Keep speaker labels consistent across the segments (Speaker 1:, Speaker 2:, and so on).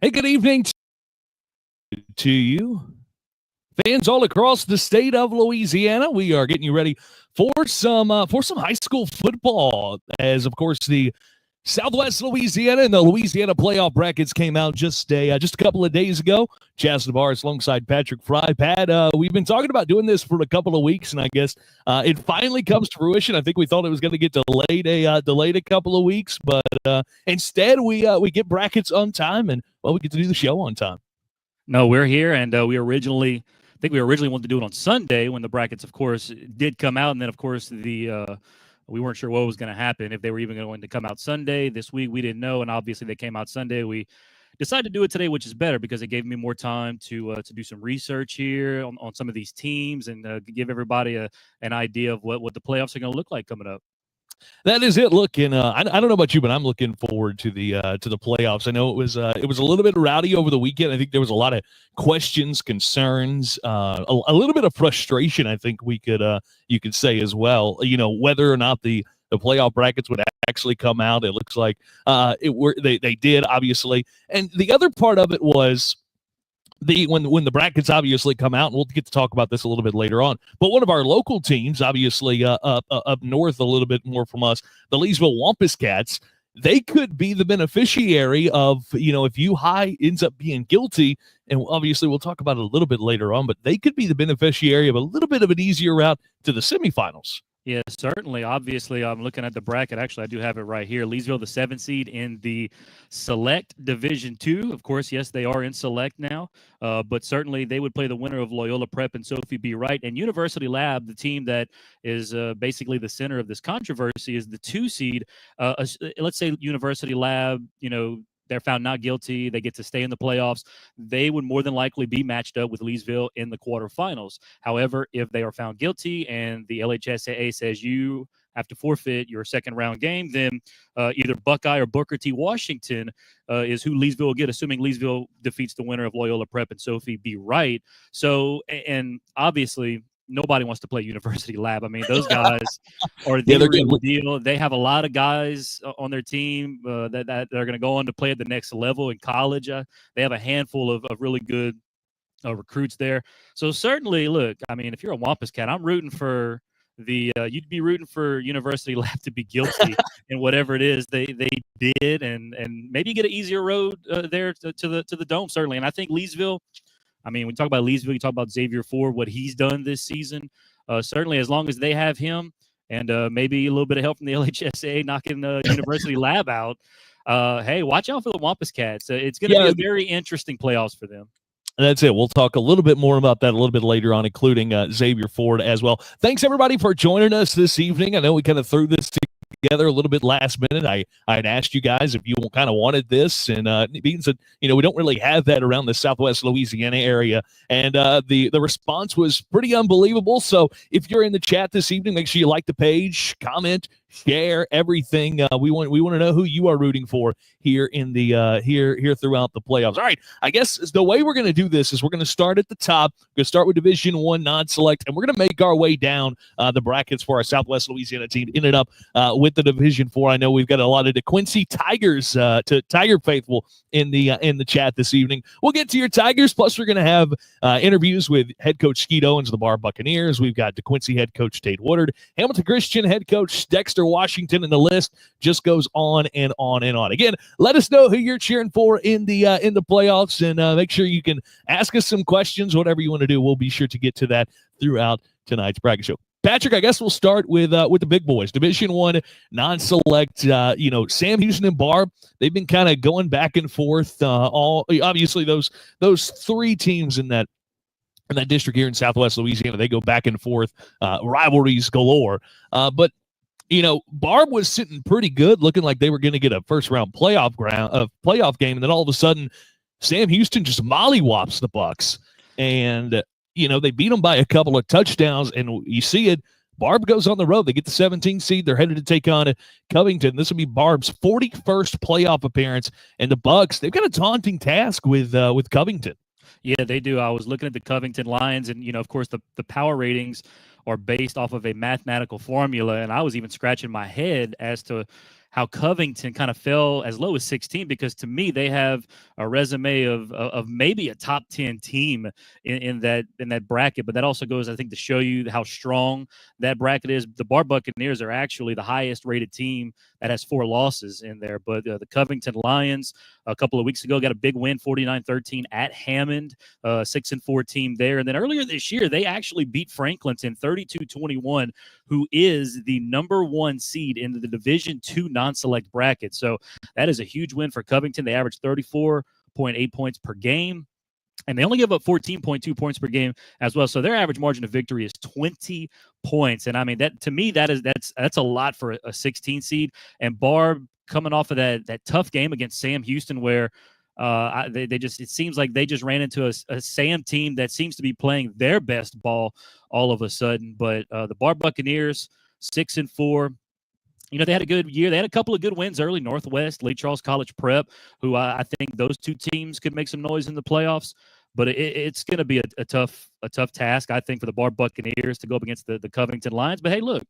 Speaker 1: Hey, good evening to you, fans all across the state of Louisiana. We are getting you ready for some high school football, as of course the Southwest Louisiana and the Louisiana playoff brackets came out just a couple of days ago. Chaston Tavares alongside Patrick Frey. Pat, we've been talking about doing this for a couple of weeks, and I guess it finally comes to fruition. I think we thought it was going to get delayed a couple of weeks, but instead we get brackets on time, and we get to do the show on time.
Speaker 2: No, we're here, and we originally wanted to do it on Sunday when the brackets, of course, did come out, and then, of course, we weren't sure what was going to happen, if they were even going to come out Sunday. This week, we didn't know, and obviously they came out Sunday. We decided to do it today, which is better because it gave me more time to do some research here on some of these teams and give everybody an idea of what the playoffs are going to look like coming up.
Speaker 1: That is it. Looking, I don't know about you, but I'm looking forward to the playoffs. I know it was a little bit rowdy over the weekend. I think there was a lot of questions, concerns, a little bit of frustration. I think you could say as well. You know, whether or not the playoff brackets would actually come out. It looks like they did, obviously. And the other part of it was when the brackets obviously come out, and we'll get to talk about this a little bit later on. But one of our local teams, obviously up north a little bit more from us, the Leesville Wampus Cats, they could be the beneficiary of, if U High ends up being guilty, and obviously we'll talk about it a little bit later on, but they could be the beneficiary of a little bit of an easier route to the semifinals.
Speaker 2: Yeah, certainly. Obviously, I'm looking at the bracket. Actually, I do have it right here. Leesville, the 7th seed in the Select Division 2. Of course, yes, they are in Select now, but certainly they would play the winner of Loyola Prep and Sophie B. Wright. And University Lab, the team that is basically the center of this controversy, is the 2 seed. Let's say University Lab, they're found not guilty, they get to stay in the playoffs, they would more than likely be matched up with Leesville in the quarterfinals. However, if they are found guilty and the LHSAA says you have to forfeit your second-round game, then either Buckeye or Booker T. Washington is who Leesville will get, assuming Leesville defeats the winner of Loyola Prep and Sophie B. Wright. So, and obviously, nobody wants to play University Lab. I mean, those guys are the real deal. They have a lot of guys on their team that are going to go on to play at the next level in college. They have a handful of really good recruits there. So certainly, look, I mean, if you're a Wampus Cat, I'm rooting for you'd be rooting for University Lab to be guilty in whatever it is they did, and maybe get an easier road there to the Dome, certainly. And I think Leesville, I mean, we talk about Leesville, you talk about Xavier Ford, what he's done this season. Certainly, as long as they have him and maybe a little bit of help from the LHSA knocking the University Lab out, hey, watch out for the Wampus Cats. It's going to be a very interesting playoffs for them.
Speaker 1: That's it. We'll talk a little bit more about that a little bit later on, including Xavier Ford as well. Thanks, everybody, for joining us this evening. I know we kind of threw this together a little bit last minute. I had asked you guys if you kind of wanted this, and it means that we don't really have that around the Southwest Louisiana area, and the response was pretty unbelievable. So if you're in the chat this evening, make sure you like the page, comment, share everything. We want to know who you are rooting for here in the here throughout the playoffs. All right, I guess the way we're going to do this is we're going to start at the top. We're going to start with Division 1 non-select, and we're going to make our way down the brackets for our Southwest Louisiana team. Ended up with the Division 4. I know we've got a lot of DeQuincy Tigers to Tiger faithful in the chat this evening. We'll get to your Tigers. Plus, we're going to have interviews with head coach Skeet Owens of the Bar Buccaneers. We've got DeQuincy head coach Tate Woodard, Hamilton Christian head coach Dexter Washington, and the list just goes on and on and on. Again, let us know who you're cheering for in the playoffs, and make sure you can ask us some questions, whatever you want to do. We'll be sure to get to that throughout tonight's bracket show. Patrick, I guess we'll start with the big boys. Division 1 non-select, Sam Houston and Barb, they've been kind of going back and forth. Obviously those 3 teams in that district here in Southwest Louisiana, they go back and forth, rivalries galore. But Barb was sitting pretty good, looking like they were going to get a first-round playoff game, and then all of a sudden, Sam Houston just mollywops the Bucks, and they beat them by a couple of touchdowns, and you see it. Barb goes on the road. They get the 17th seed. They're headed to take on Covington. This will be Barb's 41st playoff appearance, and the Bucks, they've got a daunting task with Covington.
Speaker 2: Yeah, they do. I was looking at the Covington Lions, and of course, the power ratings are based off of a mathematical formula, and I was even scratching my head as to how Covington kind of fell as low as 16, because to me they have a resume of maybe a top 10 team in that bracket. But that also goes, I think, to show you how strong that bracket is. The Bar Buccaneers are actually the highest rated team that has 4 losses in there. But the Covington Lions, a couple of weeks ago, got a big win, 49-13 at Hammond, 6-4 team there. And then earlier this year, they actually beat Franklinton 32-21, who is the number 1 seed in the Division II non-select bracket. So that is a huge win for Covington. They averaged 34.8 points per game, and they only give up 14.2 points per game as well. So their average margin of victory is 20 points. And I mean, that to me, that's a lot for a 16 seed. And Barb coming off of that tough game against Sam Houston, where it seems like they just ran into a Sam team that seems to be playing their best ball all of a sudden. But the Bar Buccaneers, 6-4. You know, they had a good year. They had a couple of good wins early. Northwest, Lake Charles College Prep, who I think those 2 teams could make some noise in the playoffs. But it's going to be a tough task, I think, for the Bar Buccaneers to go up against the Covington Lions. But hey, look,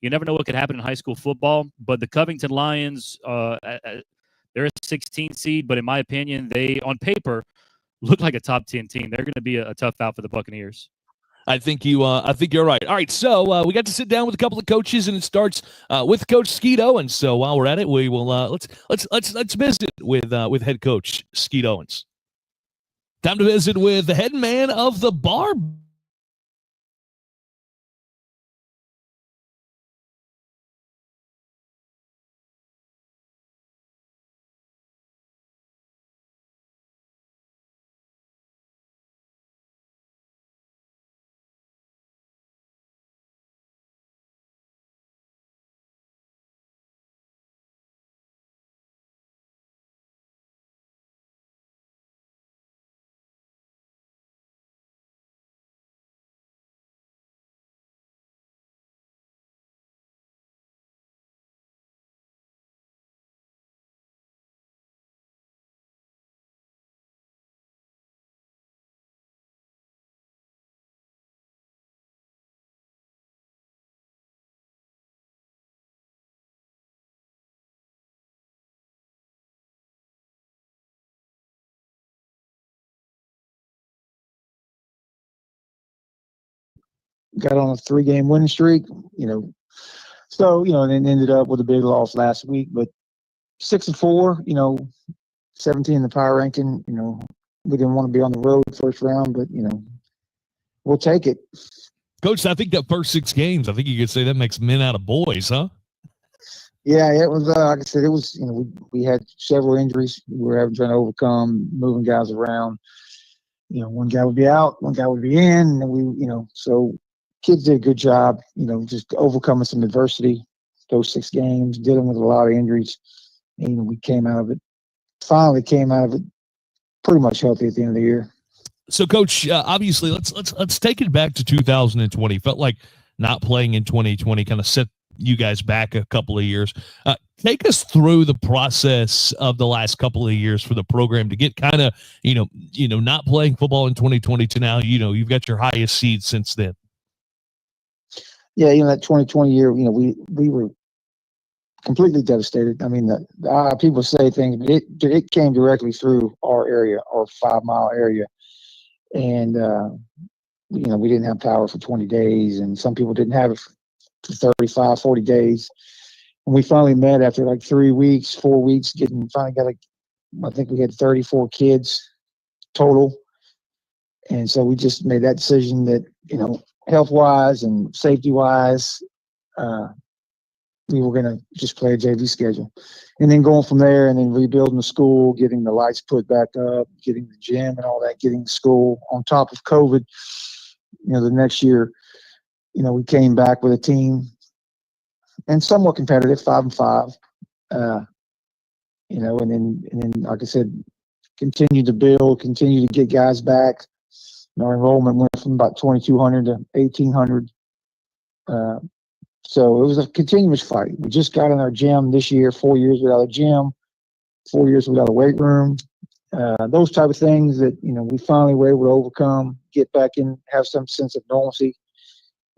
Speaker 2: you never know what could happen in high school football. But the Covington Lions, they're a 16 seed, but in my opinion, they on paper look like a top 10 team. They're going to be a tough out for the Buccaneers.
Speaker 1: I think you're right. All right, so we got to sit down with a couple of coaches, and it starts with Coach Skeet Owens. So while we're at it, we will let's visit with head coach Skeet Owens. Time to visit with the head man of the Bar.
Speaker 3: Got on a 3-game winning streak, so, and then ended up with a big loss last week, but 6-4, 17 in the power ranking, we didn't want to be on the road first round, but, we'll take it.
Speaker 1: Coach, I think that first 6 games, I think you could say that makes men out of boys, huh?
Speaker 3: Yeah, it was, like I said, it was, we had several injuries we were trying to overcome, moving guys around. One guy would be out, one guy would be in, and we, so kids did a good job, just overcoming some adversity, those 6 games, dealing with a lot of injuries. And, we finally came out of it pretty much healthy at the end of the year.
Speaker 1: So, Coach, obviously, let's take it back to 2020. Felt like not playing in 2020 kind of set you guys back a couple of years. Take us through the process of the last couple of years for the program to get kind of, not playing football in 2020 to now, you've got your highest seed since then.
Speaker 3: Yeah, that 2020 year, we were completely devastated. I mean, people say things, but it came directly through our area, our 5-mile area. And, we didn't have power for 20 days, and some people didn't have it for 35, 40 days. And we finally met after like 3 weeks, 4 weeks, finally got I think we had 34 kids total. And so we just made that decision that, health-wise and safety-wise, we were going to just play a JV schedule. And then going from there and then rebuilding the school, getting the lights put back up, getting the gym and all that, getting the school on top of COVID. The next year, we came back with a team and somewhat competitive, 5-5. And then, like I said, continue to build, continue to get guys back. Our enrollment went from about 2,200 to 1,800. So it was a continuous fight. We just got in our gym this year, 4 years without a gym, 4 years without a weight room. Those type of things that, we finally were able to overcome, get back in, have some sense of normalcy.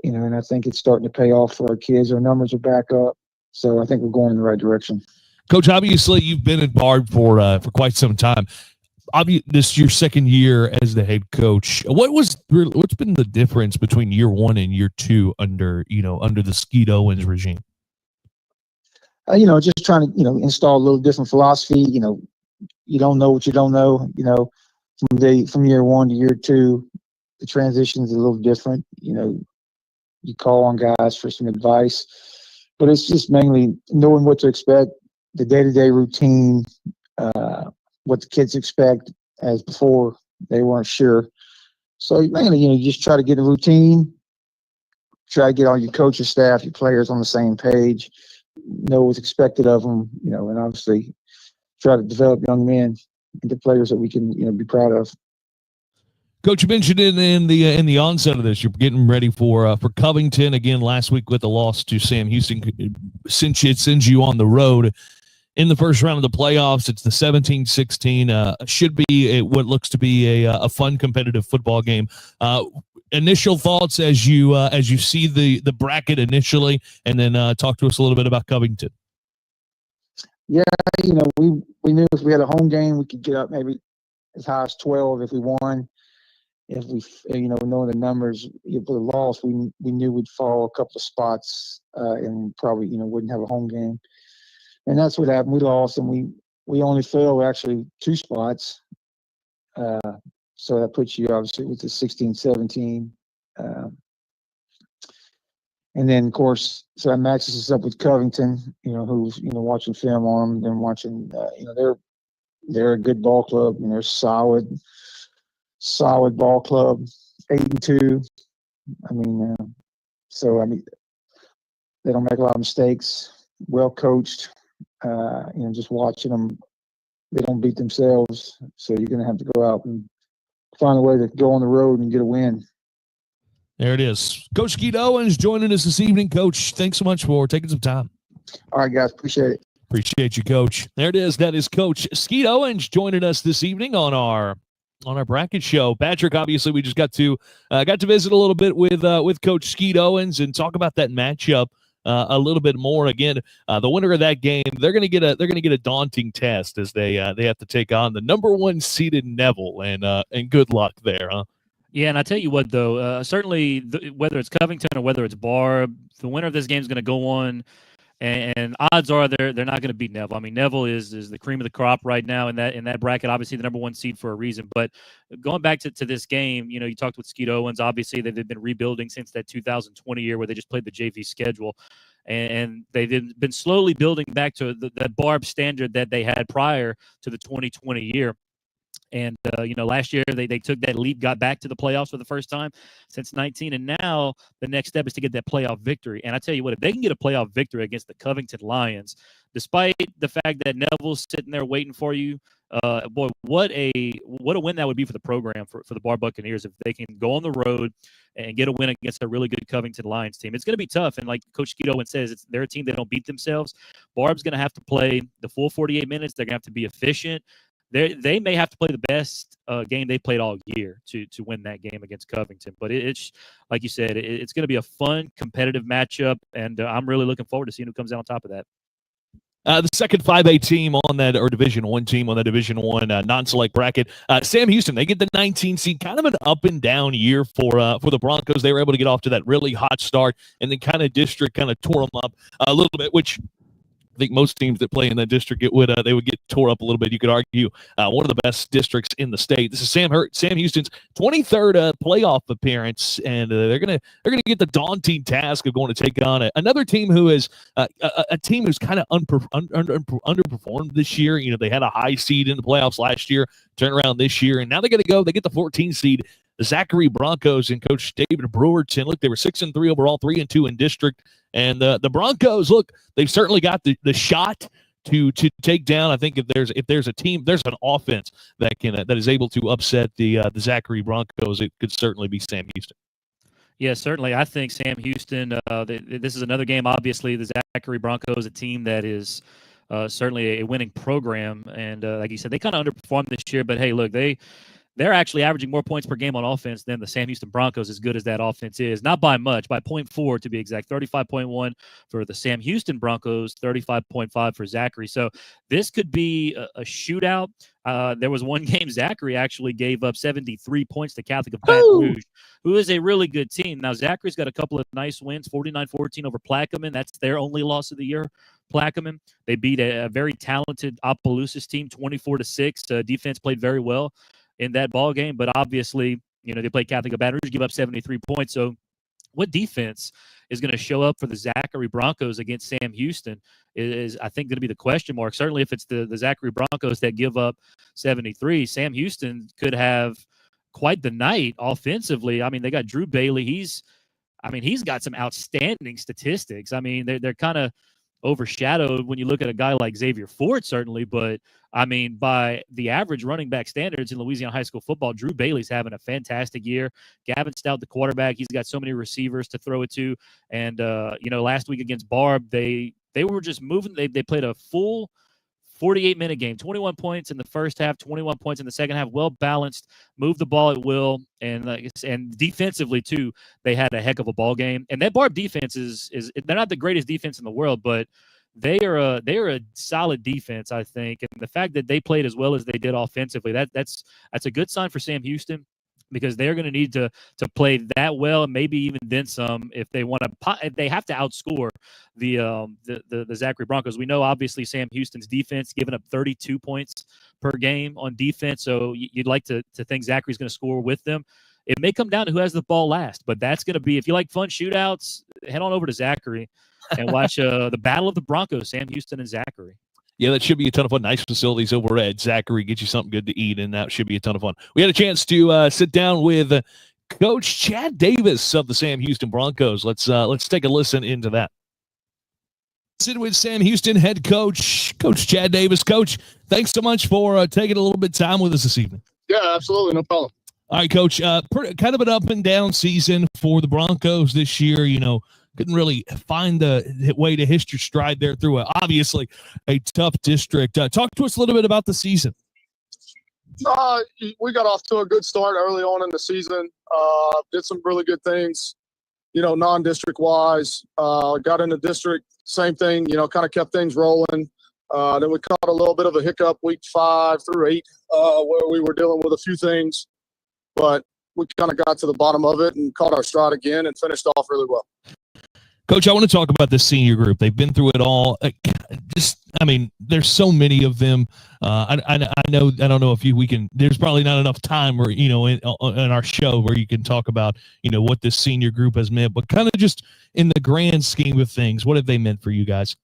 Speaker 3: And I think it's starting to pay off for our kids. Our numbers are back up. So I think we're going in the right direction.
Speaker 1: Coach, obviously you've been at Bard for quite some time. This is your second year as the head coach. What's been the difference between year one and year two under the Skeet Owens regime?
Speaker 3: Just trying to install a little different philosophy. You don't know what you don't know. From year one to year two, the transitions are a little different. You call on guys for some advice, but it's just mainly knowing what to expect, the day-to-day routine, what the kids expect, as before they weren't sure. So mainly, you just try to get a routine, try to get all your coaching staff, your players on the same page, know what's expected of them, and obviously try to develop young men into players that we can, be proud of.
Speaker 1: Coach, you mentioned it in the onset of this. You're getting ready for Covington again last week with the loss to Sam Houston. Since it sends you on the road in the first round of the playoffs, it's the 17-16. Should be what looks to be a fun competitive football game. Initial thoughts as you see the bracket initially, and then talk to us a little bit about Covington.
Speaker 3: Yeah, we knew if we had a home game, we could get up maybe as high as 12 if we won. If we, knowing the numbers, if we lost, we knew we'd fall a couple of spots and probably, wouldn't have a home game. And that's what happened. We lost, and we only fell actually 2 spots. So that puts you obviously with the 16-17. And then, of course, so that matches us up with Covington, who's, watching film on them, then watching, they're a good ball club, they're solid ball club, 8-2. They don't make a lot of mistakes, well coached, just watching them, they don't beat themselves. So you're going to have to go out and find a way to go on the road and get a win.
Speaker 1: There it is. Coach Skeet Owens joining us this evening. Coach, thanks so much for taking some time.
Speaker 3: All right, guys. Appreciate it.
Speaker 1: Appreciate you, Coach. There it is. That is Coach Skeet Owens joining us this evening on our bracket show. Patrick, obviously, we just got to visit a little bit with Coach Skeet Owens and talk about that matchup a little bit more. Again, the winner of that game, they're going to get a daunting test as they have to take on the number 1 seeded Neville, and good luck there, huh?
Speaker 2: Yeah, and I tell you what, though, certainly whether it's Covington or whether it's Barb, the winner of this game is going to go on, and odds are they're not going to beat Neville. I mean, Neville is the cream of the crop right now in that bracket. Obviously, the number 1 seed for a reason. But going back to this game, you talked with Skeet Owens. Obviously, they've been rebuilding since that 2020 year where they just played the JV schedule. And they've been slowly building back to that Barb standard that they had prior to the 2020 year. And, last year they took that leap, got back to the playoffs for the first time since 19. And now the next step is to get that playoff victory. And I tell you what, if they can get a playoff victory against the Covington Lions, despite the fact that Neville's sitting there waiting for you, boy, what a win that would be for the program, for the Bar Buccaneers, if they can go on the road and get a win against a really good Covington Lions team. It's going to be tough. And like Coach Skeet Owens says, they're a team that don't beat themselves. Barb's going to have to play the full 48 minutes. They're going to have to be efficient. They may have to play the best game they played all year to win that game against Covington. But it's like you said, it's going to be a fun, competitive matchup, and I'm really looking forward to seeing who comes out on top of that.
Speaker 1: The second 5A team on that, or Division I team on that Division I non-select bracket, Sam Houston, they get the 19 seed. Kind of an up and down year for the Broncos. They were able to get off to that really hot start, and then district kind of tore them up a little bit, which I think most teams that play in that district they would get tore up a little bit. You could argue one of the best districts in the state. This is Sam Houston's 23rd playoff appearance, and they're gonna get the daunting task of going to take on another team who is a team who's kind of underperformed this year. They had a high seed in the playoffs last year, turned around this year, and now they get the 14 seed. The Zachary Broncos and Coach David Brewerton. Look, they were 6-3 overall, 3-2 in district. And the Broncos, look, they've certainly got the shot to take down. I think if there's a team, there's an offense that is able to upset the Zachary Broncos, it could certainly be Sam Houston.
Speaker 2: Yeah, certainly. I think Sam Houston, this is another game, obviously, the Zachary Broncos, a team that is certainly a winning program. And like you said, they kind of underperformed this year. But, hey, look, they're actually averaging more points per game on offense than the Sam Houston Broncos, as good as that offense is. Not by much, by 0.4 to be exact, 35.1 for the Sam Houston Broncos, 35.5 for Zachary. So this could be a shootout. There was one game Zachary actually gave up 73 points to Catholic of Baton Rouge, who is a really good team. Now, Zachary's got a couple of nice wins, 49-14 over Plaquemine. That's their only loss of the year. Plaquemine. They beat a very talented Opelousas team 24-6. Defense played very well in that ball game, but obviously, they played Catholic of Baton Rouge, give up 73 points. So what defense is going to show up for the Zachary Broncos against Sam Houston is I think, going to be the question mark. Certainly if it's the Zachary Broncos that give up 73, Sam Houston could have quite the night offensively. I mean, they got Drew Bailey. He's got some outstanding statistics. I mean, they're kind of overshadowed when you look at a guy like Xavier Ford, certainly, but I mean, by the average running back standards in Louisiana high school football, Drew Bailey's having a fantastic year. Gavin Stout, the quarterback, he's got so many receivers to throw it to. And, last week against Barb, they were just moving. They played a full 48-minute game, 21 points in the first half, 21 points in the second half, well-balanced, moved the ball at will, and defensively, too, they had a heck of a ball game. And that Barb defense is they're not the greatest defense in the world, but they are a solid defense, I think. And the fact that they played as well as they did offensively, that's a good sign for Sam Houston, because they're going to need to play that well, and maybe even then some, if they want to. If they have to outscore the Zachary Broncos. We know obviously Sam Houston's defense giving up 32 points per game on defense, so you'd like to think Zachary's going to score with them. It may come down to who has the ball last, but that's going to be, if you like fun shootouts, head on over to Zachary and watch the Battle of the Broncos, Sam Houston and Zachary.
Speaker 1: Yeah, that should be a ton of fun. Nice facilities over at Zachary. Get you something good to eat, and that should be a ton of fun. We had a chance to sit down with Coach Chad Davis of the Sam Houston Broncos. Let's take a listen into that. Sitting with Sam Houston head coach, Coach Chad Davis. Coach, thanks so much for taking a little bit of time with us this evening.
Speaker 4: Yeah, absolutely. No problem.
Speaker 1: All right, Coach, kind of an up and down season for the Broncos this year. Couldn't really find the way to hit your stride there through obviously a tough district. Talk to us a little bit about the season.
Speaker 4: We got off to a good start early on in the season. Did some really good things, non-district wise. Got into district, same thing, kind of kept things rolling. Then we caught a little bit of a hiccup week 5 through 8, where we were dealing with a few things, but we kind of got to the bottom of it and caught our stride again and finished off really well.
Speaker 1: Coach, I want to talk about this senior group. They've been through it all. There's so many of them. I know. I don't know if we can. There's probably not enough time, or in our show where you can talk about what this senior group has meant. But kind of just in the grand scheme of things, what have they meant for you guys?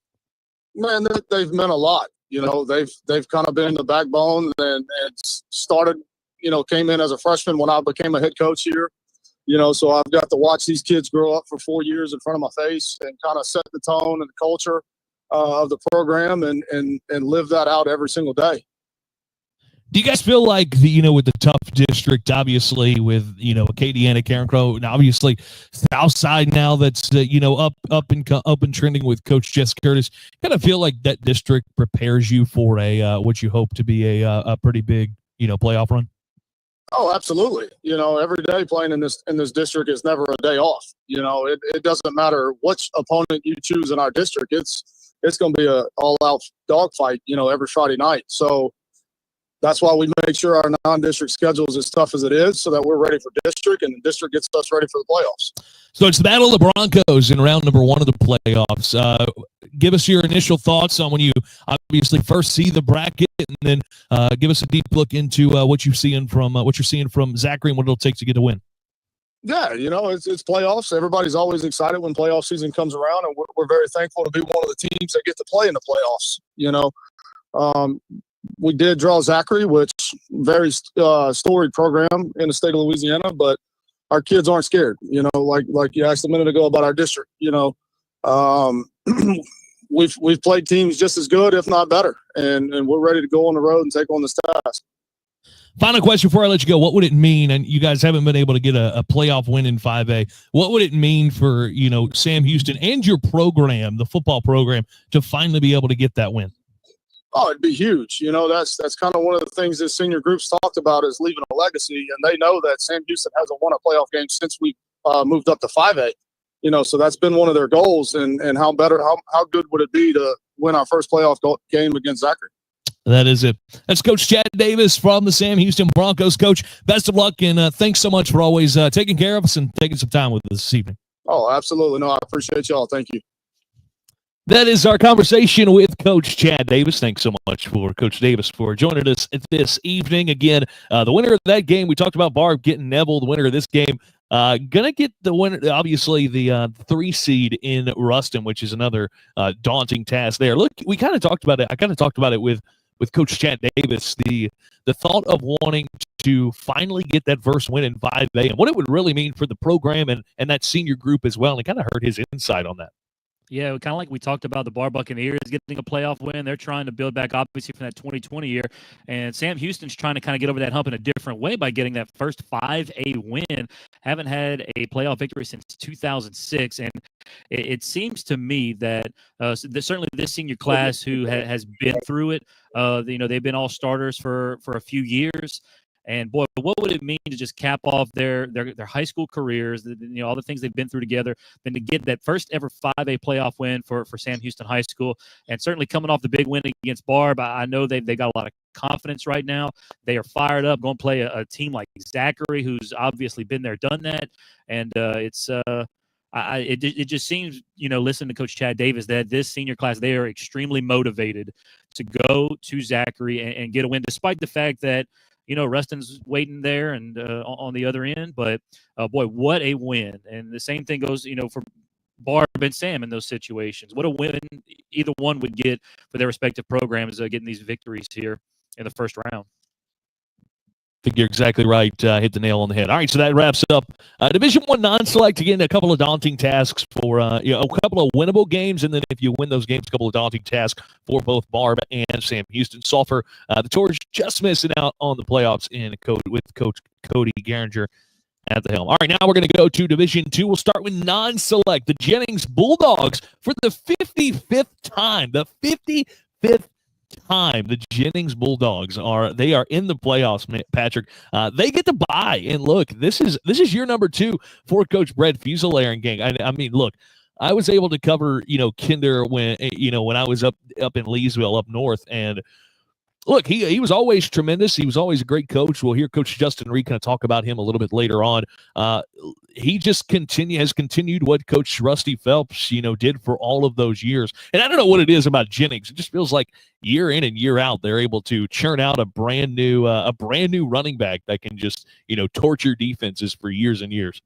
Speaker 4: Man, they've meant a lot. They've kind of been the backbone and started. Came in as a freshman when I became a head coach here. So I've got to watch these kids grow up for 4 years in front of my face and kind of set the tone and the culture of the program and live that out every single day.
Speaker 1: Do you guys feel like with the tough district, obviously with Acadiana, Karen Crow, and obviously Southside now that's up and trending with Coach Jess Curtis, kind of feel like that district prepares you for what you hope to be a pretty big playoff run?
Speaker 4: Oh, absolutely. Every day playing in this district is never a day off. It doesn't matter which opponent you choose in our district. It's going to be a all-out dogfight, every Friday night. So that's why we make sure our non-district schedule is as tough as it is, so that we're ready for district, and the district gets us ready for the playoffs.
Speaker 1: So it's the Battle of the Broncos in round number 1 of the playoffs. Give us your initial thoughts on when you obviously first see the bracket, and then give us a deep look into what you're seeing from Zachary and what it'll take to get a win.
Speaker 4: Yeah, it's playoffs. Everybody's always excited when playoff season comes around, and we're very thankful to be one of the teams that get to play in the playoffs. We did draw Zachary, which very storied program in the state of Louisiana, but our kids aren't scared. Like you asked a minute ago about our district. We've played teams just as good, if not better, and we're ready to go on the road and take on this task.
Speaker 1: Final question before I let you go. What would it mean, and you guys haven't been able to get a playoff win in 5A, what would it mean for, Sam Houston and your program, the football program, to finally be able to get that win?
Speaker 4: Oh, it'd be huge. You know, that's kind of one of the things this senior group's talked about is leaving a legacy, and they know that Sam Houston hasn't won a playoff game since we moved up to 5A. You know, so that's been one of their goals, and how good would it be to win our first playoff game against Zachary?
Speaker 1: That is it. That's Coach Chad Davis from the Sam Houston Broncos. Coach, best of luck, and thanks so much for always taking care of us and taking some time with us this evening.
Speaker 4: Oh, absolutely. No, I appreciate y'all. Thank you.
Speaker 1: That is our conversation with Coach Chad Davis. Thanks so much for Coach Davis for joining us this evening. Again, the winner of that game, we talked about Barb getting Neville. The winner of this game, gonna get the winner, obviously the 3 seed in Ruston, which is another daunting task there. Look, we kind of talked about it. I kind of talked about it with Coach Chad Davis, the thought of wanting to finally get that first win in 5A and what it would really mean for the program and that senior group as well. And I kind of heard his insight on that.
Speaker 2: Yeah, kind of like we talked about the Bar Buccaneers getting a playoff win. They're trying to build back, obviously, from that 2020 year. And Sam Houston's trying to kind of get over that hump in a different way by getting that first 5A win. Haven't had a playoff victory since 2006. And it seems to me that certainly this senior class who has been through it, they've been all starters for a few years. And boy, what would it mean to just cap off their high school careers, all the things they've been through together, then to get that first ever 5A playoff win for Sam Houston High School, and certainly coming off the big win against Barb, I know they got a lot of confidence right now. They are fired up, going to play a team like Zachary, who's obviously been there, done that, and it just seems, listening to Coach Chad Davis, that this senior class, they are extremely motivated to go to Zachary and get a win, despite the fact that Ruston's waiting there and on the other end. But, boy, what a win. And the same thing goes, for Barb and Sam in those situations. What a win either one would get for their respective programs getting these victories here in the first round.
Speaker 1: I think you're exactly right. Hit the nail on the head. All right, so that wraps up Division I non-select. Again, a couple of daunting tasks for a couple of winnable games, and then if you win those games, a couple of daunting tasks for both Barb and Sam Houston. Sulphur, the Torch just missing out on the playoffs with Coach Cody Garinger at the helm. All right, now we're going to go to Division II. We'll start with non-select. The Jennings Bulldogs for the 55th time. The 55th time the Jennings Bulldogs are in the playoffs, Patrick. They get to bye, and look, this is year number 2 for Coach Brett Fuselaar and gang. I mean, look, I was able to cover Kinder when I was up in Leesville up north, and look, he was always tremendous. He was always a great coach. We'll hear Coach Justin Reed kind of talk about him a little bit later on. He just has continued what Coach Rusty Phelps, did for all of those years. And I don't know what it is about Jennings. It just feels like year in and year out, they're able to churn out a brand new running back that can just, torture defenses for years and years.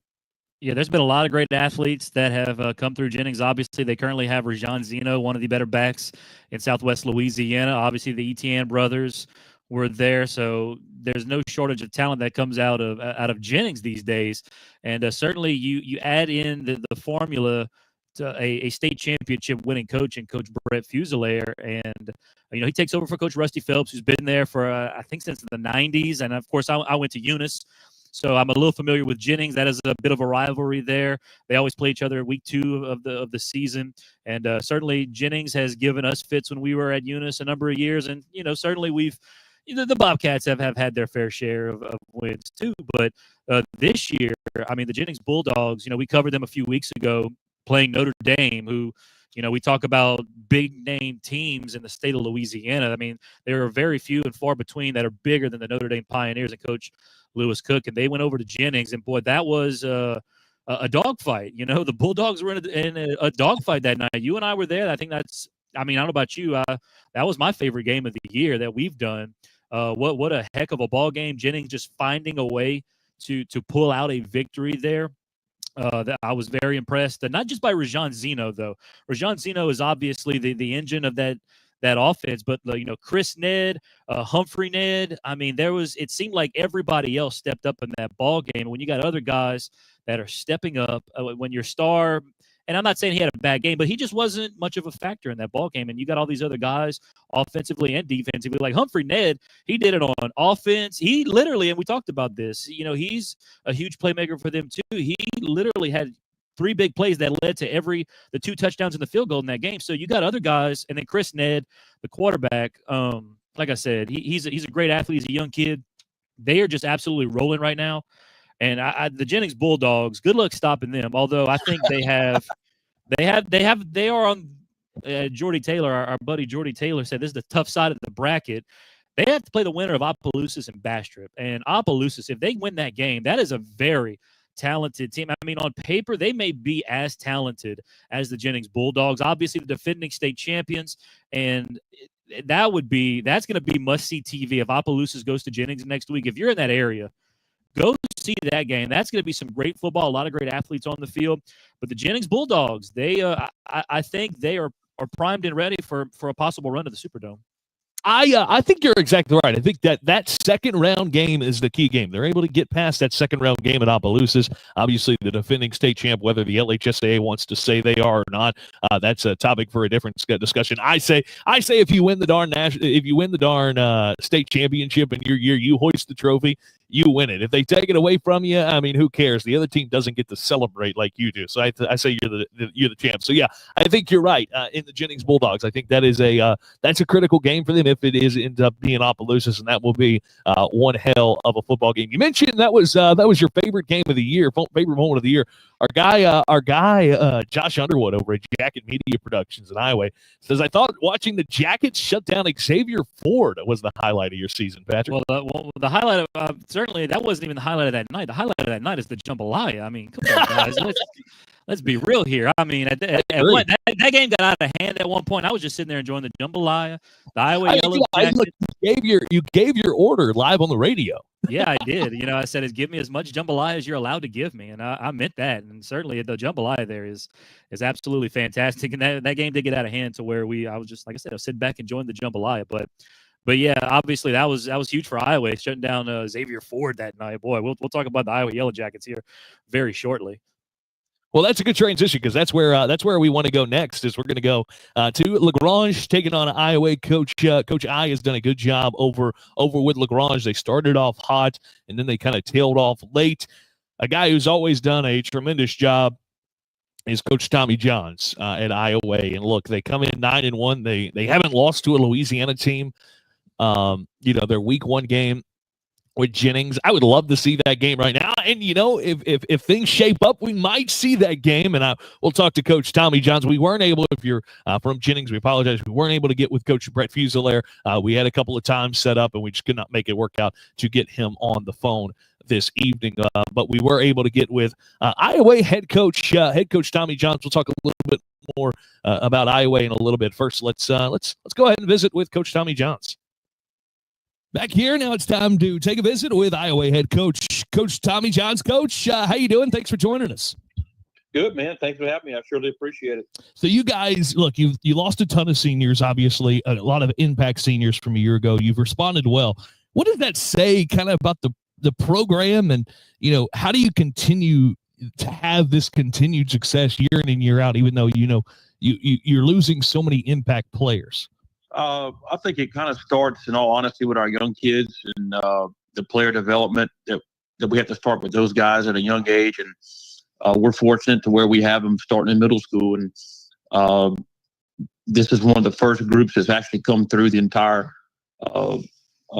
Speaker 2: Yeah, there's been a lot of great athletes that have come through Jennings. Obviously, they currently have Rajon Zeno, one of the better backs in Southwest Louisiana. Obviously, the Etienne brothers were there, so there's no shortage of talent that comes out of Jennings these days. And certainly, you add in the formula to a state championship winning coach and Coach Brett Fuselaar, and he takes over for Coach Rusty Phelps, who's been there for I think since the 90s. And of course, I went to Eunice. So I'm a little familiar with Jennings. That is a bit of a rivalry there. They always play each other week 2 of the season, and certainly Jennings has given us fits when we were at Eunice a number of years, and certainly we've the Bobcats have had their fair share of wins too. But this year, I mean, the Jennings Bulldogs, we covered them a few weeks ago playing Notre Dame, who we talk about big name teams in the state of Louisiana. I mean, there are very few and far between that are bigger than the Notre Dame Pioneers and Coach Lewis Cook, and they went over to Jennings, and boy, that was a dogfight. The Bulldogs were in a dogfight that night. You and I were there. I think I don't know about you. That was my favorite game of the year that we've done. What a heck of a ball game. Jennings just finding a way to pull out a victory there. That I was very impressed, not just by Rajon Zeno, though. Rajon Zeno is obviously the engine of that offense, but Chris Ned, Humphrey Ned. I mean, it seemed like everybody else stepped up in that ball game. When you got other guys that are stepping up, when your star, and I'm not saying he had a bad game, but he just wasn't much of a factor in that ball game. And you got all these other guys offensively and defensively, like Humphrey Ned. He did it on offense. He literally, and we talked about this, he's a huge playmaker for them too. He literally had three big plays that led to the 2 touchdowns and the field goal in that game. So you got other guys, and then Chris Ned, the quarterback. Like I said, he's a great athlete. He's a young kid. They are just absolutely rolling right now. And the Jennings Bulldogs, good luck stopping them. Although I think they are on. Jordy Taylor, our buddy Jordy Taylor, said this is the tough side of the bracket. They have to play the winner of Opelousas and Bastrop. And Opelousas, if they win that game, that is a very talented team. I mean, on paper, they may be as talented as the Jennings Bulldogs. Obviously, the defending state champions. And that's going to be must-see TV if Opelousas goes to Jennings next week. If you're in that area, go see that game. That's going to be some great football, a lot of great athletes on the field. But the Jennings Bulldogs, I think they are primed and ready for a possible run to the Superdome.
Speaker 1: I think you're exactly right. I think that second round game is the key game. They're able to get past that second round game at Opelousas. Obviously, the defending state champ, whether the LHSAA wants to say they are or not, that's a topic for a different discussion. I say if you win the darn state championship in your year, you hoist the trophy. You win it. If they take it away from you, I mean, who cares? The other team doesn't get to celebrate like you do. So I say you're the champ. So yeah, I think you're right. In the Jennings Bulldogs, I think that is that's a critical game for them if it ends up being Opelousas, and that will be one hell of a football game. You mentioned that was your favorite game of the year, favorite moment of the year. Our guy, Josh Underwood over at Jacket Media Productions in Iowa says, I thought watching the Jackets shut down Xavier Ford was the highlight of your season, Patrick.
Speaker 2: Well, the highlight of certainly that wasn't even the highlight of that night. The highlight of that night is the jambalaya. I mean, come on, guys. Let's be real here. I mean, that game got out of hand at one point. I was just sitting there enjoying the jambalaya, the Iowa Yellow Jackets.
Speaker 1: You gave your order live on the radio.
Speaker 2: Yeah, I did. I said, give me as much jambalaya as you're allowed to give me. And I meant that. And certainly the jambalaya there is absolutely fantastic. And that game did get out of hand to where I was just, like I said, I was sitting back enjoying the jambalaya. But yeah, obviously that was huge for Iowa, shutting down Xavier Ford that night. Boy, we'll talk about the Iowa Yellow Jackets here very shortly.
Speaker 1: Well, that's a good transition because that's where we want to go next. Is we're going to go to LaGrange taking on Iowa. Coach I has done a good job over with LaGrange. They started off hot and then they kind of tailed off late. A guy who's always done a tremendous job is Coach Tommy Johns at Iowa. And look, they come in 9-1. They haven't lost to a Louisiana team. Their week 1 game with Jennings. I would love to see that game right now. And, if things shape up, we might see that game. And we'll talk to Coach Tommy Johns. We weren't able, if you're from Jennings, we apologize. We weren't able to get with Coach Brett Fuselaire. We had a couple of times set up, and we just could not make it work out to get him on the phone this evening. But we were able to get with Iowa head coach Tommy Johns. We'll talk a little bit more about Iowa in a little bit. First, let's go ahead and visit with Coach Tommy Johns. Back here now, it's time to take a visit with Iowa head coach Tommy Johns. Coach, how you doing? Thanks for joining us.
Speaker 5: Good, man. Thanks for having me. I surely appreciate it.
Speaker 1: So you guys, look, you lost a ton of seniors, obviously, a lot of impact seniors from a year ago. You've responded well. What does that say kind of about the program, and how do you continue to have this continued success year in and year out, even though you're losing so many impact players?
Speaker 5: I think it kind of starts, in all honesty, with our young kids and the player development that we have to start with those guys at a young age. And we're fortunate to where we have them starting in middle school. And this is one of the first groups that's actually come through the entire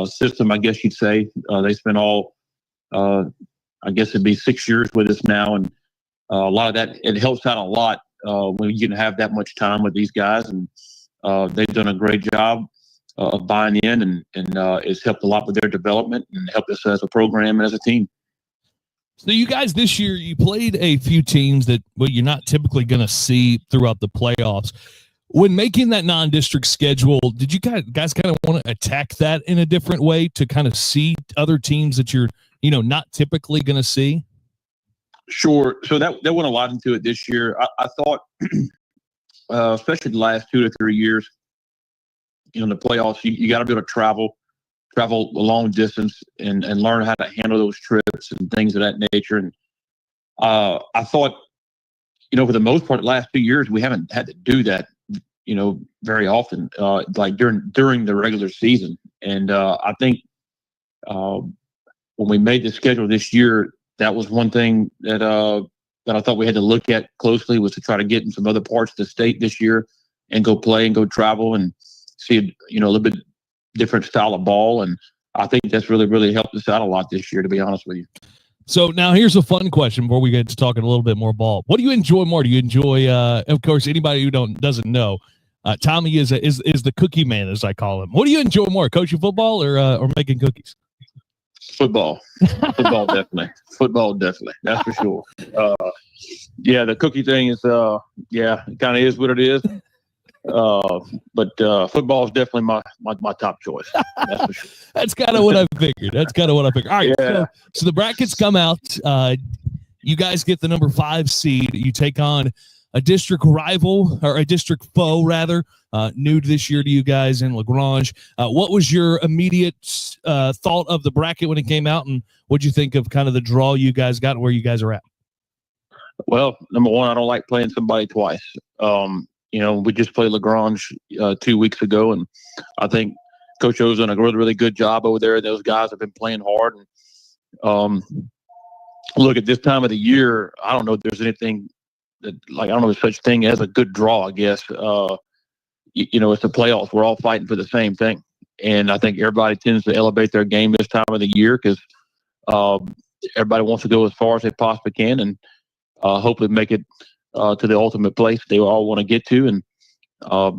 Speaker 5: system, I guess you'd say. They spent I guess it'd be 6 years with us now. And a lot of that, it helps out a lot when you can have that much time with these guys. And they've done a great job of buying in, and it's helped a lot with their development and helped us as a program and as a team.
Speaker 1: So you guys this year, you played a few teams that you're not typically going to see throughout the playoffs. When making that non-district schedule, did you guys kind of want to attack that in a different way to kind of see other teams that you're not typically going to see?
Speaker 5: Sure. So that went a lot into it this year. I thought, especially the last 2 to 3 years, in the playoffs, you got to be able to travel a long distance and learn how to handle those trips and things of that nature. And I thought, for the most part, the last 2 years, we haven't had to do that, very often, like during the regular season. And I think when we made the schedule this year, that was one thing that that I thought we had to look at closely was to try to get in some other parts of the state this year and go play and go travel and see, a little bit different style of ball. And I think that's really, really helped us out a lot this year, to be honest with you.
Speaker 1: So now here's a fun question before we get to talking a little bit more ball. What do you enjoy more? Do you enjoy, of course, anybody who doesn't know, Tommy is the cookie man, as I call him. What do you enjoy more, coaching football or making cookies?
Speaker 5: Football. Football, definitely. Football, definitely. That's for sure. Yeah, the cookie thing is, it kind of is what it is. But football is definitely my top choice. That's for sure.
Speaker 1: That's kind of what I figured. All right.
Speaker 5: Yeah.
Speaker 1: So the brackets come out. You guys get the number 5 seed. You take on a district rival, or a district foe, rather, new this year to you guys in LaGrange. What was your immediate thought of the bracket when it came out, and what'd you think of kind of the draw you guys got and where you guys are at?
Speaker 5: Well, number one, I don't like playing somebody twice. We just played LaGrange 2 weeks ago, and I think Coach O's done a really, really good job over there. Those guys have been playing hard. And look, at this time of the year, I don't know if there's anything that, I don't know if such thing as a good draw, I guess. It's the playoffs. We're all fighting for the same thing. And I think everybody tends to elevate their game this time of the year because everybody wants to go as far as they possibly can and hopefully make it to the ultimate place they all want to get to. And I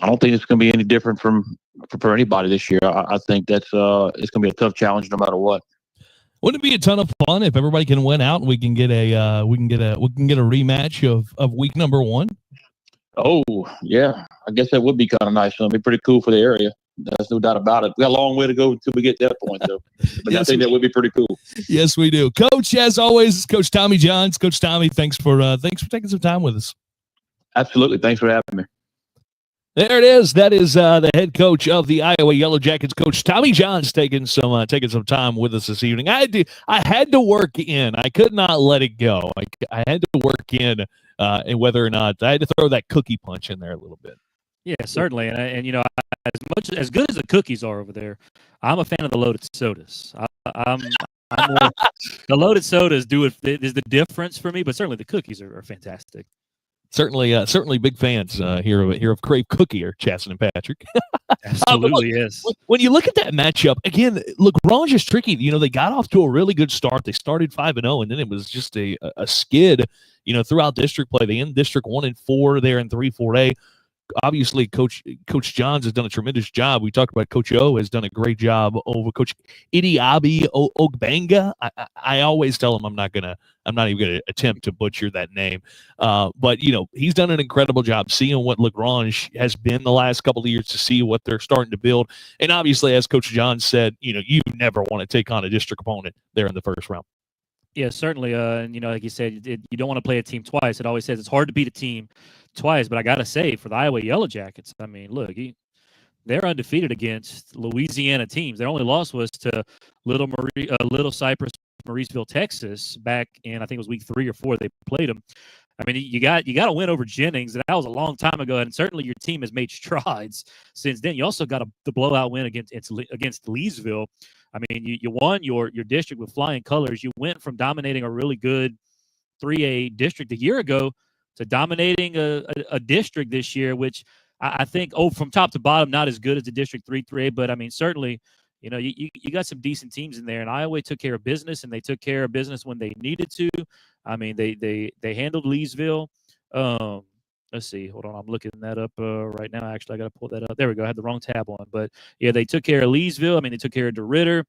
Speaker 5: don't think it's going to be any different for anybody this year. I think that's it's going to be a tough challenge no matter what.
Speaker 1: Wouldn't it be a ton of fun if everybody can win out and we can get a rematch of week number 1?
Speaker 5: Oh yeah, I guess that would be kind of nice. It'd be pretty cool for the area. There's no doubt about it. We got a long way to go until we get to that point, though. But yes, I think that would be pretty cool.
Speaker 1: Yes, we do. Coach, as always, it's Coach Tommy Johns. Coach Tommy, thanks for taking some time with us.
Speaker 5: Absolutely. Thanks for having me.
Speaker 1: There it is. That is the head coach of the Iowa Yellow Jackets, Coach Tommy Johns, taking some time with us this evening. I had to work in. I could not let it go. I had to work in, and whether or not I had to throw that cookie punch in there a little bit.
Speaker 2: Yeah, certainly. And as good as the cookies are over there, I'm a fan of the loaded sodas. The loaded sodas is the difference for me, but certainly the cookies are fantastic.
Speaker 1: Certainly big fans here of Crave Cookie or Chaston and Patrick.
Speaker 2: Absolutely, yes.
Speaker 1: When you look at that matchup, again, LaGrange is tricky. They got off to a really good start. They started 5-0, and then it was just a skid, throughout district play. They end District 1 and 4 there in 3-4A. Obviously, Coach Johns has done a tremendous job. We talked about Coach O has done a great job over Coach Idiabi Ogbanga. I always tell him I'm not even gonna attempt to butcher that name. But he's done an incredible job seeing what LaGrange has been the last couple of years to see what they're starting to build. And obviously, as Coach Johns said, you never want to take on a district opponent there in the first round.
Speaker 2: Yeah, certainly. Like you said, you don't want to play a team twice. It always says it's hard to beat a team twice, but I got to say, for the Iowa Yellow Jackets, I mean, look, they're undefeated against Louisiana teams. Their only loss was to Little Cypress, Mauriceville, Texas, back in, I think it was week 3 or 4 they played them. I mean, you got to win over Jennings, and that was a long time ago, and certainly your team has made strides since then. You also got the blowout win against Leesville. I mean, you won your district with flying colors. You went from dominating a really good 3A district a year ago to dominating a district this year, which I think, from top to bottom, not as good as the District 3A, but I mean, certainly, you got some decent teams in there, and Iowa took care of business, and they took care of business when they needed to. I mean, they handled Leesville. Let's see. Hold on. I'm looking that up right now. Actually, I got to pull that up. There we go. I had the wrong tab on. But, yeah, they took care of Leesville. I mean, they took care of DeRitter,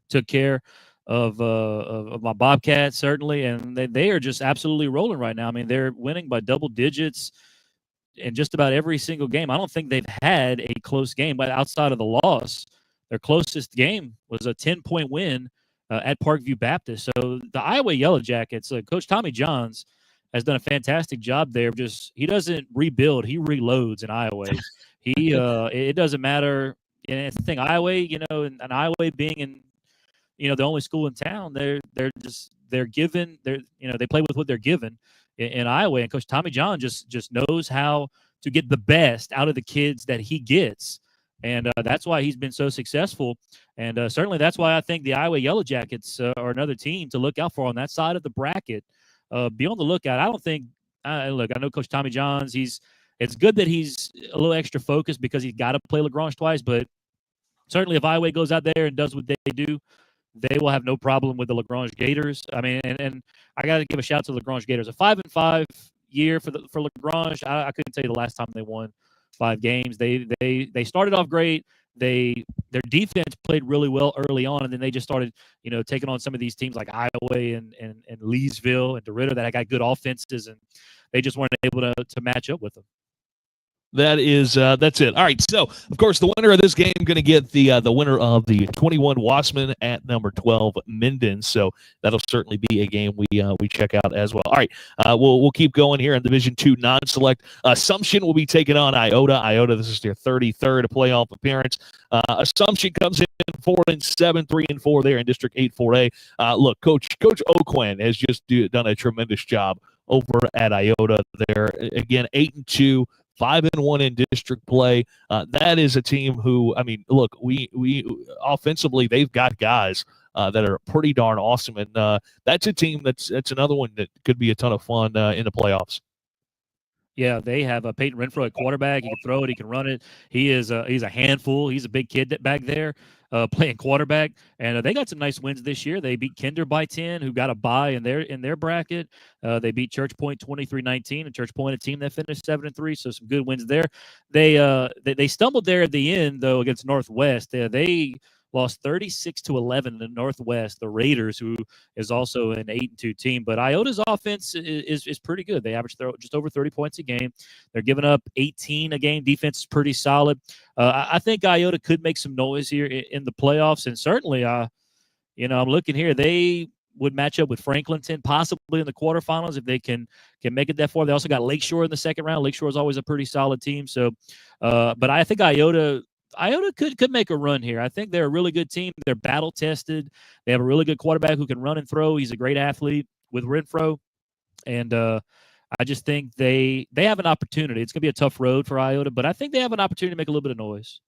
Speaker 2: took care of my Bobcats, certainly, and they are just absolutely rolling right now. I mean, they're winning by double digits in just about every single game. I don't think they've had a close game, but outside of the loss, their closest game was a 10-point win at Parkview Baptist. So the Iowa Yellow Jackets, Coach Tommy Johns has done a fantastic job there. He doesn't rebuild, he reloads in Iowa. It doesn't matter. And it's the thing, Iowa, and Iowa being in, the only school in town, they play with what they're given in Iowa. And Coach Tommy John just knows how to get the best out of the kids that he gets. And that's why he's been so successful. And certainly that's why I think the Iowa Yellow Jackets are another team to look out for on that side of the bracket. be on the lookout. I don't think look, I know Coach Tommy Johns. It's good that he's a little extra focused because he's got to play Lagrange twice. But certainly, if Iowa goes out there and does what they do, they will have no problem with the Lagrange Gators. I mean, and I got to give a shout out to the Lagrange Gators. A 5-5 year for Lagrange. I couldn't tell you the last time they won 5 games. They started off great. Their defense played really well early on, and then they just started, taking on some of these teams like Iowa and Leesville and DeRidder that got good offenses, and they just weren't able to match up with them.
Speaker 1: That's it. All right. So, of course, the winner of this game going to get the winner of the 21 Wassman at number 12 Minden. So that'll certainly be a game we check out as well. All right. We'll keep going here in Division II non-select. Assumption will be taking on Iota. Iota, this is their 33rd playoff appearance. Assumption comes in 4-7, 3-4 there in District 8 4A. Look, Coach Oquin has just done a tremendous job over at Iota. There again, 8-2. 5-1 in district play. That is a team who, I mean, look, we offensively, they've got guys that are pretty darn awesome, and that's a team that's another one that could be a ton of fun in the playoffs.
Speaker 2: Yeah, they have Peyton Renfro at quarterback. He can throw it. He can run it. He's a handful. He's a big kid back there playing quarterback. And they got some nice wins this year. They beat Kinder by 10, who got a bye in their bracket. They beat Church Point 23-19, and Church Point, a team that finished 7-3, so some good wins there. They stumbled there at the end, though, against Northwest. They lost 36-11 in the Northwest, the Raiders, who is also an 8-2 team. But Iota's offense is pretty good. They average just over 30 points a game. They're giving up 18 a game. Defense is pretty solid. I think Iota could make some noise here in the playoffs, and certainly, I'm looking here. They would match up with Franklinton possibly in the quarterfinals if they can make it that far. They also got Lakeshore in the second round. Lakeshore is always a pretty solid team. So, but I think Iota could make a run here. I think they're a really good team. They're battle tested. They have a really good quarterback who can run and throw. He's a great athlete with Renfro. And I just think they have an opportunity. It's going to be a tough road for Iota, but I think they have an opportunity to make a little bit of noise.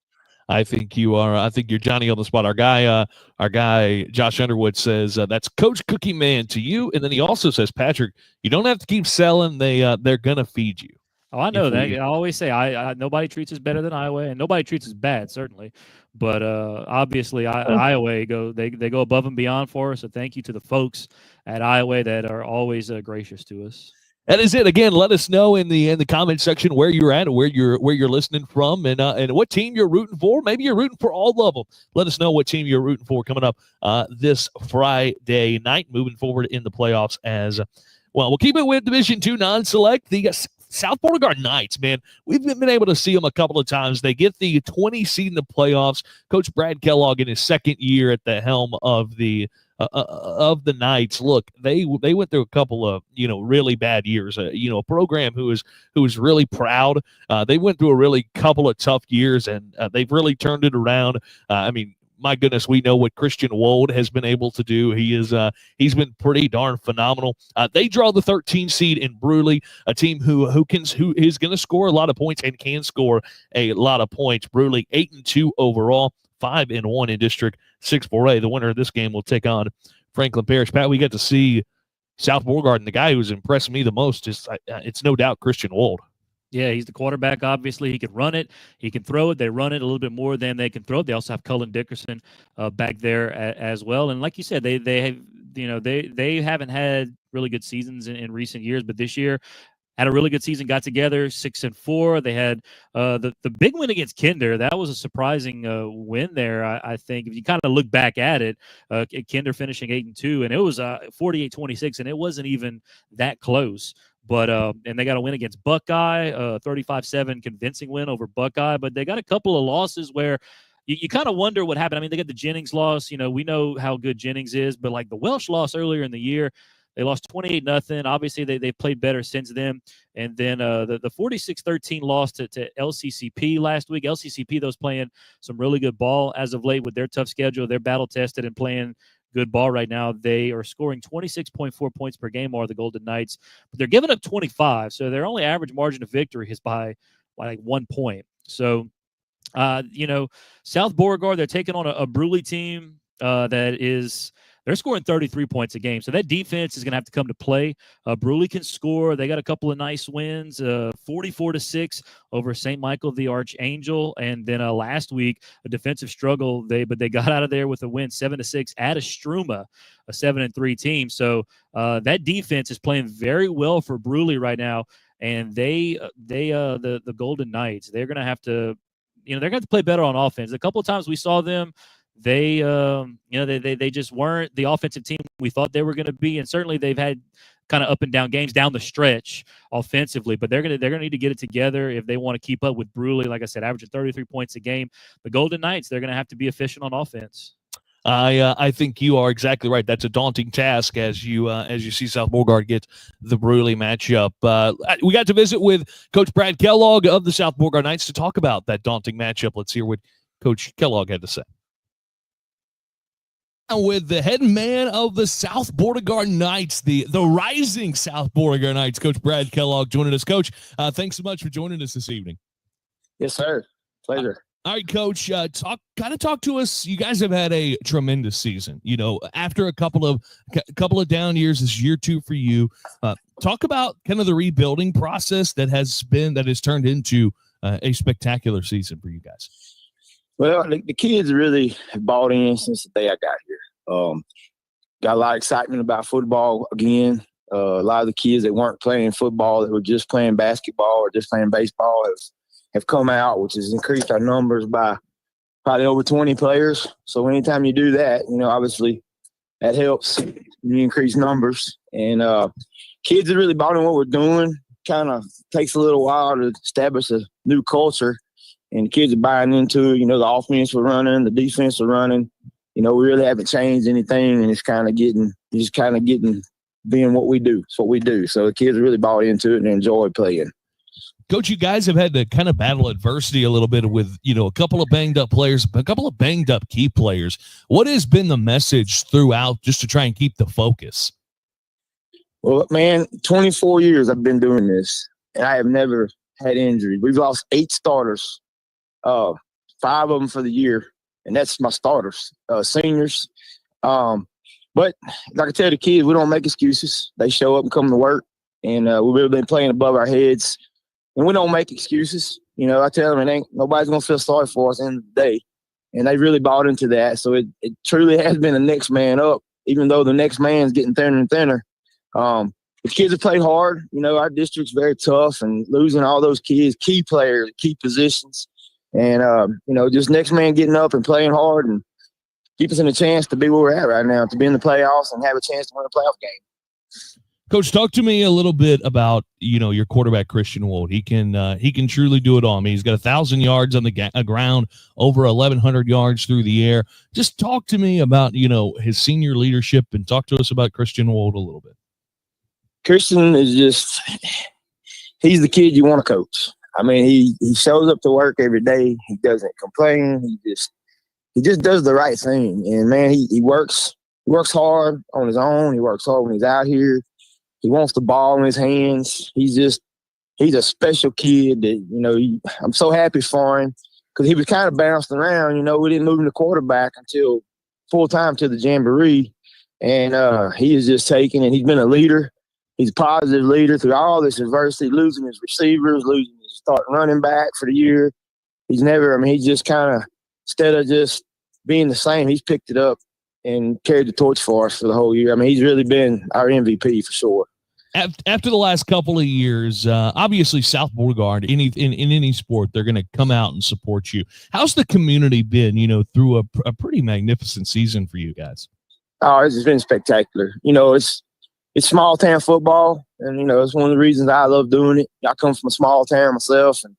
Speaker 1: I think you're Johnny on the spot. Our guy, Josh Underwood says that's Coach Cookie Man to you. And then he also says, Patrick, you don't have to keep selling. They're going to feed you.
Speaker 2: Oh, I know that. I always say nobody treats us better than Iowa, and nobody treats us bad, certainly. But obviously, Iowa go above and beyond for us. So thank you to the folks at Iowa that are always gracious to us.
Speaker 1: That is it. Again, let us know in the comment section where you're at and where you're listening from, and what team you're rooting for. Maybe you're rooting for all of them. Let us know what team you're rooting for coming up this Friday night. Moving forward in the playoffs as well. We'll keep it with Division II non-select. The South Beauregard Knights, man, we've been able to see them a couple of times. They get the 20 seed in the playoffs. Coach Brad Kellogg in his second year at the helm of the Knights. Look, they went through a couple of really bad years. A program who is really proud. They went through a really couple of tough years, and they've really turned it around. I mean, my goodness, we know what Christian Wold has been able to do. He's been pretty darn phenomenal. They draw the 13 seed in Bruley, a team who is going to score a lot of points and can score a lot of points. Bruley 8-2 overall, 5-1 in District 6 4A. The winner of this game will take on Franklin Parish. Pat, we get to see South Beauregard, and the guy who's impressed me the most is it's no doubt Christian Wold.
Speaker 2: Yeah, he's the quarterback. Obviously, he can run it. He can throw it. They run it a little bit more than they can throw it. They also have Cullen Dickerson back there as well. And like you said, they haven't had really good seasons in recent years, but this year had a really good season. Got together 6-4. They had the big win against Kinder. That was a surprising win there. I think if you kind of look back at it, Kinder finishing 8-2, and it was 48-26, and it wasn't even that close. But and they got a win against Buckeye, 35-7 convincing win over Buckeye. But they got a couple of losses where you kind of wonder what happened. I mean, they got the Jennings loss. We know how good Jennings is, but like the Welsh loss earlier in the year, they lost 28-0. Obviously, they've played better since then. And then the 46-13 loss to LCCP last week. LCCP, those playing some really good ball as of late with their tough schedule. They're battle-tested and playing good ball right now. They are scoring 26.4 points per game are the Golden Knights, but they're giving up 25. So their only average margin of victory is by like 1 point. So, South Beauregard, they're taking on a Bruley team that is they're scoring 33 points a game. So that defense is going to have to come to play. Bruley can score. They got a couple of nice wins, 44-6 over St. Michael the Archangel. And then last week, a defensive struggle, but they got out of there with a win 7-6 at Estruma, a 7-3 team. So that defense is playing very well for Bruley right now. And the Golden Knights, they're going to have to, they're going to have to play better on offense. A couple of times we saw them, they just weren't the offensive team we thought they were going to be, and certainly they've had kind of up and down games down the stretch offensively. But they're gonna need to get it together if they want to keep up with Bruley. Like I said, averaging 33 points a game. The Golden Knights, they're going to have to be efficient on offense.
Speaker 1: I think you are exactly right. That's a daunting task as you see South Beauregard get the Bruley matchup. We got to visit with Coach Brad Kellogg of the South Beauregard Knights to talk about that daunting matchup. Let's hear what Coach Kellogg had to say. With the head man of the South Beauregard Knights, the rising South Beauregard Knights, Coach Brad Kellogg joining us. Coach, thanks so much for joining us this evening.
Speaker 6: Yes, sir. Pleasure.
Speaker 1: All right, Coach, talk to us. You guys have had a tremendous season. After a couple of down years, this is year 2 for you. Talk about kind of the rebuilding process that has turned into a spectacular season for you guys.
Speaker 6: Well, the kids really have bought in since the day I got here. Got a lot of excitement about football again. A lot of the kids that weren't playing football, that were just playing basketball or just playing baseball, have come out, which has increased our numbers by probably over 20 players. So anytime you do that, obviously that helps you increase numbers. And kids have really bought in what we're doing. Kind of takes a little while to establish a new culture. And the kids are buying into it. The offense we're running, the defense we're running. We really haven't changed anything, and it's kind of getting being what we do. It's what we do. So the kids are really bought into it and enjoy playing.
Speaker 1: Coach, you guys have had to kind of battle adversity a little bit with, a couple of banged up players, a couple of banged up key players. What has been the message throughout just to try and keep the focus?
Speaker 6: Well, man, 24 years I've been doing this, and I have never had injuries. We've lost 8 starters. 5 of them for the year, and that's my starters, seniors. But like I tell the kids, we don't make excuses. They show up and come to work, and we've really been playing above our heads, and we don't make excuses. I tell them nobody's gonna feel sorry for us at the end of the day, and they really bought into that. So it truly has been the next man up, even though the next man's getting thinner and thinner. The kids have played hard. Our district's very tough, and losing all those kids, key players, key positions. And, just next man getting up and playing hard and keep us in a chance to be where we're at right now, to be in the playoffs and have a chance to win a playoff game.
Speaker 1: Coach, talk to me a little bit about, your quarterback, Christian Wold. He can truly do it all. I mean, he's got 1,000 yards on the ground, over 1,100 yards through the air. Just talk to me about, his senior leadership, and talk to us about Christian Wold a little bit.
Speaker 6: Christian is he's the kid you want to coach. I mean, he shows up to work every day. He doesn't complain. He just does the right thing. And man, he works hard on his own. He works hard when he's out here. He wants the ball in his hands. He's a special kid that, I'm so happy for him, because he was kind of bounced around. We didn't move him to quarterback until full time to the Jamboree. And he is just taking, and he's been a leader. He's a positive leader through all this adversity, losing his receivers, losing his starting running back for the year. He's just kind of, instead of just being the same, he's picked it up and carried the torch for us for the whole year. I mean, he's really been our MVP for sure.
Speaker 1: After the last couple of years, obviously South Beauregard, in any sport, they're going to come out and support you. How's the community been, through a pretty magnificent season for you guys?
Speaker 6: Oh, it's been spectacular. It's small town football, and it's one of the reasons I love doing it. I come from a small town myself, and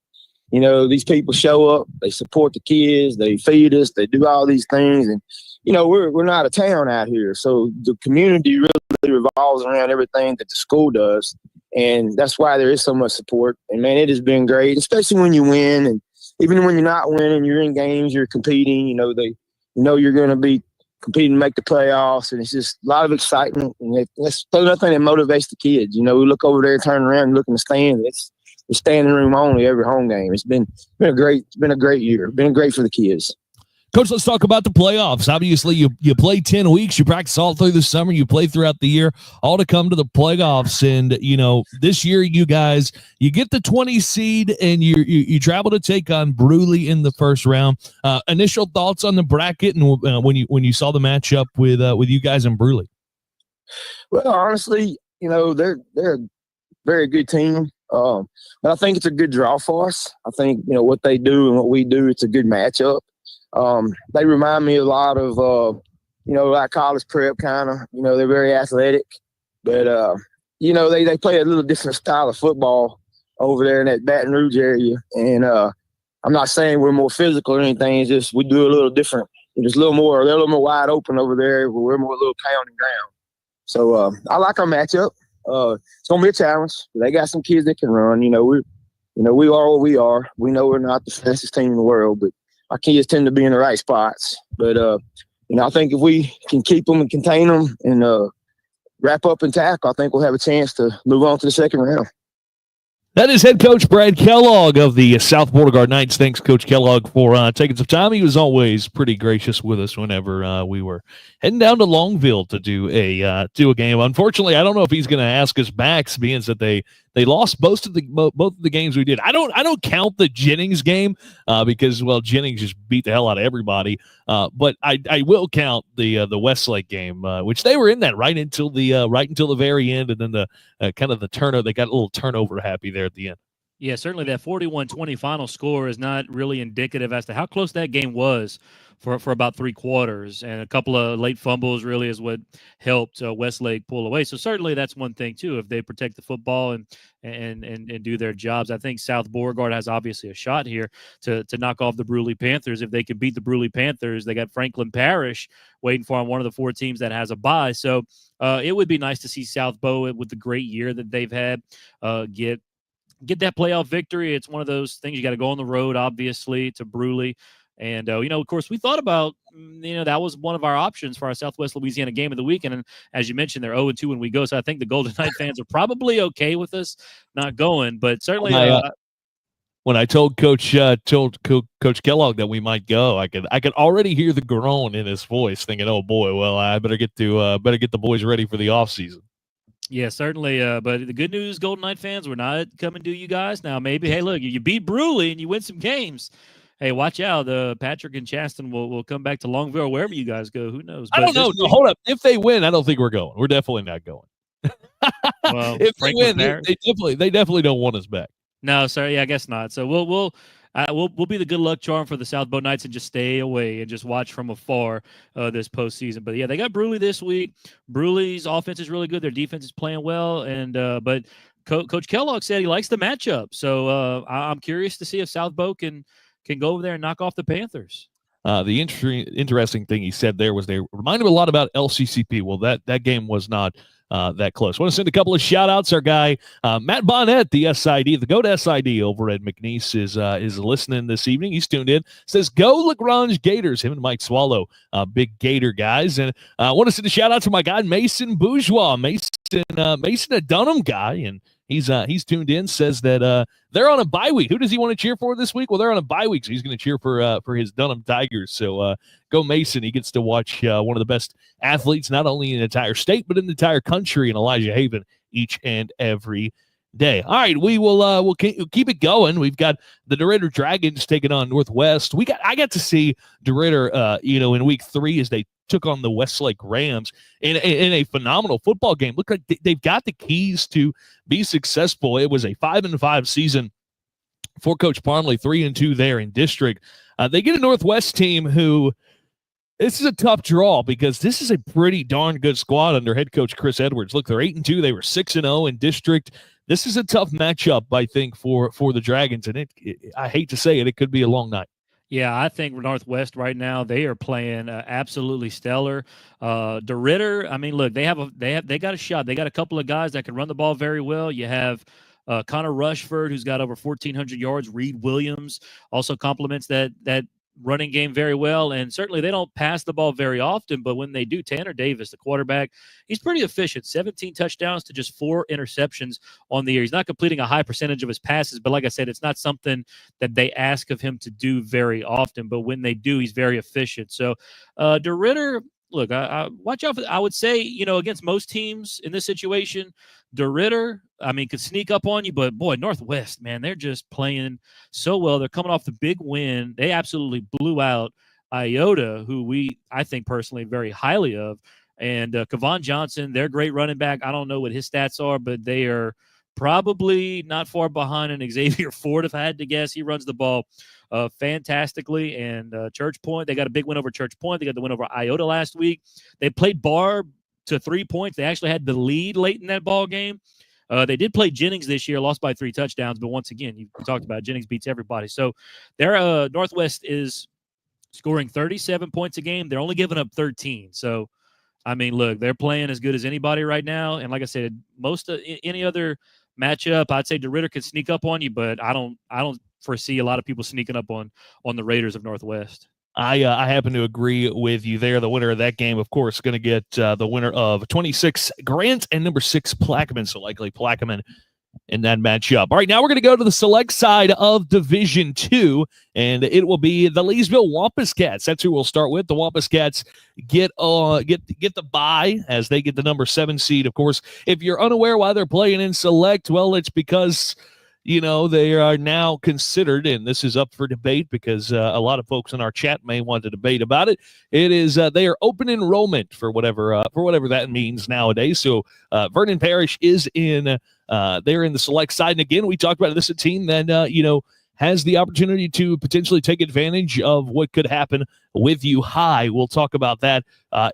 Speaker 6: these people show up, they support the kids, they feed us, they do all these things, and we're not a town out here, so the community really revolves around everything that the school does, and that's why there is so much support. And man, it has been great, especially when you win, and even when you're not winning, you're in games, you're competing. You're going to be competing to make the playoffs, and it's just a lot of excitement, and that's another thing that motivates the kids. We look over there, turn around, and look in the stands. It's standing room only every home game. It's been a great year. Been great for the kids.
Speaker 1: Coach, let's talk about the playoffs. Obviously, you play 10 weeks, you practice all through the summer, you play throughout the year, all to come to the playoffs. And, this year you guys, you get the 20 seed and you travel to take on Bruley in the first round. Initial thoughts on the bracket and when you saw the matchup with you guys and Bruley?
Speaker 6: Well, honestly, they're a very good team. But I think it's a good draw for us. I think, what they do and what we do, it's a good matchup. They remind me a lot of, like college prep kind of. They're very athletic, but they play a little different style of football over there in that Baton Rouge area. And I'm not saying we're more physical or anything. It's just we do a little different. Just a little more. They're a little more wide open over there. We're more a little pounding ground. So I like our matchup. It's gonna be a challenge. They got some kids that can run. We are what we are. We know we're not the fastest team in the world, but our kids tend to be in the right spots. But I think if we can keep them and contain them and wrap up and tackle, I think we'll have a chance to move on to the second round.
Speaker 1: That is head coach Brad Kellogg of the South Beauregard Knights. Thanks, Coach Kellogg, for taking some time. He was always pretty gracious with us whenever we were heading down to Longville to do a game. Unfortunately, I don't know if he's going to ask us back, being that they lost both of the games we did. I don't count the Jennings game because Jennings just beat the hell out of everybody. But I will count the Westlake game, which they were in that right until the very end, and then the kind of the turnover. They got a little turnover happy there at the end.
Speaker 2: Yeah, certainly that 41-20 final score is not really indicative as to how close that game was for about three quarters, and a couple of late fumbles really is what helped Westlake pull away. So certainly that's one thing too. If they protect the football and do their jobs, I think South Beauregard has obviously a shot here to knock off the Bruley Panthers. If they can beat the Bruley Panthers, they got Franklin Parish waiting for them, one of the four teams that has a bye. So it would be nice to see South Beau, with the great year that they've had, get that playoff victory. It's one of those things you got to go on the road, obviously, to Bruley. And, of course, we thought about, that was one of our options for our Southwest Louisiana game of the weekend. And as you mentioned, they're 0-2 when we go. So I think the Golden Knight fans are probably okay with us not going. But certainly
Speaker 1: when I told Coach Kellogg that we might go, I could already hear the groan in his voice, thinking, "Oh boy, well, I better get the boys ready for the offseason."
Speaker 2: Yeah, certainly. But the good news, Golden Knight fans, we're not coming to you guys now. Maybe, hey, look, you beat Bruley and you win some games. Hey, watch out. Patrick and Chaston will come back to Longville, wherever you guys go. Who knows?
Speaker 1: I don't know. No, hold up. If they win, I don't think we're going. We're definitely not going.
Speaker 2: Well,
Speaker 1: if they win, they definitely don't want us back.
Speaker 2: No, sorry. Yeah, I guess not. So we'll be the good luck charm for the South Beau Knights and just stay away and just watch from afar this postseason. But yeah, they got Bruley this week. Bruley's offense is really good. Their defense is playing well, and but Coach Kellogg said he likes the matchup. So I'm curious to see if South Beau can go over there and knock off the Panthers.
Speaker 1: The interesting thing he said there was they reminded him a lot about LCCP. Well, that game was not that close. I want to send a couple of shout-outs. Our guy, Matt Bonnet, the SID, the GOAT SID over at McNeese is listening this evening. He's tuned in. Says, go Lagrange Gators. Him and Mike Swallow, big Gator guys. And I want to send a shout-out to my guy, Mason Bourgeois. Mason, a Dunham guy, and he's tuned in, says that they're on a bye week. Who does he want to cheer for this week? Well, they're on a bye week, so he's going to cheer for his Dunham Tigers. So go Mason. He gets to watch one of the best athletes, not only in the entire state, but in the entire country in Elijah Haven each and every day. All right, we'll keep it going. We've got the DeRidder Dragons taking on Northwest. I got to see DeRidder, in week 3 as they took on the Westlake Rams in a phenomenal football game. Look like they've got the keys to be successful. It was a 5-5 season for Coach Parmley, 3-2 there in district. They get a Northwest team who, this is a tough draw because this is a pretty darn good squad under head coach Chris Edwards. Look, they're 8-2. They were 6-0 in district. This is a tough matchup, I think, for the Dragons, and I hate to say it could be a long night.
Speaker 2: Yeah, I think Northwest right now, they are playing absolutely stellar. DeRidder, I mean, look, they got a shot. They got a couple of guys that can run the ball very well. You have Connor Rushford, who's got over 1,400 yards. Reed Williams also complements that running game very well, and certainly they don't pass the ball very often, but when they do, Tanner Davis, the quarterback, he's pretty efficient. 17 touchdowns to just 4 interceptions on the year. He's not completing a high percentage of his passes, but like I said, it's not something that they ask of him to do very often, but when they do, he's very efficient. So DeRitter, look, I watch out for, I would say, against most teams in this situation, DeRitter, could sneak up on you, but boy, Northwest, man, they're just playing so well. They're coming off the big win. They absolutely blew out Iota, who I think personally very highly of. And Kevon Johnson, their great running back. I don't know what his stats are, but they are probably not far behind an Xavier Ford, if I had to guess. He runs the ball fantastically. And Church Point, they got a big win over Church Point. They got the win over Iota last week. They played Barr to 3 points. They actually had the lead late in that ball game. They did play Jennings this year, lost by 3 touchdowns. But once again, you talked about Jennings beats everybody. So their Northwest is scoring 37 points a game. They're only giving up 13. So, look, they're playing as good as anybody right now. And like I said, most of any other matchup, I'd say DeRitter could sneak up on you, but I don't foresee a lot of people sneaking up on the Raiders of Northwest.
Speaker 1: I happen to agree with you there. The winner of that game, of course, going to get the winner of 26 Grant and number 6 Plaquemine. So likely Plaquemine in that matchup. All right, now we're going to go to the select side of Division II, and it will be the Leesville Wampus Cats. That's who we'll start with. The Wampus Cats get the bye as they get the number 7 seed. Of course, if you're unaware why they're playing in select, well, it's because they are now considered, and this is up for debate because a lot of folks in our chat may want to debate about it. It is they are open enrollment for whatever that means nowadays. So Vernon Parish is in. They're in the select side, and again, we talked about this, a team that has the opportunity to potentially take advantage of what could happen with U High. We'll talk about that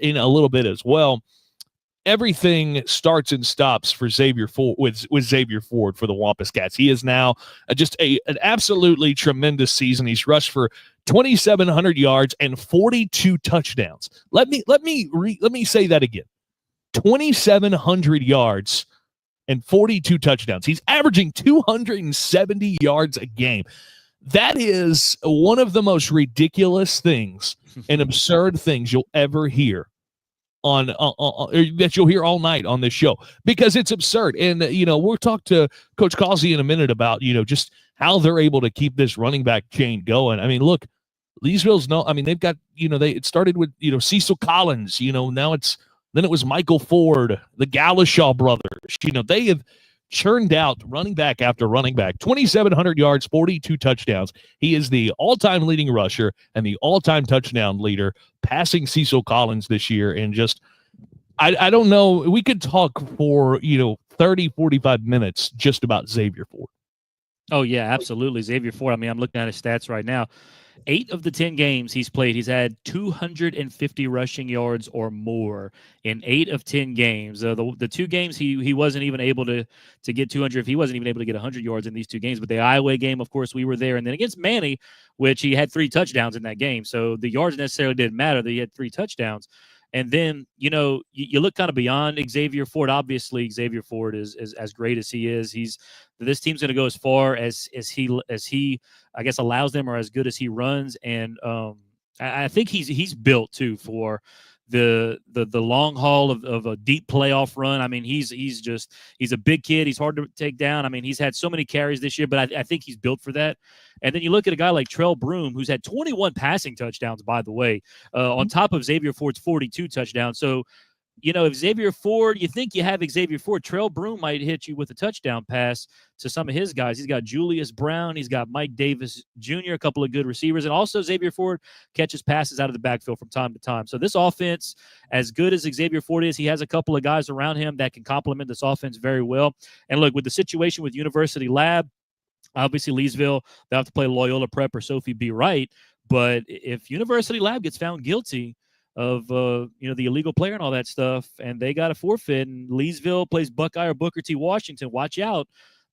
Speaker 1: in a little bit as well. Everything starts and stops for Xavier Ford with Xavier Ford for the Wampus Cats. He is now just an absolutely tremendous season. He's rushed for 2,700 yards and 42 touchdowns. Let me say that again. 2,700 yards and 42 touchdowns. He's averaging 270 yards a game. That is one of the most ridiculous things and absurd things you'll ever hear on that you'll hear all night on this show, because it's absurd. And we'll talk to Coach Causey in a minute about just how they're able to keep this running back chain going. Look, Leesville's they've got it started with Cecil Collins, now it was Michael Ford, the Galashaw brothers. They have churned out running back after running back. 2,700 yards, 42 touchdowns. He is the all-time leading rusher and the all-time touchdown leader, passing Cecil Collins this year. And just, I don't know, we could talk for, 30, 45 minutes just about Xavier Ford.
Speaker 2: Oh, yeah, absolutely. Xavier Ford, I'm looking at his stats right now. 8 of the 10 games he's played, he's had 250 rushing yards or more in 8 of 10 games. The 2 games he wasn't even able to get 200. He wasn't even able to get 100 yards in these 2 games. But the Iowa game, of course, we were there. And then against Manny, which he had 3 touchdowns in that game. So the yards necessarily didn't matter. He had 3 touchdowns. And then, you look kind of beyond Xavier Ford. Obviously, Xavier Ford is as great as he is. This team's going to go as far as he, I guess, allows them, or as good as he runs. And I think he's built too for the long haul of a deep playoff run. He's a big kid. He's hard to take down. He's had so many carries this year, but I think he's built for that. And then you look at a guy like Trell Broom, who's had 21 passing touchdowns, by the way, on top of Xavier Ford's 42 touchdowns. So, if Xavier Ford, you think you have Xavier Ford, Trell Broom might hit you with a touchdown pass to some of his guys. He's got Julius Brown. He's got Mike Davis Jr., a couple of good receivers. And also Xavier Ford catches passes out of the backfield from time to time. So this offense, as good as Xavier Ford is, he has a couple of guys around him that can complement this offense very well. And look, with the situation with University Lab, obviously Leesville, they'll have to play Loyola Prep or Sophie B. Wright. But if University Lab gets found guilty of the illegal player and all that stuff, and they got a forfeit, and Leesville plays Buckeye or Booker T. Washington, watch out.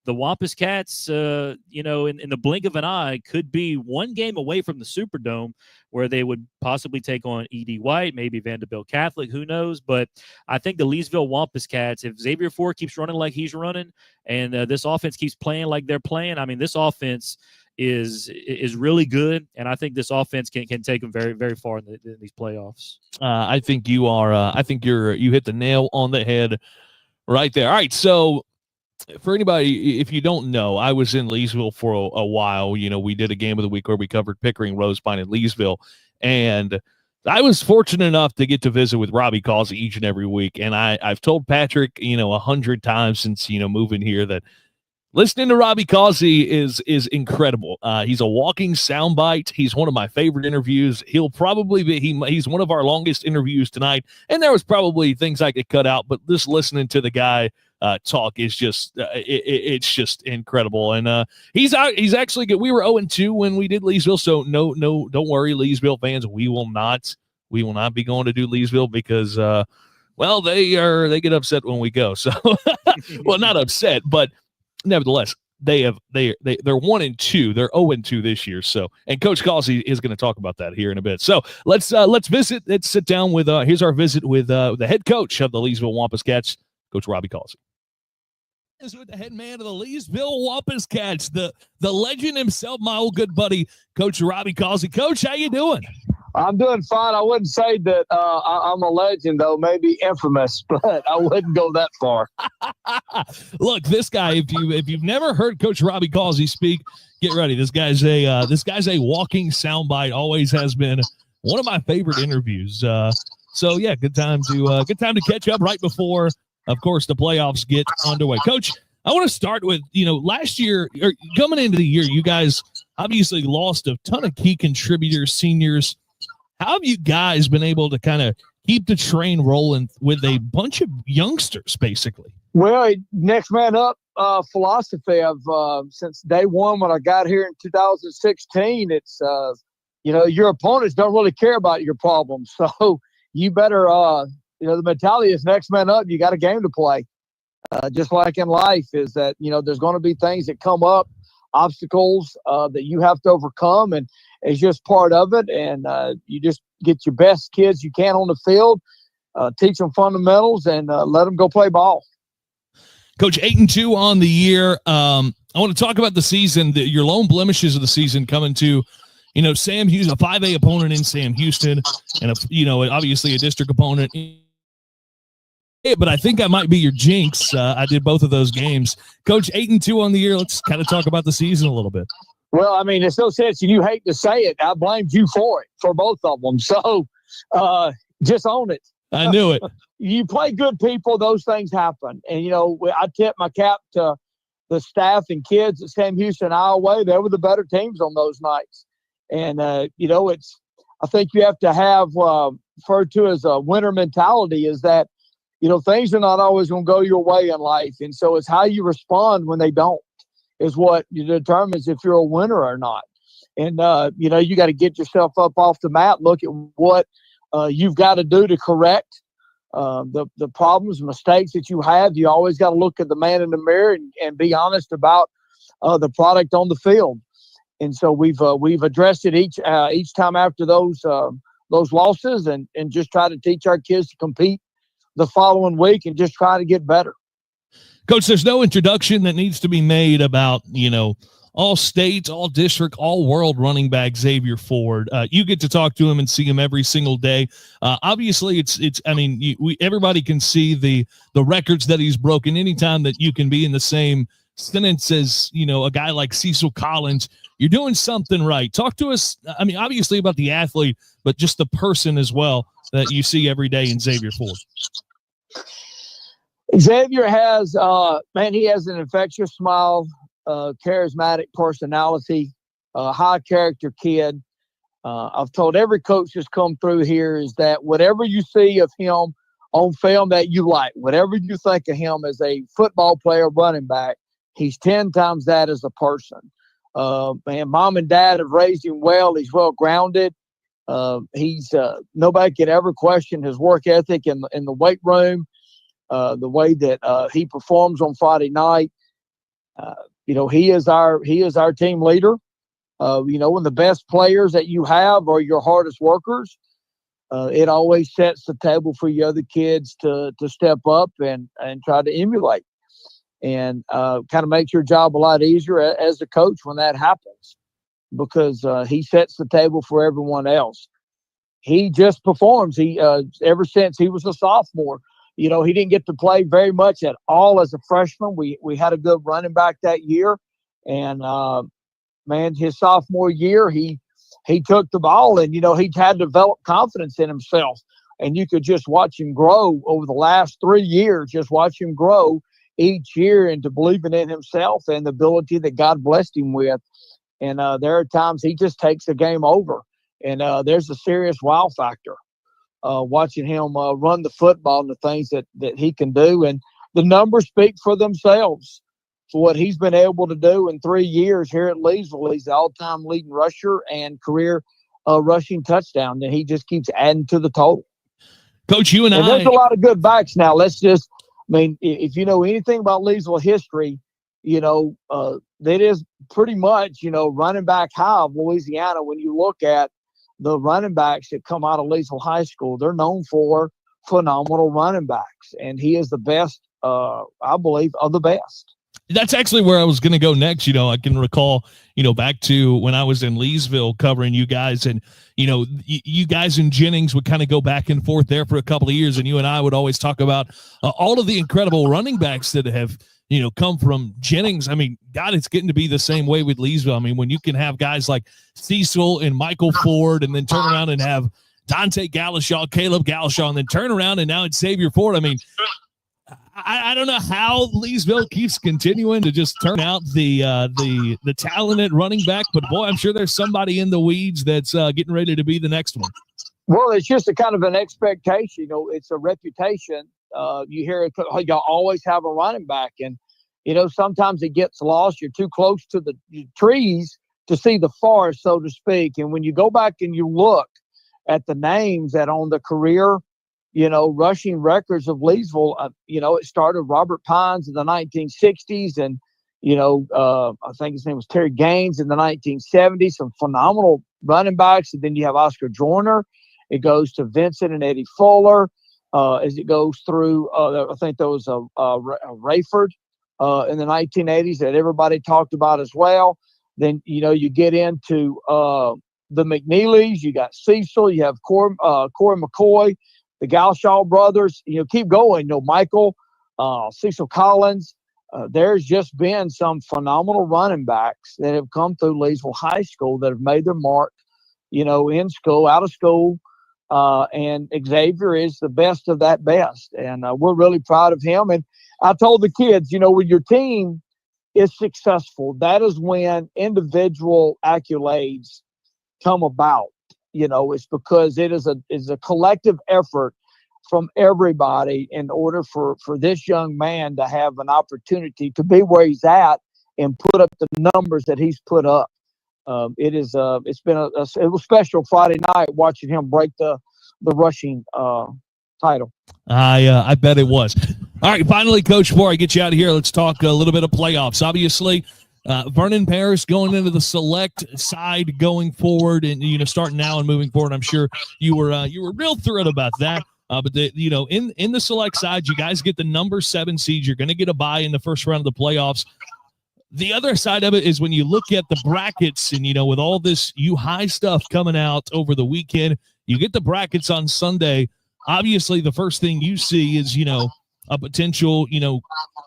Speaker 2: The Wampus Cats, in the blink of an eye, could be 1 game away from the Superdome, where they would possibly take on E.D. White, maybe Vanderbilt Catholic, who knows. But I think the Leesville Wampus Cats, if Xavier Ford keeps running like he's running, and this offense keeps playing like they're playing, this offense is really good, and I think this offense can take them very, very far in these playoffs.
Speaker 1: I think you are. I think you hit the nail on the head right there. All right, so for anybody, if you don't know, I was in Leesville for a while. We did a game of the week where we covered Pickering, Rose Pine, and Leesville, and I was fortunate enough to get to visit with Robbie Causey each and every week. And I've told Patrick, 100 times since, moving here that listening to Robbie Causey is incredible. He's a walking soundbite. He's one of my favorite interviews. He'll probably be, he's one of our longest interviews tonight. And there was probably things I could cut out, but just listening to the guy talk is just, it's just incredible. And he's actually good. We were 0-2 when we did Leesville. So no, don't worry, Leesville fans. We will not be going to do Leesville because, well, they get upset when we go. So, well, not upset, but nevertheless, they're 1-2. They're 0-2 this year. So, and Coach Causey is going to talk about that here in a bit. So let's sit down with here's our visit with the head coach of the Leesville Wampus Cats, Coach Robbie Causey. Is with the head man of the Leesville Wampus Cats, the legend himself, my old good buddy, Coach Robbie Causey. Coach, how you doing?
Speaker 6: I'm doing fine. I wouldn't say that I'm a legend, though. Maybe infamous, but I wouldn't go that far.
Speaker 1: Look, this guy, if you've never heard Coach Robbie Causey speak, get ready. This guy's a walking soundbite. Always has been one of my favorite interviews. So yeah, good time to catch up right before, of course, the playoffs get underway. Coach, I want to start with, last year, or coming into the year, you guys obviously lost a ton of key contributors, seniors. How have you guys been able to kind of keep the train rolling with a bunch of youngsters, basically?
Speaker 6: Well, next man up philosophy of since day one when I got here in 2016, it's, your opponents don't really care about your problems. So you better, the mentality is next man up. You got a game to play. Just like in life is that, there's going to be things that come up, obstacles that you have to overcome, and it's just part of it. And you just get your best kids you can on the field, teach them fundamentals, and let them go play ball.
Speaker 1: Coach, 8-2 on the year. I want to talk about the season, your lone blemishes of the season coming to, Sam Houston, a 5A opponent in Sam Houston, and obviously a district opponent. Yeah, but I think I might be your jinx. I did both of those games. Coach, 8-2 on the year. Let's kind of talk about the season a little bit.
Speaker 6: Well, I mean, it's no sense, and you hate to say it. I blamed you for it, for both of them. So just own it.
Speaker 1: I knew it.
Speaker 6: You play good people, those things happen. And, I tip my cap to the staff and kids at Sam Houston, Iowa. They were the better teams on those nights. And, I think you have to have referred to as a winner mentality is that, things are not always going to go your way in life. And so it's how you respond when they don't is what determines if you're a winner or not. And, you got to get yourself up off the mat, look at what you've got to do to correct the problems, mistakes that you have. You always got to look at the man in the mirror and be honest about the product on the field. And so we've addressed it each time after those losses and just try to teach our kids to compete the following week and just try to get better.
Speaker 1: Coach, there's no introduction that needs to be made about, all states, all district, all world running back Xavier Ford. You get to talk to him and see him every single day. Obviously everybody can see the records that he's broken. Anytime that you can be in the same sentence as, a guy like Cecil Collins, you're doing something right. Talk to us. Obviously about the athlete, but just the person as well that you see every day in Xavier Ford.
Speaker 6: Xavier has, he has an infectious smile, charismatic personality, high character kid. I've told every coach that's come through here is that whatever you see of him on film that you like, whatever you think of him as a football player, running back, he's 10 times that as a person. Mom and dad have raised him well. He's well grounded. He's nobody can ever question his work ethic in the weight room, the way that he performs on Friday night. He is our team leader. When the best players that you have are your hardest workers, it always sets the table for your other kids to step up and try to emulate, and kind of makes your job a lot easier as a coach when that happens. because he sets the table for everyone else. He just performs. He ever since he was a sophomore, he didn't get to play very much at all as a freshman. We had a good running back that year, and man, his sophomore year, he took the ball, and he had developed confidence in himself, and you could just watch him grow over the last 3 years. Just watch him grow each year into believing in himself and the ability that God blessed him with. And there are times he just takes the game over, and there's a serious wow factor watching him run the football and the things that he can do. And the numbers speak for themselves for what he's been able to do in 3 years here at Leesville. He's the all-time leading rusher and career rushing touchdown, and he just keeps adding to the total.
Speaker 1: Coach, you and
Speaker 6: there's a lot of good backs now. If you know anything about Leesville history, that is pretty much, running back high of Louisiana. When you look at the running backs that come out of Leesville High School, they're known for phenomenal running backs, and he is the best, I believe, of the best.
Speaker 1: That's actually where I was going to go next. I can recall, back to when I was in Leesville covering you guys, and, you guys and Jennings would kind of go back and forth there for a couple of years. And you and I would always talk about all of the incredible running backs that have, come from Jennings. I mean, God, it's getting to be the same way with Leesville. I mean, when you can have guys like Cecil and Michael Ford, and then turn around and have Dante Galashaw, Caleb Galashaw, and then turn around and now it's Xavier Ford. I mean, I don't know how Leesville keeps continuing to just turn out the talented running back, but boy, I'm sure there's somebody in the weeds that's getting ready to be the next one.
Speaker 6: Well, it's just a kind of an expectation. It's a reputation. You hear it, y'all always have a running back, and sometimes it gets lost. You're too close to the trees to see the forest, so to speak. And when you go back and you look at the names that on the career rushing records of Leesville, it started Robert Pines in the 1960s, and, I think his name was Terry Gaines in the 1970s, some phenomenal running backs. And then you have Oscar Joyner. It goes to Vincent and Eddie Fuller as it goes through. I think there was a Rayford in the 1980s that everybody talked about as well. Then, you get into the McNeelys. You got Cecil. You have Corey McCoy, the Galashaw brothers, keep going. Michael, Cecil Collins. There's just been some phenomenal running backs that have come through Leesville High School that have made their mark, in school, out of school. And Xavier is the best of that best. And we're really proud of him. And I told the kids, when your team is successful, that is when individual accolades come about. It's because it is a collective effort from everybody in order for this young man to have an opportunity to be where he's at and put up the numbers that he's put up. It's been it was special Friday night watching him break the rushing title.
Speaker 1: I bet it was. All right, finally, Coach, before I get you out of here, let's talk a little bit of playoffs. Obviously, Vernon Paris going into the select side going forward, and starting now and moving forward. I'm sure you were real thrilled about that. But in the select side, you guys get the number 7 seed. You're going to get a bye in the first round of the playoffs. The other side of it is when you look at the brackets, and with all this high stuff coming out over the weekend, you get the brackets on Sunday. Obviously, the first thing you see is a potential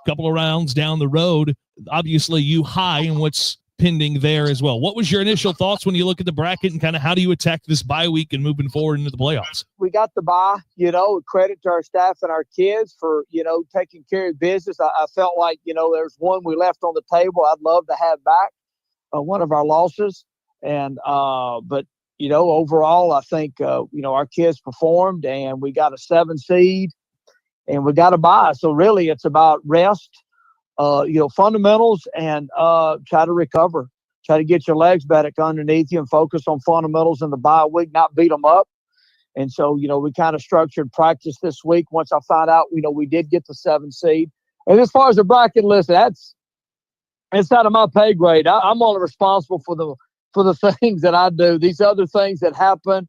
Speaker 1: couple of rounds down the road. Obviously, high and what's pending there as well. What was your initial thoughts when you look at the bracket, and kind of how do you attack this bye week and moving forward into the playoffs?
Speaker 6: We got the bye, credit to our staff and our kids for, taking care of business. I felt like, there's one we left on the table I'd love to have back, one of our losses. And, but, overall, I think, our kids performed, and we got a 7 seed and we got a bye. So really it's about rest, fundamentals, and try to recover, try to get your legs back underneath you and focus on fundamentals in the bye week, not beat them up. And so, we kind of structured practice this week. Once I found out, we did get the 7 seed. And as far as the bracket list, it's out of my pay grade. I'm only responsible for the things that I do. These other things that happen,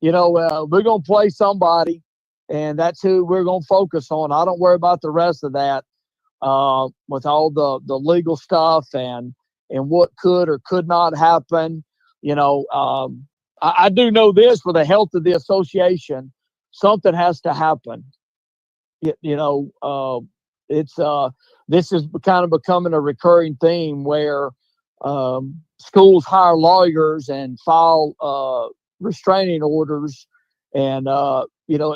Speaker 6: we're going to play somebody, and that's who we're going to focus on. I don't worry about the rest of that. With all the legal stuff and what could or could not happen.
Speaker 7: I do know this: for the health of the association, something has to happen. This is kind of becoming a recurring theme where schools hire lawyers and file restraining orders, and at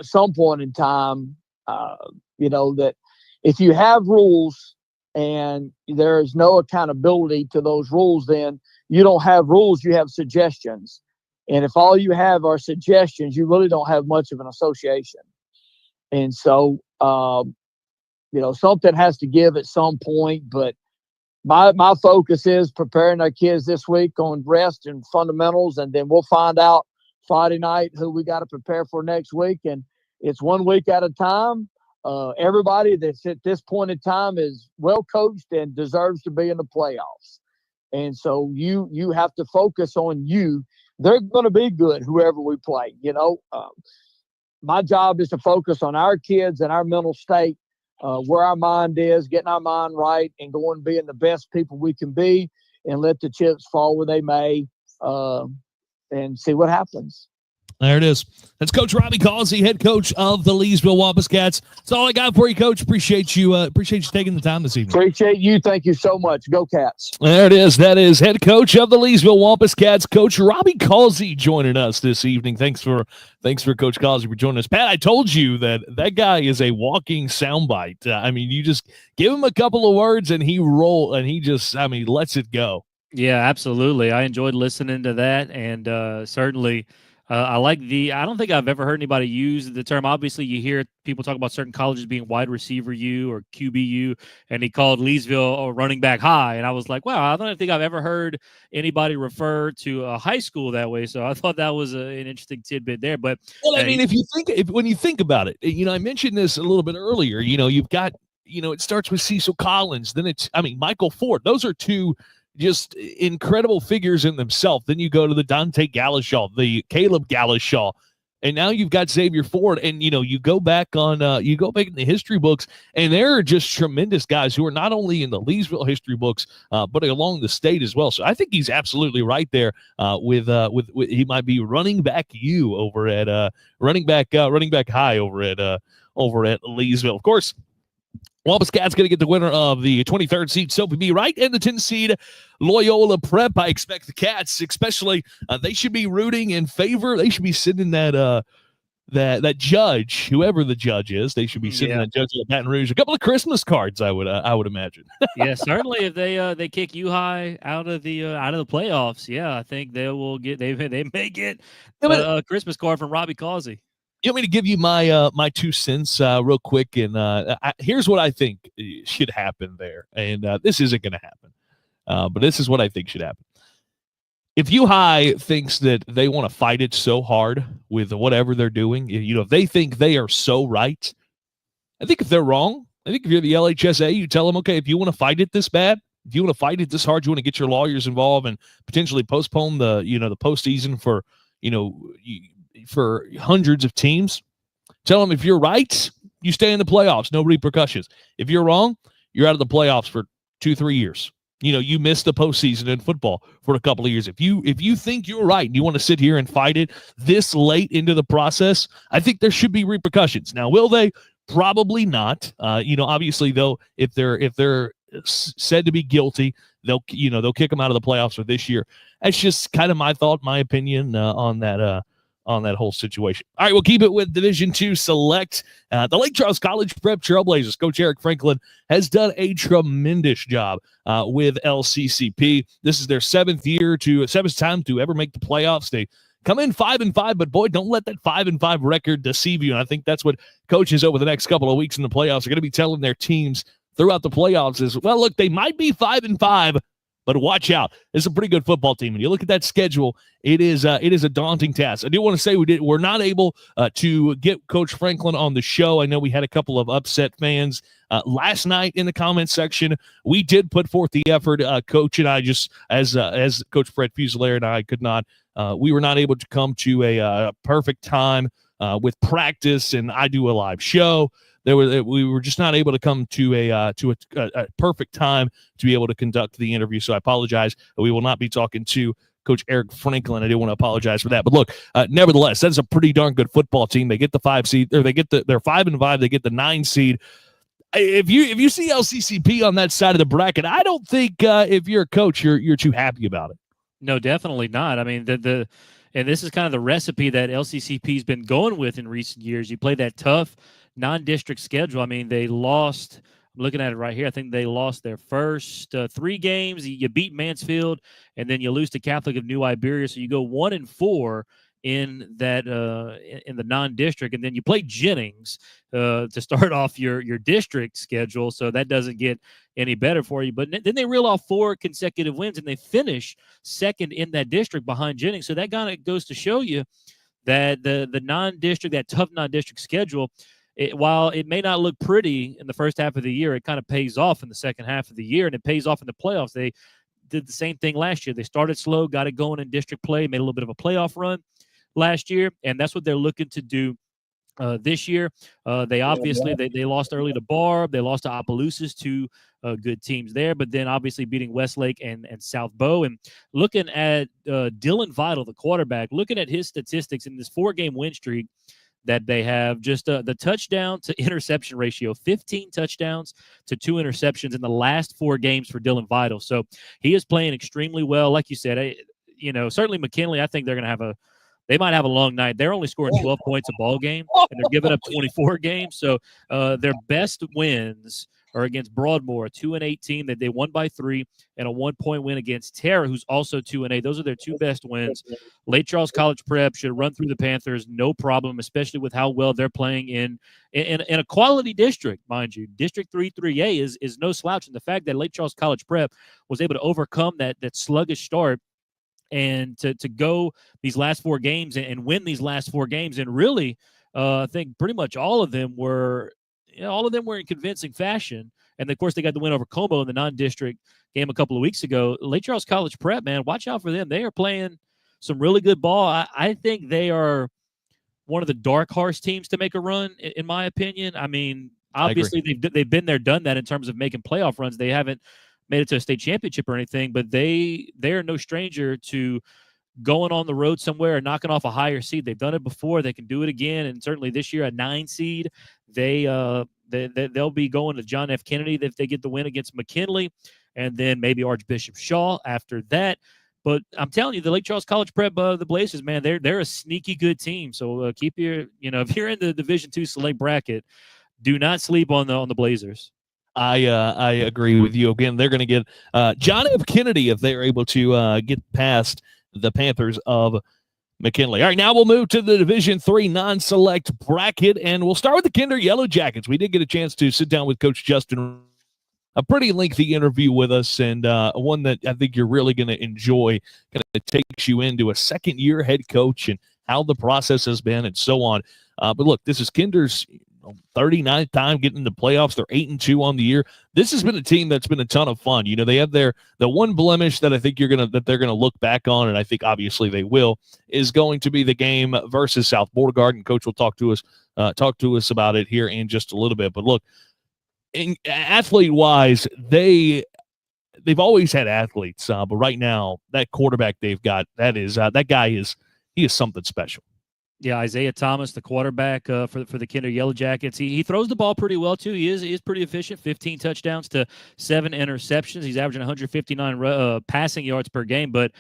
Speaker 7: some point in time, that if you have rules and there is no accountability to those rules, then you don't have rules, you have suggestions. And if all you have are suggestions, you really don't have much of an association. And so, something has to give at some point. But my focus is preparing our kids this week on rest and fundamentals, and then we'll find out Friday night who we got to prepare for next week. And it's 1 week at a time. Everybody that's at this point in time is well coached and deserves to be in the playoffs. And so you have to focus on you. They're going to be good, whoever we play. My job is to focus on our kids and our mental state, where our mind is, getting our mind right, and going and being the best people we can be, and let the chips fall where they may, and see what happens.
Speaker 1: There it is. That's Coach Robbie Causey, head coach of the Leesville Wampus Cats. That's all I got for you, Coach. Appreciate you taking the time this evening.
Speaker 7: Appreciate you. Thank you so much. Go Cats.
Speaker 1: There it is. That is head coach of the Leesville Wampus Cats, Coach Robbie Causey, joining us this evening. Thanks for Coach Causey for joining us. Pat, I told you that guy is a walking soundbite. You just give him a couple of words and he lets it go.
Speaker 2: Yeah, absolutely. I enjoyed listening to that, and certainly I I don't think I've ever heard anybody use the term. Obviously, you hear people talk about certain colleges being wide receiver U or QBU, and he called Leesville a running back high. And I was like, wow, I don't think I've ever heard anybody refer to a high school that way. So I thought that was an interesting tidbit there. But
Speaker 1: when you think about it, I mentioned this a little bit earlier. You've got, it starts with Cecil Collins, then Michael Ford. Those are two just incredible figures in themselves. Then you go to the Dante Galashaw, the Caleb Galashaw, and now you've got Xavier Ford. And you go back in the history books, and there are just tremendous guys who are not only in the Leesville history books, but along the state as well. So I think he's absolutely right there. With he might be running back over at running back high over at Leesville, of course. Wampus Cats going to get the winner of the 23rd seed Sophie B. Wright and the 10th seed Loyola Prep. I expect the Cats, especially, they should be rooting in favor. They should be sending that judge, whoever the judge is, they should be sending that judge of Baton Rouge a couple of Christmas cards. I would imagine.
Speaker 2: Yeah, certainly if they kick U High out of the playoffs, yeah, I think they will get they may get a Christmas card from Robbie Causey.
Speaker 1: You want me to give you my 2 cents real quick? And here's what I think should happen there. And this isn't going to happen, but this is what I think should happen. If U High thinks that they want to fight it so hard with whatever they're doing, if they think they are so right, I think if they're wrong, I think if you're the LHSA, you tell them, okay, if you want to fight it this bad, if you want to fight it this hard, you want to get your lawyers involved and potentially postpone the postseason for hundreds of teams, tell them if you're right, you stay in the playoffs, no repercussions. If you're wrong, you're out of the playoffs for 2-3 years. You missed the postseason in football for a couple of years. If you think you're right and you want to sit here and fight it this late into the process, I think there should be repercussions. Now, will they? Probably not. Obviously, though, if they're said to be guilty, they'll kick them out of the playoffs for this year. That's just kind of my thought, my opinion on that whole situation. All right, we'll keep it with Division II Select. The Lake Charles College Prep Trailblazers. Coach Eric Franklin has done a tremendous job with LCCP. This is their seventh time to ever make the playoffs. They come in 5-5, but boy, don't let that 5-5 record deceive you. And I think that's what coaches over the next couple of weeks in the playoffs are going to be telling their teams throughout the playoffs is, well, look, they might be 5-5, but watch out. It's a pretty good football team. And you look at that schedule, it is a daunting task. I do want to say we're not able to get Coach Franklin on the show. I know we had a couple of upset fans last night in the comment section. We did put forth the effort. Coach and I just, as Coach Fred Fusilier and I could not, we were not able to come to a perfect time with practice, and I do a live show. We were just not able to come to a perfect time to be able to conduct the interview. So I apologize. We will not be talking to Coach Eric Franklin. I do want to apologize for that. But look, nevertheless, that's a pretty darn good football team. They get the 5 seed, or they're 5-5. They get the 9 seed. If you see LCCP on that side of the bracket, I don't think if you're a coach, you're too happy about it.
Speaker 2: No, definitely not. I mean, and this is kind of the recipe that LCCP's been going with in recent years. You play that tough non-district schedule. I mean, they lost. I'm looking at it right here. I think they lost their first 3 games. You beat Mansfield, and then you lose to Catholic of New Iberia. So you go 1-4 in that in the non-district, and then you play Jennings to start off your district schedule. So that doesn't get any better for you. But then they reel off 4 consecutive wins, and they finish second in that district behind Jennings. So that kind of goes to show you that the non-district, that tough non-district schedule, while it may not look pretty in the first half of the year, it kind of pays off in the second half of the year, and it pays off in the playoffs. They did the same thing last year. They started slow, got it going in district play, made a little bit of a playoff run last year, and that's what they're looking to do this year. They obviously they lost early to Barb, they lost to Opelousas, 2 good teams there, but then obviously beating Westlake and South Bow. And looking at Dylan Vital, the quarterback, looking at his statistics in this 4-game win streak that they have, just the touchdown to interception ratio, 15 touchdowns to 2 interceptions in the last 4 games for Dylan Vital. So he is playing extremely well. Like you said, certainly McKinley, I think they might have a long night. They're only scoring 12 points a ball game, and they're giving up 24 games. So their best wins are against Broadmoor, 2-8 team that they won by 3, and a 1-point win against Terra, who's also 2-8. Those are their 2 best wins. Lake Charles College Prep should run through the Panthers, no problem, especially with how well they're playing in a quality district, mind you. District 3-3A is no slouch, and the fact that Lake Charles College Prep was able to overcome that sluggish start and to go these last 4 games and win these last 4 games, and really, I think pretty much all of them were in convincing fashion. And of course, they got the win over Como in the non-district game a couple of weeks ago. Lake Charles College Prep, man, watch out for them. They are playing some really good ball. I think they are one of the dark horse teams to make a run, in my opinion. I mean, obviously they've been there, done that in terms of making playoff runs. They haven't made it to a state championship or anything, but they are no stranger to going on the road somewhere and knocking off a higher seed. They've done it before. They can do it again. And certainly this year, a 9 seed, they'll be going to John F. Kennedy if they get the win against McKinley, and then maybe Archbishop Shaw after that. But I'm telling you, the Lake Charles College Prep, the Blazers, man, they're a sneaky good team. So keep if you're in the Division II select bracket, do not sleep on the Blazers.
Speaker 1: I agree with you. Again, they're going to get John F. Kennedy if they're able to get past the Panthers of McKinley. All right, now we'll move to the Division III non-select bracket, and we'll start with the Kinder Yellow Jackets. We did get a chance to sit down with Coach Justin. A pretty lengthy interview with us, and one that I think you're really going to enjoy. Kind of takes you into a second-year head coach and how the process has been and so on. But look, this is Kinder's 39th time getting into playoffs. They're 8-2 on the year. This has been a team that's been a ton of fun. They have the one blemish that I think they're gonna look back on, and I think obviously they will, is going to be the game versus South Border and Coach will talk to us about it here in just a little bit. But look, athlete wise, they've always had athletes, but right now that quarterback they've got, that guy is something special.
Speaker 2: Yeah, Isaiah Thomas, the quarterback for the Kinder Yellow Jackets. He throws the ball pretty well, too. He is pretty efficient, 15 touchdowns to 7 interceptions. He's averaging 159 passing yards per game, but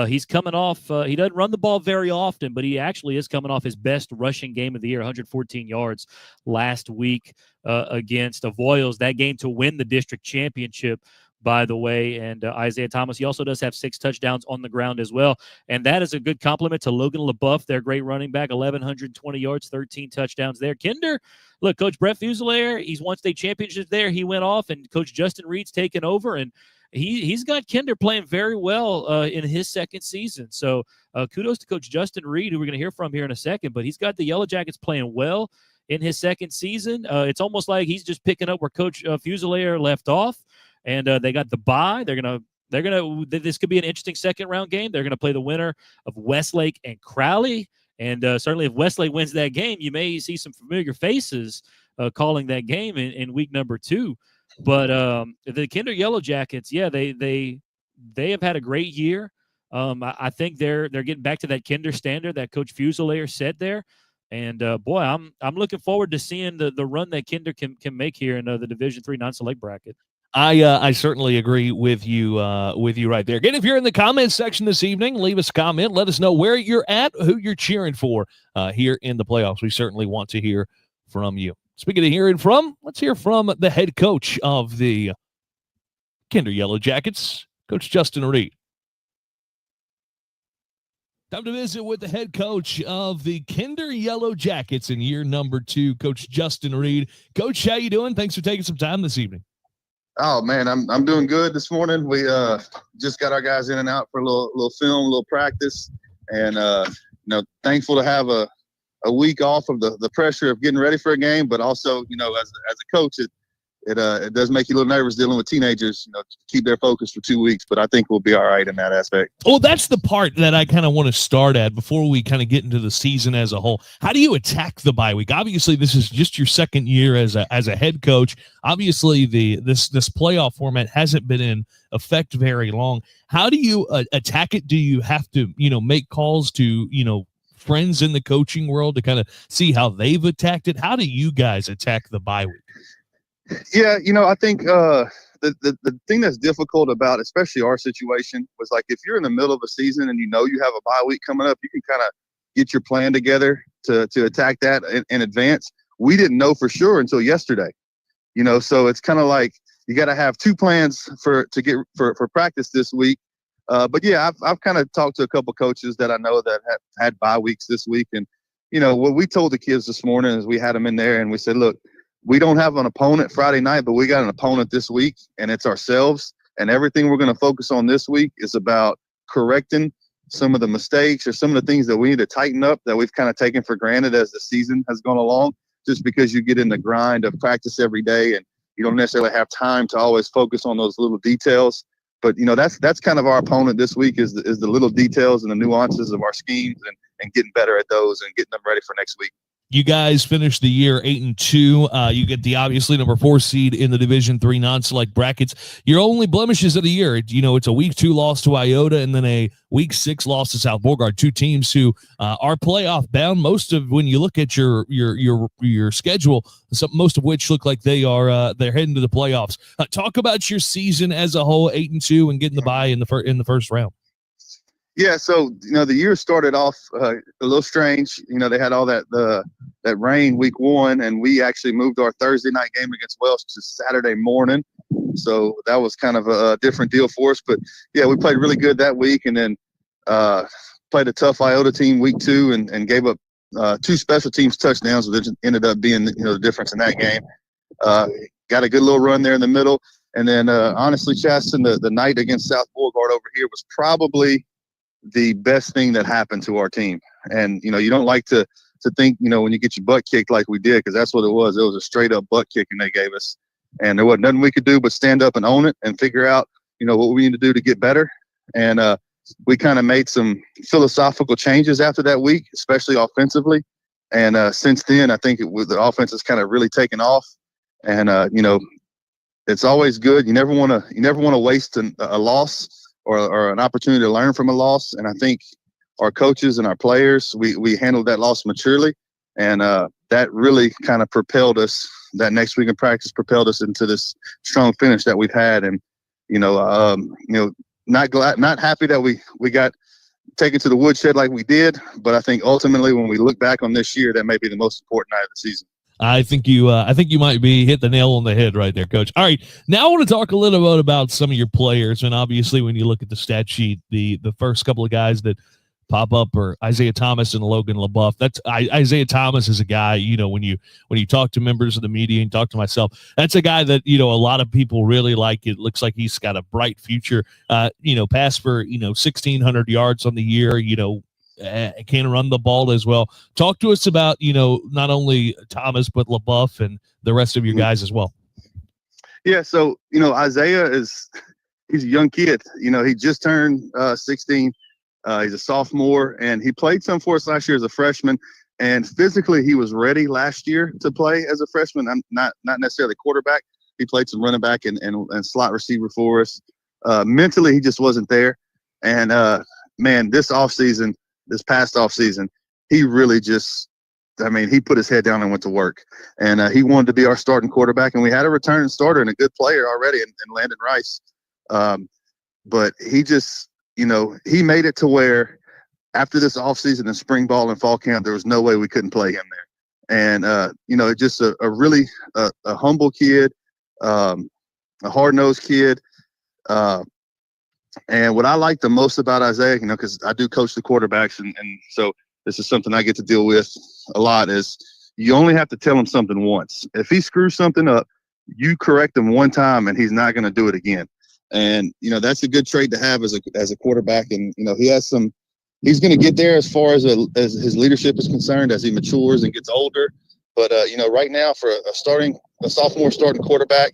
Speaker 2: he's coming off he doesn't run the ball very often, but he actually is coming off his best rushing game of the year, 114 yards last week against Avoyelles. That game to win the district championship, by the way. And Isaiah Thomas, he also does have 6 touchdowns on the ground as well. And that is a good compliment to Logan LaBeouf, their great running back, 1,120 yards, 13 touchdowns there. Kinder, look, Coach Brett Fusilier, he's won state championships there. He went off, and Coach Justin Reed's taken over, and he's got Kinder playing very well in his second season. So kudos to Coach Justin Reed, who we're going to hear from here in a second. But he's got the Yellow Jackets playing well in his second season. It's almost like he's just picking up where Coach Fusilier left off. And they got the bye. This could be an interesting second round game. They're going to play the winner of Westlake and Crowley. And certainly if Westlake wins that game, you may see some familiar faces calling that game in week number 2. But the Kinder Yellow Jackets, yeah, they have had a great year. I think they're getting back to that kinder standard that Coach Fusilier said there. And boy, I'm looking forward to seeing the run that Kinder can make here in the Division III non-select bracket.
Speaker 1: I certainly agree with you right there. Again, if you're in the comments section this evening, leave us a comment. Let us know where you're at, who you're cheering for here in the playoffs. We certainly want to hear from you. Speaking of hearing from, let's hear from the head coach of the Kinder Yellow Jackets, Coach Justin Reed. Time to visit with the head coach of the Kinder Yellow Jackets in year number 2, Coach Justin Reed. Coach, how you doing? Thanks for taking some time this evening.
Speaker 8: Oh man, I'm doing good this morning. We just got our guys in and out for a little film, a little practice, and thankful to have a week off of the pressure of getting ready for a game, but also as a coach, it does make you a little nervous dealing with teenagers, to keep their focus for 2 weeks, but I think we'll be all right in that aspect.
Speaker 1: Well, that's the part that I kind of want to start at before we kind of get into the season as a whole. How do you attack the bye week? Obviously, this is just your second year as a head coach. Obviously, this playoff format hasn't been in effect very long. How do you attack it? Do you have to, make calls to, friends in the coaching world to kind of see how they've attacked it? How do you guys attack the bye week?
Speaker 8: Yeah, I think the thing that's difficult about especially our situation was, like, if you're in the middle of a season and you have a bye week coming up, you can kind of get your plan together to attack that in advance. We didn't know for sure until yesterday, so it's kind of like you got to have 2 plans for practice this week. But yeah, I've kind of talked to a couple coaches that I know that have had bye weeks this week, and what we told the kids this morning is we had them in there and we said, look, we don't have an opponent Friday night, but we got an opponent this week, and it's ourselves. And everything we're going to focus on this week is about correcting some of the mistakes or some of the things that we need to tighten up that we've kind of taken for granted as the season has gone along, just because you get in the grind of practice every day and you don't necessarily have time to always focus on those little details. But, that's kind of our opponent this week is the little details and the nuances of our schemes and getting better at those and getting them ready for next week.
Speaker 1: You guys finished the year 8-2. You get the obviously number 4 seed in the Division III non-select brackets. Your only blemishes of the year, it's a week 2 loss to Iota and then a week 6 loss to South Beauregard. 2 teams who are playoff bound. Most of when you look at your schedule, most of which look like they're heading to the playoffs. Talk about your season as a whole, 8-2, and getting the bye in the first round.
Speaker 8: Yeah, so the year started off a little strange. They had all that rain week 1, and we actually moved our Thursday night game against Welsh to Saturday morning. So that was kind of a different deal for us. But yeah, we played really good that week, and then played a tough Iota team week 2 and gave up 2 special teams touchdowns, which ended up being the difference in that game. Got a good little run there in the middle, and then honestly, Chaston, the night against South Beauregard over here was probably the best thing that happened to our team. And you don't like to think when you get your butt kicked like we did, because that's what it was. It was a straight up butt kicking they gave us, and there wasn't nothing we could do but stand up and own it and figure out what we need to do to get better. And we kind of made some philosophical changes after that week, especially offensively. And since then, I think the offense has kind of really taken off. And it's always good. You never want to waste a loss or an opportunity to learn from a loss. And I think our coaches and our players, we handled that loss maturely. And that really kind of propelled us, that next week in practice propelled us into this strong finish that we've had. And, not happy that we got taken to the woodshed like we did. But I think ultimately when we look back on this year, that may be the most important night of the season.
Speaker 1: I think you might be hit the nail on the head right there, Coach. All right, now I want to talk a little bit about some of your players, and obviously when you look at the stat sheet, the first couple of guys that pop up are Isaiah Thomas and Logan LaBeouf. That's Isaiah Thomas is a guy, when you talk to members of the media and talk to myself, that's a guy that a lot of people really like. It looks like he's got a bright future. Passed for 1,600 yards on the year. Can run the ball as well. Talk to us about, not only Thomas, but LaBeouf and the rest of your guys as well.
Speaker 8: Yeah. So, Isaiah he's a young kid. He just turned 16. He's a sophomore, and he played some for us last year as a freshman. And physically, he was ready last year to play as a freshman. I'm not necessarily quarterback. He played some running back and slot receiver for us. Mentally, he just wasn't there. And man, this past offseason, he really just, he put his head down and went to work. And he wanted to be our starting quarterback. And we had a returning starter and a good player already in Landon Rice. But he just, he made it to where after this offseason and spring ball and fall camp, there was no way we couldn't play him there. And, just a really humble kid, a hard-nosed kid. And what I like the most about Isaiah, because I do coach the quarterbacks, and so this is something I get to deal with a lot, is you only have to tell him something once. If he screws something up, you correct him one time, and he's not going to do it again. And, that's a good trait to have as a quarterback. And, he's going to get there as far as his leadership is concerned as he matures and gets older. But, right now for a sophomore starting quarterback,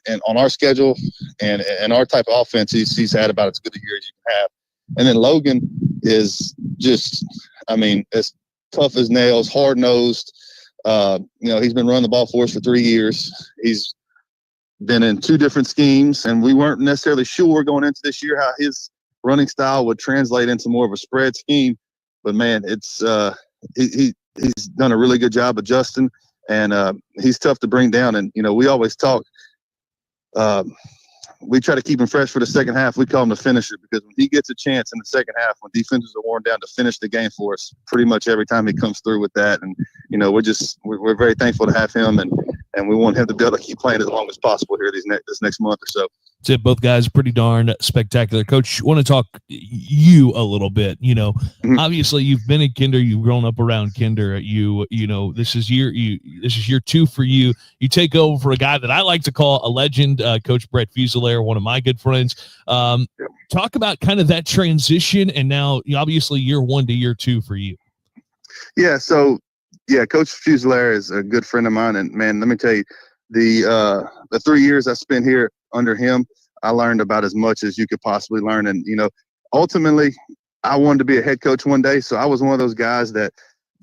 Speaker 8: and on our schedule and our type of offense, he's had about as good a year as you can have. And then Logan is just, as tough as nails, hard-nosed. He's been running the ball for us for 3 years. He's been in 2 different schemes, and we weren't necessarily sure going into this year how his running style would translate into more of a spread scheme. But, man, it's he's done a really good job adjusting, and he's tough to bring down. And, we always talk we try to keep him fresh for the second half. We call him the finisher, because when he gets a chance in the second half, when defenses are worn down, to finish the game for us pretty much every time he comes through with that. And, we're very thankful to have him, and we want him to be able to keep playing as long as possible here this next month or so.
Speaker 1: That's it. Both guys pretty darn spectacular. Coach, want to talk you a little bit. Obviously you've been in Kinder, you've grown up around Kinder. This is year 2 for you. You take over for a guy that I like to call a legend, Coach Brett Fusilier, one of my good friends. Talk about kind of that transition, and now obviously year 1 to year 2 for you.
Speaker 8: Yeah. So Coach Fusilier is a good friend of mine, and man, let me tell you, the 3 years I spent here under him, I learned about as much as you could possibly learn. And, ultimately I wanted to be a head coach one day. So I was one of those guys that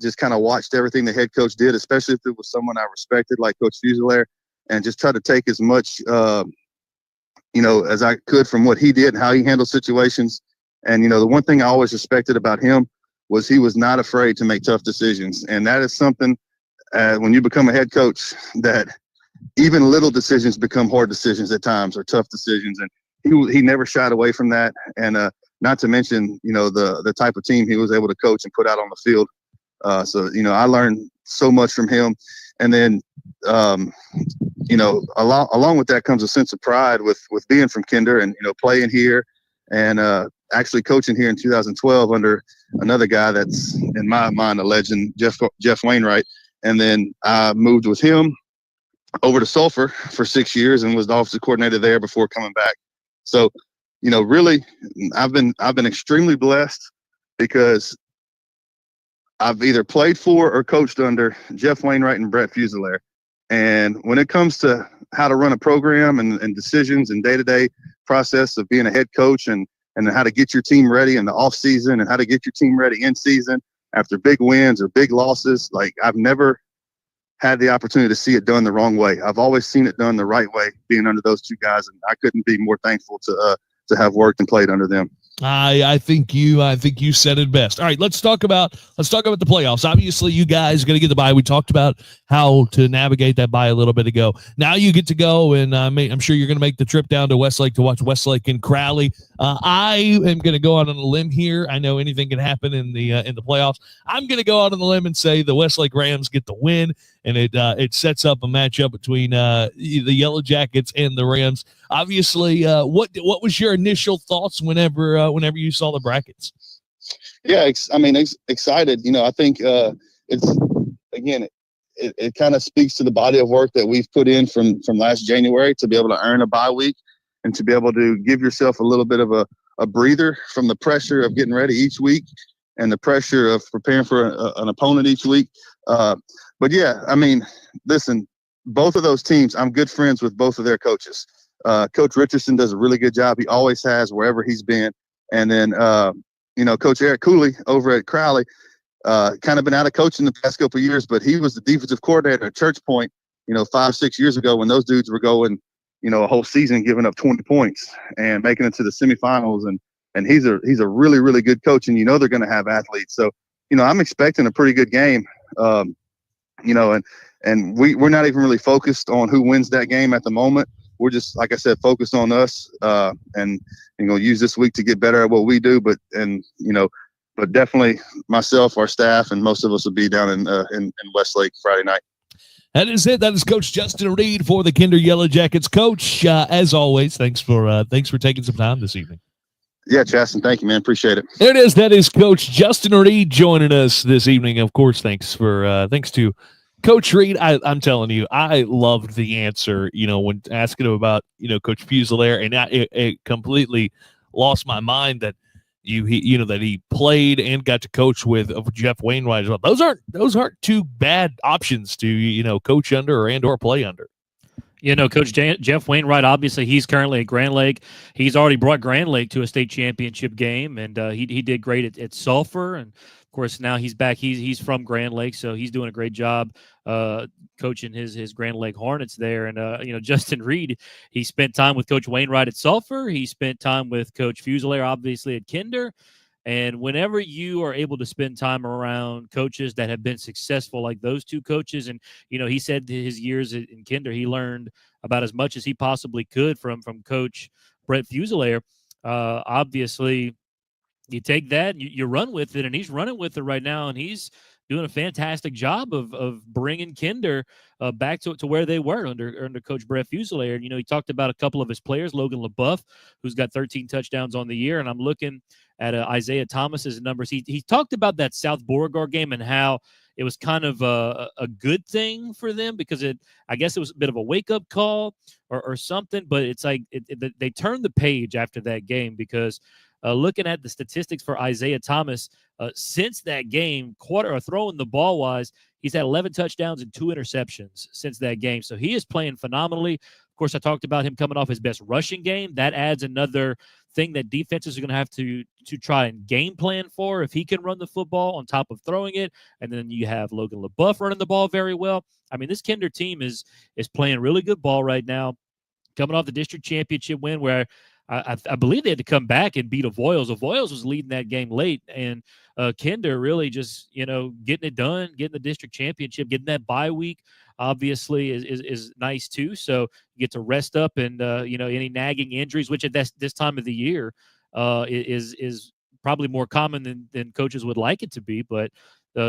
Speaker 8: just kind of watched everything the head coach did, especially if it was someone I respected, like Coach Fusilier, and just try to take as much, as I could from what he did and how he handled situations. And, the one thing I always respected about him was he was not afraid to make tough decisions. And that is something when you become a head coach, that even little decisions become hard decisions at times, or tough decisions. And he never shied away from that. And not to mention, the type of team he was able to coach and put out on the field. So I learned so much from him. And then, along with that comes a sense of pride with being from Kinder and, playing here and actually coaching here in 2012 under another guy that's, in my mind, a legend, Jeff Wainwright. And then I moved with him over to Sulphur for 6 years and was the offensive coordinator there before coming back. So, really, I've been extremely blessed, because I've either played for or coached under Jeff Wainwright and Brett Fusilier. And when it comes to how to run a program and decisions and day-to-day process of being a head coach and how to get your team ready in the off season and how to get your team ready in season after big wins or big losses, like, I've never had the opportunity to see it done the wrong way. I've always seen it done the right way, being under those 2 guys, and I couldn't be more thankful to have worked and played under them.
Speaker 1: I think you said it best. All right, let's talk about the playoffs. Obviously, you guys are going to get the bye. We talked about how to navigate that bye a little bit ago. Now you get to go, and I'm sure you're going to make the trip down to Westlake to watch Westlake and Crowley. I am going to go out on a limb here. I know anything can happen in the playoffs. I'm going to go out on the limb and say the Westlake Rams get the win, and it sets up a matchup between the Yellow Jackets and the Rams. Obviously, what was your initial thoughts whenever you saw the brackets?
Speaker 8: Yeah, excited. I think it's, again, it kind of speaks to the body of work that we've put in from last January to be able to earn a bye week and to be able to give yourself a little bit of a breather from the pressure of getting ready each week and the pressure of preparing for an opponent each week. But yeah, listen, both of those teams, I'm good friends with both of their coaches. Coach Richardson does a really good job. He always has, wherever he's been. And then, Coach Eric Cooley over at Crowley, kind of been out of coaching the past couple of years, but he was the defensive coordinator at Church Point, 5 6 years ago, when those dudes were going, a whole season giving up 20 points and making it to the semifinals and he's a really, really good coach, and they're going to have athletes. So, I'm expecting a pretty good game. And we're not even really focused on who wins that game at the moment. We're just, like I said, focused on us, and use this week to get better at what we do. But definitely myself, our staff, and most of us will be down in Westlake Friday night.
Speaker 1: That is it. That is Coach Justin Reed for the Kinder Yellow Jackets. Coach, as always, thanks for taking some time this evening.
Speaker 8: Yeah, Chaston, thank you, man. Appreciate it.
Speaker 1: There it is. That is Coach Justin Reed joining us this evening. Of course, thanks to Coach Reed. I'm telling you, I loved the answer. When asking him about Coach Fusilier, and it completely lost my mind that that he played and got to coach with Jeff Wainwright as well. Those aren't two bad options to coach under or play under.
Speaker 2: Coach Jeff Wainwright, obviously, he's currently at Grand Lake. He's already brought Grand Lake to a state championship game, and he did great at Sulphur. And, of course, now he's back. He's from Grand Lake, so he's doing a great job coaching his Grand Lake Hornets there. And, Justin Reed, he spent time with Coach Wainwright at Sulphur. He spent time with Coach Fusilier, obviously, at Kinder. And whenever you are able to spend time around coaches that have been successful, like those two coaches, and, he said his years in Kinder, he learned about as much as he possibly could from Coach Brett Fusilier. Obviously, you take that and you run with it, and he's running with it right now, and he's doing a fantastic job of bringing Kinder back to where they were under Coach Brett Fusilier. He talked about a couple of his players, Logan LaBeouf, who's got 13 touchdowns on the year, and I'm looking at Isaiah Thomas's numbers. He talked about that South Beauregard game and how it was kind of a good thing for them because I guess it was a bit of a wake-up call or something, but it's like they turned the page after that game because looking at the statistics for Isaiah Thomas since that game, throwing the ball wise, he's had 11 touchdowns and 2 interceptions since that game. So he is playing phenomenally. Of course, I talked about him coming off his best rushing game. That adds another thing that defenses are going to have to try and game plan for if he can run the football on top of throwing it. And then you have Logan LaBeouf running the ball very well. I mean, this Kinder team is playing really good ball right now, coming off the district championship win where I believe they had to come back and beat Avoyles. Avoyles was leading that game late, and Kinder really just, getting it done, getting the district championship, getting that bye week, obviously is nice too. So you get to rest up and, any nagging injuries, which at this time of the year is probably more common than coaches would like it to be. But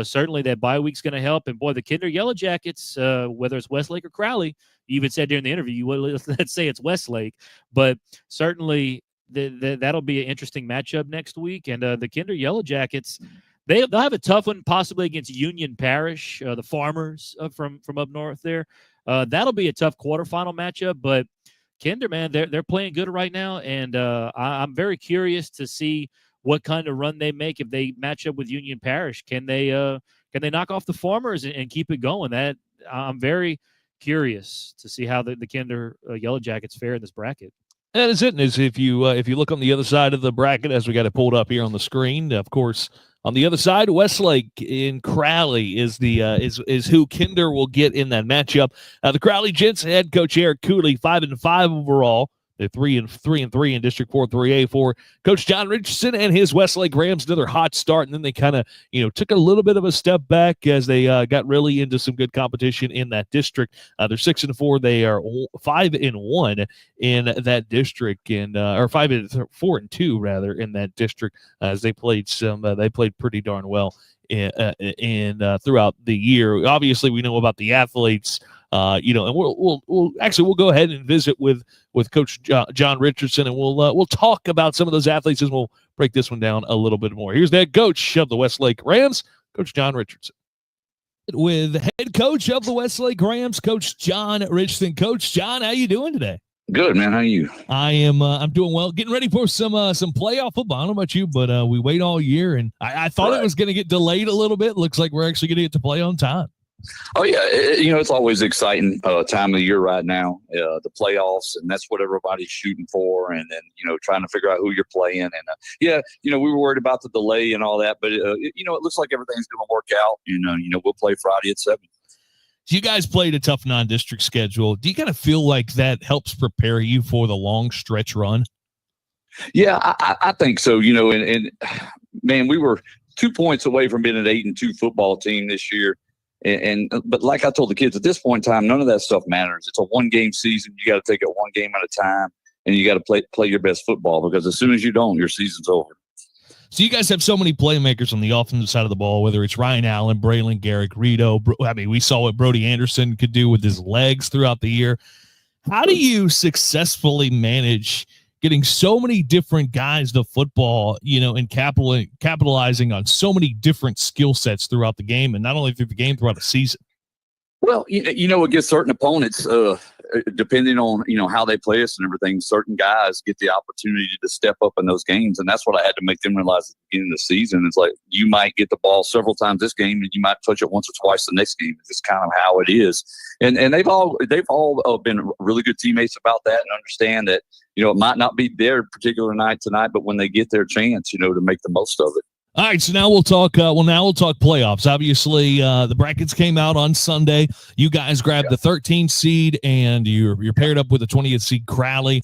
Speaker 2: certainly that bye week's going to help. And, boy, the Kinder Yellow Jackets, whether it's Westlake or Crowley, you even said during the interview, let's say it's Westlake. But certainly that'll be an interesting matchup next week. And the Kinder Yellow Jackets, they'll have a tough one possibly against Union Parish, the Farmers from up north there. That'll be a tough quarterfinal matchup. But Kinder, man, they're playing good right now. And I'm very curious to see what kind of run they make if they match up with Union Parish. Can they knock off the Farmers and keep it going? That I'm very curious to see how the Kinder Yellow Jackets fare in this bracket.
Speaker 1: That is it. And if you look on the other side of the bracket, as we got it pulled up here on the screen, of course, on the other side, Westlake in Crowley is is who Kinder will get in that matchup. The Crowley Gents head coach Eric Cooley, 5-5 overall. They're 3-3 in District 4 3A for Coach John Richardson and his Westlake Rams. Another hot start, and then they kind of took a little bit of a step back as they got really into some good competition in that district. They're 6-4. They are 5-1 in that district, and or 4-2 rather in that district as they played they played pretty darn well in throughout the year. Obviously, we know about the athletes. And we'll go ahead and visit with Coach John Richardson, and we'll talk about some of those athletes as we'll break this one down a little bit more. Here's the head coach of the Westlake Rams, Coach John Richardson. With head coach of the Westlake Rams, Coach John Richardson. Coach John, how you doing today?
Speaker 9: Good, man. How are you?
Speaker 1: I'm doing well. Getting ready for some playoff football. I don't know about you, but we wait all year, and I thought it was going to get delayed a little bit. Looks like we're actually going to get to play on time.
Speaker 9: Oh, yeah. It's always exciting time of the year right now, the playoffs, and that's what everybody's shooting for. And then, trying to figure out who you're playing. And, we were worried about the delay and all that. But, it looks like everything's going to work out. We'll play Friday at 7.
Speaker 1: So you guys played a tough non-district schedule. Do you kind of feel like that helps prepare you for the long stretch run?
Speaker 9: Yeah, I think so. And man, we were 2 points away from being an 8-2 football team this year. But like I told the kids at this point in time, none of that stuff matters. It's a 1-game season. You got to take it 1 game at a time, and you got to play your best football, because as soon as you don't, your season's over.
Speaker 1: So you guys have so many playmakers on the offensive side of the ball, whether it's Ryan Allen, Braylon, Garrick, Rito. I mean, we saw what Brody Anderson could do with his legs throughout the year. How do you successfully manage getting so many different guys to football, and capitalizing on so many different skill sets throughout the game, and not only through the game, throughout the season?
Speaker 9: Well, against certain opponents, depending on, how they play us and everything, certain guys get the opportunity to step up in those games. And that's what I had to make them realize at the beginning of the season. It's like, you might get the ball several times this game, and you might touch it once or twice the next game. It's just kind of how it is. And they've all been really good teammates about that, and understand that, it might not be their particular night tonight, but when they get their chance, to make the most of it.
Speaker 1: All right, so now we'll talk. We'll talk playoffs. Obviously, the brackets came out on Sunday. You guys grabbed the 13th seed, and you're paired up with the 20th seed Crowley.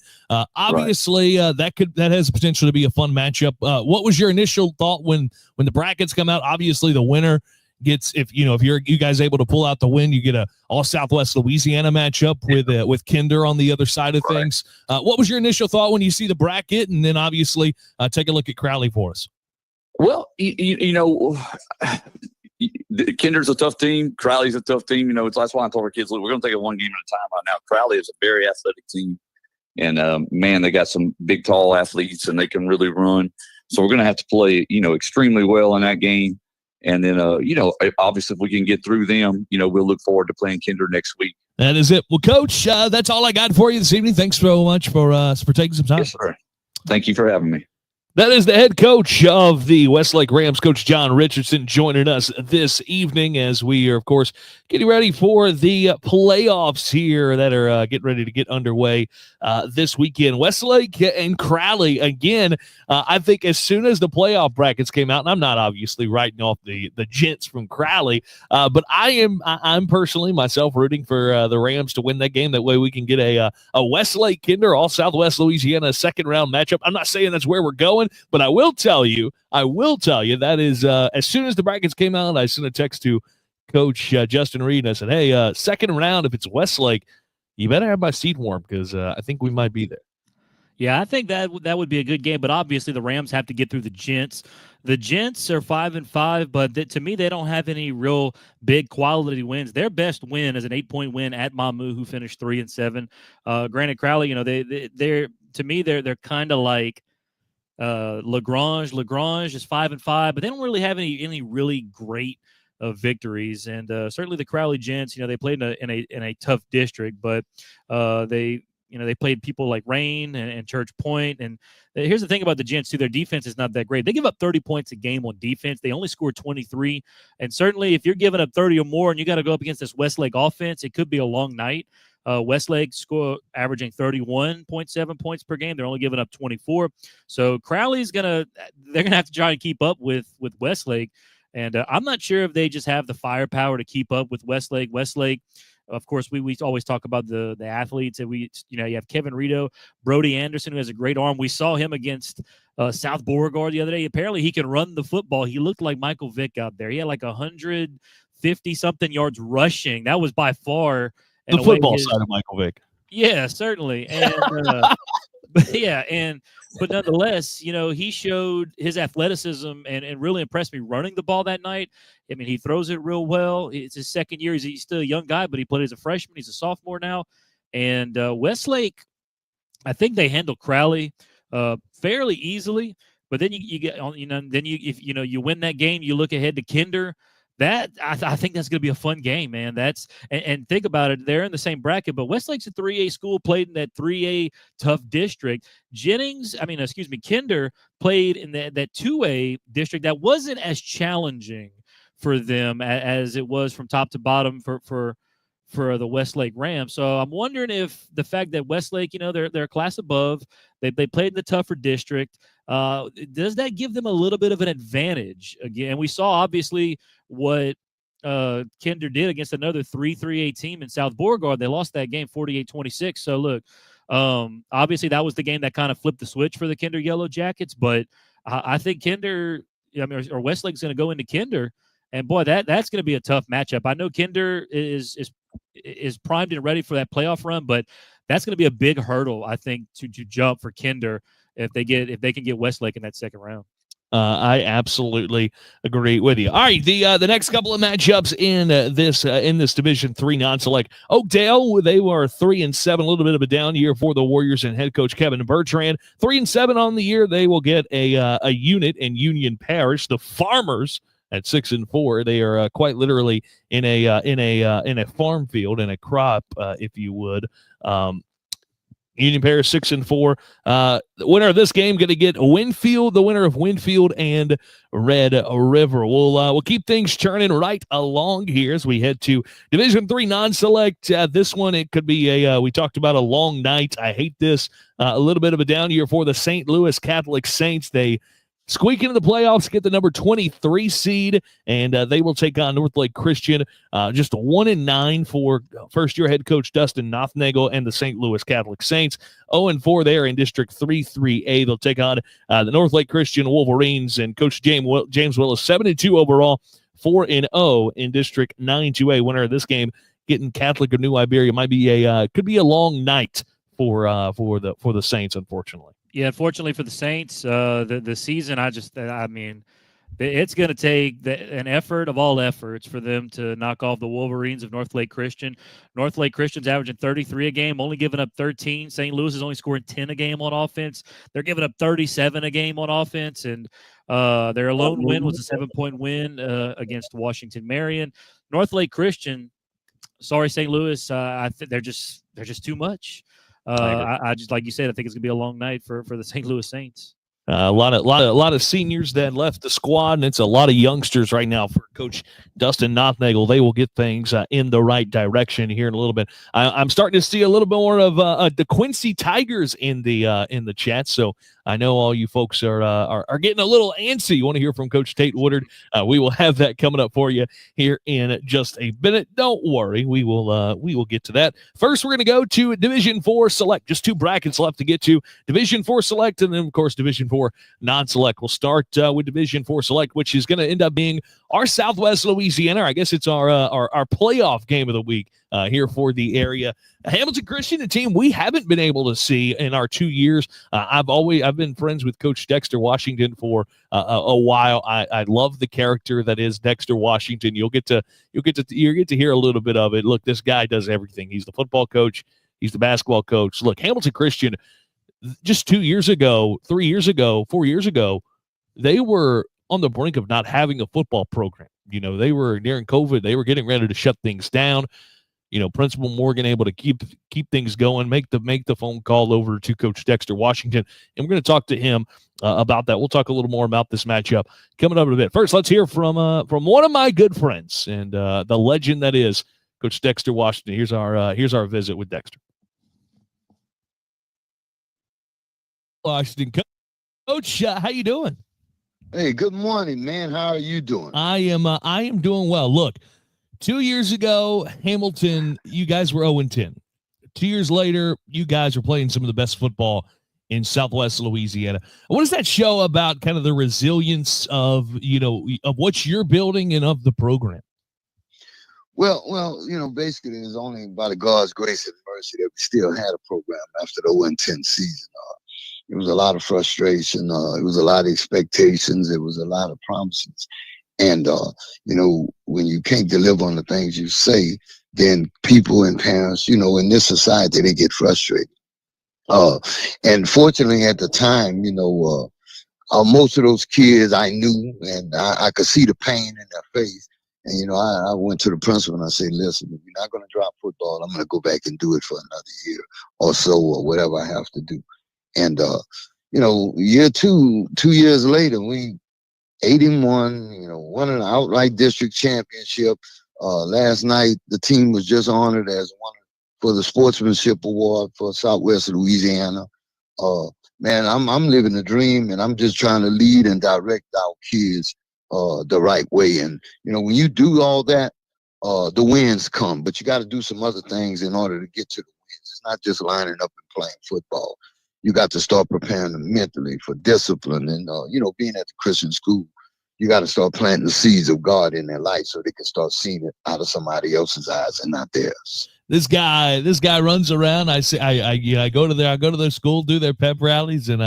Speaker 1: Obviously, that has the potential to be a fun matchup. What was your initial thought when the brackets come out? Obviously, the winner gets, if you guys able to pull out the win, you get a all Southwest Louisiana matchup with Kinder on the other side of things. What was your initial thought when you see the bracket, and then obviously take a look at Crowley for us?
Speaker 9: Well, Kinder's a tough team. Crowley's a tough team. That's why I told our kids, look, we're going to take it 1 game at a time right now. Crowley is a very athletic team. And, man, they got some big, tall athletes, and they can really run. So we're going to have to play, extremely well in that game. And then, obviously, if we can get through them, we'll look forward to playing Kinder next week.
Speaker 1: That is it. Well, Coach, that's all I got for you this evening. Thanks so much for taking some time.
Speaker 9: Yes, sir. Thank you for having me.
Speaker 1: That is the head coach of the Westlake Rams, Coach John Richardson, joining us this evening as we are, of course, getting ready for the playoffs here that are getting ready to get underway this weekend. Westlake and Crowley, again, I think as soon as the playoff brackets came out, and I'm not obviously writing off the gents from Crowley, but I'm personally myself rooting for the Rams to win that game. That way we can get a Westlake Kinder, all Southwest Louisiana second round matchup. I'm not saying that's where we're going, but I will tell you that is as soon as the brackets came out, I sent a text to Coach Justin Reed, and I said, hey, second round, if it's Westlake, you better have my seat warm, because I think we might be there.
Speaker 2: Yeah, I think that would be a good game, but obviously the Rams have to get through the Gents. The Gents are 5-5, but to me, they don't have any real big quality wins. Their best win is an 8-point win at Mamu, who finished 3-7. Granted, Crowley, they're to me they're kind of like Lagrange. Lagrange is 5-5, but they don't really have any really great victories. And certainly the Crowley Gents, they played in a tough district, but they played people like Rain and Church Point. And here's the thing about the Gents too: their defense is not that great. They give up 30 points a game on defense. They only score 23. And certainly, if you're giving up 30 or more, and you got to go up against this Westlake offense, it could be a long night. Westlake score averaging 31.7 points per game. They're only giving up 24. So Crowley's they're gonna have to try and keep up with Westlake. And I'm not sure if they just have the firepower to keep up with Westlake. Westlake, of course, we always talk about the athletes. And you have Kevin Rito, Brody Anderson, who has a great arm. We saw him against South Beauregard the other day. Apparently, he can run the football. He looked like Michael Vick out there. He had like 150-something yards rushing. That was by far
Speaker 1: the football side of Michael Vick.
Speaker 2: Yeah, certainly. And but nonetheless, he showed his athleticism and really impressed me running the ball that night. I mean, he throws it real well. It's his second year. He's still a young guy, but he played as a freshman. He's a sophomore now. And Westlake, I think they handle Crowley fairly easily. But then you get if you win that game, you look ahead to Kinder. That I think that's going to be a fun game, man. And think about it. They're in the same bracket, but Westlake's a 3A school, played in that 3A tough district. Kinder played in that 2A district that wasn't as challenging for them as it was from top to bottom for the Westlake Rams. So I'm wondering if the fact that Westlake, they're a class above, they played in the tougher district, does that give them a little bit of an advantage? Again, we saw obviously what Kinder did against another 3A team in South Beauregard. They lost that game 48-26. So look, Obviously, that was the game that kind of flipped the switch for the Kinder Yellow Jackets, but I think Kinder, or Westlake's going to go into Kinder, and boy, that's going to be a tough matchup. I know Kinder is primed and ready for that playoff run, but that's going to be a big hurdle, I think, to jump for Kinder if they can get Westlake in that second round.
Speaker 1: I absolutely agree with you. All right, the next couple of matchups in this Division III non-select. Oakdale, they were 3-7, a little bit of a down year for the Warriors and head coach Kevin Bertrand. 3-7 on the year. They will get a unit in Union Parish. The Farmers at 6-4, they are quite literally in a farm field, in a crop, if you would. Union Parish 6-4. The winner of this game going to get Winfield, the winner of Winfield and Red River. We'll keep things churning right along here as we head to Division III non-select. This one, it could be we talked about a long night. I hate this. A little bit of a down year for the St. Louis Catholic Saints. They squeak into the playoffs, get the number 23 seed, and they will take on Northlake Christian. Just 1-9 for first-year head coach Dustin Nothnagel and the St. Louis Catholic Saints. 0-4 there in District 3-3A. They'll take on the Northlake Christian Wolverines, and Coach James Willis, 7-2 overall, 4-0 in District 9-2A. Winner of this game, getting Catholic of New Iberia, could be a long night for the Saints, unfortunately.
Speaker 2: Yeah, unfortunately for the Saints, the season, it's going to take an effort of all efforts for them to knock off the Wolverines of Northlake Christian. Northlake Christian's averaging 33 a game, only giving up 13. St. Louis is only scoring 10 a game on offense. They're giving up 37 a game on offense, and their lone win was a 7-point win against Washington Marion. Northlake Christian, sorry, St. Louis, they're just too much. I just, like you said, I think it's gonna be a long night for the St. Louis Saints.
Speaker 1: A lot of seniors that left the squad, and it's a lot of youngsters right now for Coach Dustin Nothnagel. They will get things in the right direction here in a little bit. I'm starting to see a little bit more of the Quincy Tigers in the chat, so I know all you folks are getting a little antsy. You want to hear from Coach Tate Woodard? We will have that coming up for you here in just a minute. Don't worry, we will get to that. First, we're going to go to Division IV Select. Just two brackets left to get to. Division IV Select, and then of course Division IV Non-Select. We'll start with Division IV Select, which is going to end up being our Southwest Louisiana. I guess it's our playoff game of the week here for the area. Hamilton Christian, a team we haven't been able to see in our 2 years. I've been friends with Coach Dexter Washington for a while. I love the character that is Dexter Washington. You'll get to hear a little bit of it. Look, this guy does everything. He's the football coach. He's the basketball coach. Look, Hamilton Christian, just 2 years ago, 3 years ago, 4 years ago, they were on the brink of not having a football program. They were during COVID. They were getting ready to shut things down. Principal Morgan able to keep things going, make the phone call over to Coach Dexter Washington, and we're going to talk to him about that. We'll talk a little more about this matchup coming up in a bit. First, let's hear from one of my good friends and the legend that is Coach Dexter Washington. Here's our visit with Dexter. Washington, Coach, how you doing?
Speaker 10: Hey, good morning, man. How are you doing?
Speaker 1: I am doing well. Look, 2 years ago, Hamilton, you guys were 0-10. 2 years later, you guys are playing some of the best football in Southwest Louisiana. What does that show about kind of the resilience of what you're building and of the program?
Speaker 10: Well, basically, it's only by God's grace and mercy that we still had a program after the 0-10 season. It was a lot of frustration. It was a lot of expectations. It was a lot of promises. And, when you can't deliver on the things you say, then people and parents, in this society, they get frustrated. And fortunately at the time, most of those kids I knew, and I could see the pain in their face. And, I went to the principal and I said, listen, if you're not going to drop football, I'm going to go back and do it for another year or so, or whatever I have to do. And, year 2 years later, we 8-1, won an outright district championship. Last night, the team was just honored as one for the sportsmanship award for Southwest Louisiana. Man, I'm living the dream, and I'm just trying to lead and direct our kids the right way. And, when you do all that, the wins come, but you got to do some other things in order to get to the wins. It's not just lining up and playing football. You got to start preparing them mentally for discipline and, being at the Christian school. You got to start planting the seeds of God in their life so they can start seeing it out of somebody else's eyes and not theirs.
Speaker 1: This guy runs around. I go to their school, do their pep rallies, and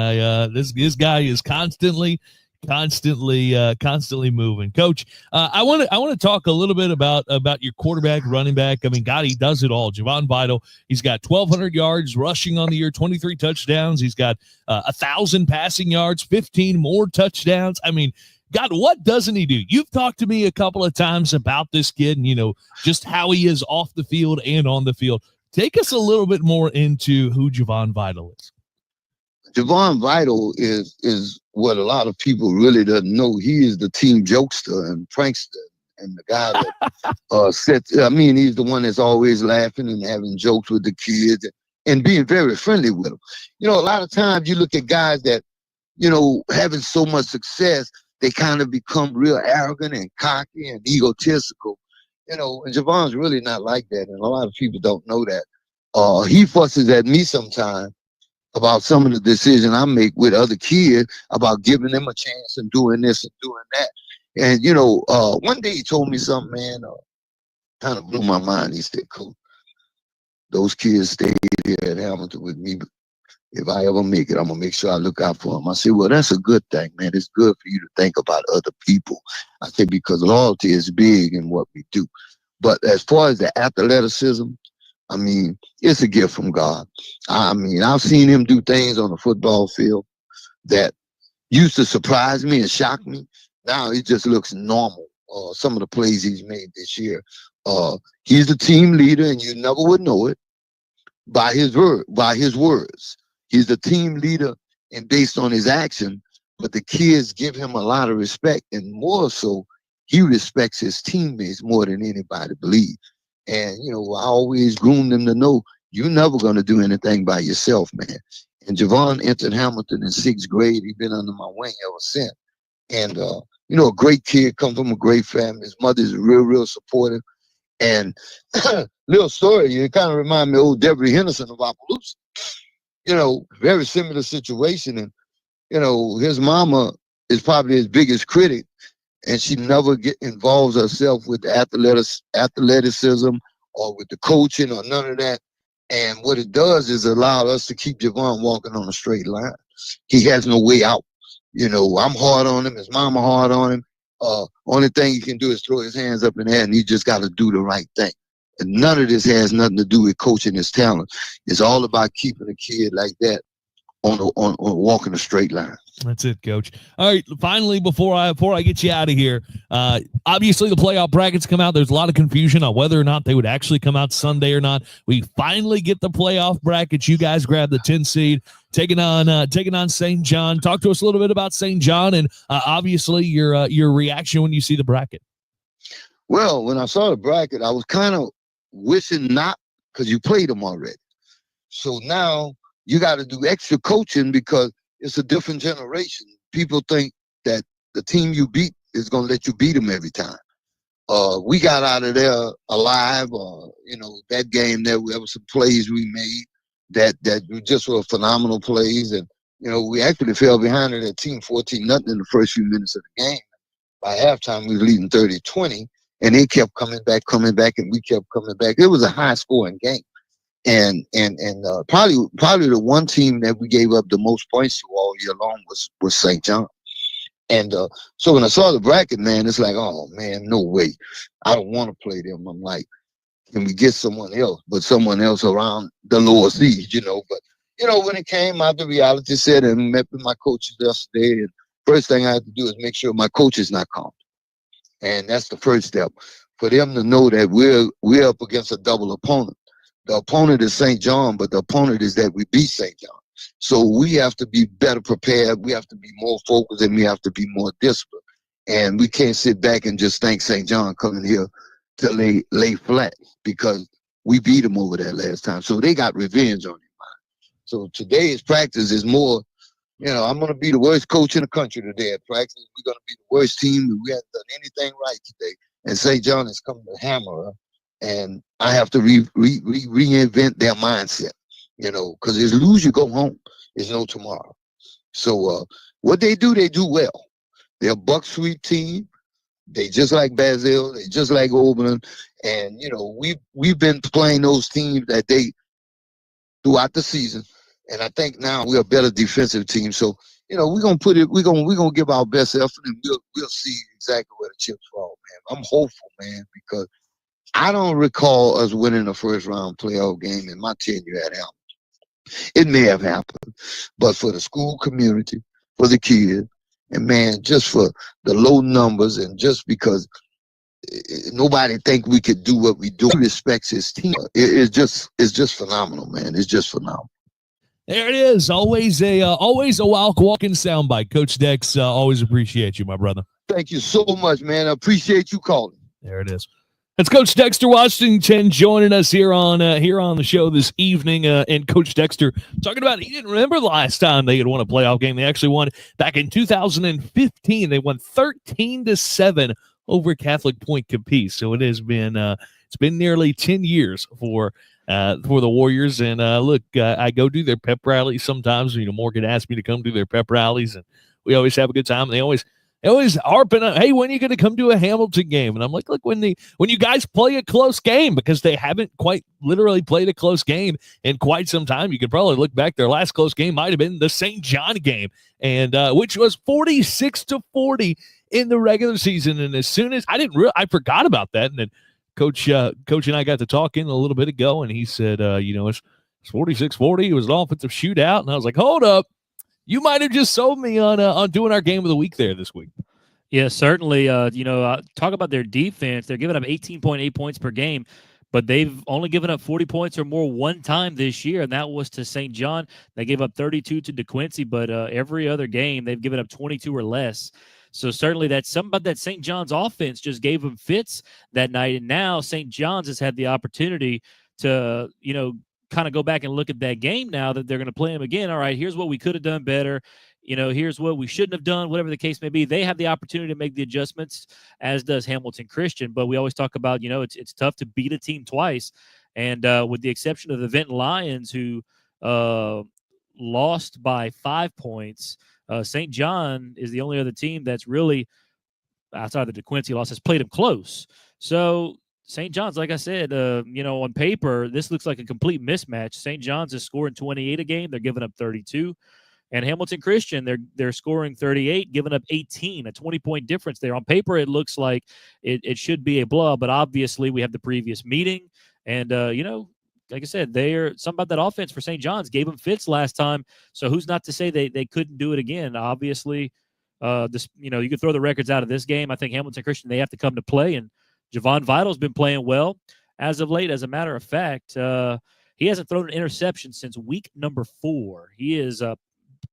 Speaker 1: this guy is constantly moving. Coach, I want to talk a little bit about your quarterback, running back. I mean, God, he does it all. Javon Vital, he's got 1,200 yards rushing on the year, 23 touchdowns. He's got 1,000 passing yards, 15 more touchdowns. I mean, God, what doesn't he do? You've talked to me a couple of times about this kid and, just how he is off the field and on the field. Take us a little bit more into who Javon Vital is.
Speaker 10: Javon Vital is what a lot of people really doesn't know. He is the team jokester and prankster and the guy that he's the one that's always laughing and having jokes with the kids and being very friendly with them. A lot of times you look at guys that, having so much success, they kind of become real arrogant and cocky and egotistical, and Javon's really not like that, and a lot of people don't know that. He fusses at me sometimes about some of the decisions I make with other kids about giving them a chance and doing this and doing that. And, one day he told me something, man, kind of blew my mind. He said, "Coach, those kids stayed here at Hamilton with me. If I ever make it, I'm going to make sure I look out for them." I said, "Well, that's a good thing, man. It's good for you to think about other people." I said, because loyalty is big in what we do. But as far as the athleticism, it's a gift from God. I've seen him do things on the football field that used to surprise me and shock me. Now it just looks normal. Some of the plays he's made this year. He's the team leader, and you never would know it by his words. He's the team leader and based on his action, but the kids give him a lot of respect, and more so, he respects his teammates more than anybody believes. And, I always groom them to know you're never going to do anything by yourself, man. And Javon entered Hamilton in 6th grade. He's been under my wing ever since. And, a great kid, come from a great family. His mother's real, real supportive. And little story, it kind of reminds me of old Debbie Henderson of Appaloosa. Very similar situation. And, his mama is probably his biggest critic. And she never involves herself with the athleticism or with the coaching or none of that. And what it does is allow us to keep Javon walking on a straight line. He has no way out. I'm hard on him. His mama hard on him. Only thing he can do is throw his hands up in the air, and he just got to do the right thing. And none of this has nothing to do with coaching his talent. It's all about keeping a kid like that on walking a straight line.
Speaker 1: That's it, Coach. All right, finally, before I get you out of here, obviously the playoff brackets come out. There's a lot of confusion on whether or not they would actually come out Sunday or not. We finally get the playoff brackets. You guys grab the 10 seed, taking on St. John. Talk to us a little bit about St. John and obviously your reaction when you see the bracket.
Speaker 10: Well, when I saw the bracket, I was kind of wishing not, because you played them already. So now you got to do extra coaching because it's a different generation. People think that the team you beat is going to let you beat them every time. We got out of there alive. That game there, there were some plays we made that just were phenomenal plays. And, we actually fell behind that team 14-0 in the first few minutes of the game. By halftime, we were leading 30-20, and they kept coming back, and we kept coming back. It was a high-scoring game. And probably the one team that we gave up the most points to all year long was St. John. And so when I saw the bracket, man, it's like, oh man, no way. I don't want to play them. I'm like, can we get someone else? But someone else around the lower seeds, But when it came out, the reality set and met with my coaches yesterday, and first thing I had to do is make sure my coach is not calm. And that's the first step for them to know that we're up against a double opponent. The opponent is St. John, but the opponent is that we beat St. John. So we have to be better prepared. We have to be more focused, and we have to be more disciplined. And we can't sit back and just think St. John coming here to lay flat, because we beat them over there last time. So they got revenge on their mind. So today's practice is more, I'm going to be the worst coach in the country today at practice. We're going to be the worst team. We haven't done anything right today. And St. John is coming to hammer us. And I have to reinvent their mindset. because it's lose, you go home. There's no tomorrow. So what they do well. They're a buck sweep team. They just like Basel. They just like Oberlin. And, we've been playing those teams that they throughout the season. And I think now we're a better defensive team. So, we're gonna give our best effort, and we'll see exactly where the chips fall, man. I'm hopeful, man, because I don't recall us winning a first round playoff game in my tenure at Hamilton. It may have happened, but for the school community, for the kids, and man, just for the low numbers, and just because nobody think we could do what we do, he respects his team. It's just phenomenal, man. It's just phenomenal.
Speaker 1: There it is. Always a wild walking soundbite. Coach Dex, always appreciate you, my brother.
Speaker 10: Thank you so much, man. I appreciate you calling.
Speaker 1: There it is. It's Coach Dexter Washington joining us here on the show this evening. And Coach Dexter talking about he didn't remember the last time they had won a playoff game. They actually won back in 2015. They won 13-7 over Catholic Point Capiz. So it has been it's been nearly 10 years for the Warriors. And look, I go do their pep rallies sometimes. Morgan asked me to come do their pep rallies, and we always have a good time. And they always harping on, hey, when are you going to come to a Hamilton game? And I'm like, look, when you guys play a close game, because they haven't quite literally played a close game in quite some time. You could probably look back. Their last close game might have been the St. John game, and which was 46-40 in the regular season. And as soon as I forgot about that, and then Coach and I got to talking a little bit ago, and he said, it's 46-40. It was an offensive shootout, and I was like, hold up. You might have just sold me on doing our game of the week there this week.
Speaker 2: Yeah, certainly. Talk about their defense. They're giving up 18.8 points per game, but they've only given up 40 points or more one time this year, and that was to St. John. They gave up 32 to DeQuincy, but every other game they've given up 22 or less. So certainly that's something about that St. John's offense just gave them fits that night, and now St. John's has had the opportunity to, kind of go back and look at that game now that they're going to play them again. All right, here's what we could have done better. Here's what we shouldn't have done, whatever the case may be. They have the opportunity to make the adjustments, as does Hamilton Christian. But we always talk about, it's tough to beat a team twice. And with the exception of the Vinton Lions, who lost by 5 points, St. John is the only other team that's really, outside of the DeQuincy loss, has played them close. So St. John's, like I said, on paper, this looks like a complete mismatch. St. John's is scoring 28 a game. They're giving up 32. And Hamilton Christian, they're scoring 38, giving up 18, a 20-point difference there. On paper, it looks like it should be a blowout, but obviously we have the previous meeting. And, like I said, something about that offense for St. John's gave them fits last time. So who's not to say they couldn't do it again? Obviously, you could throw the records out of this game. I think Hamilton Christian, they have to come to play, and Javon Vital's been playing well as of late. As a matter of fact, he hasn't thrown an interception since week number 4. He is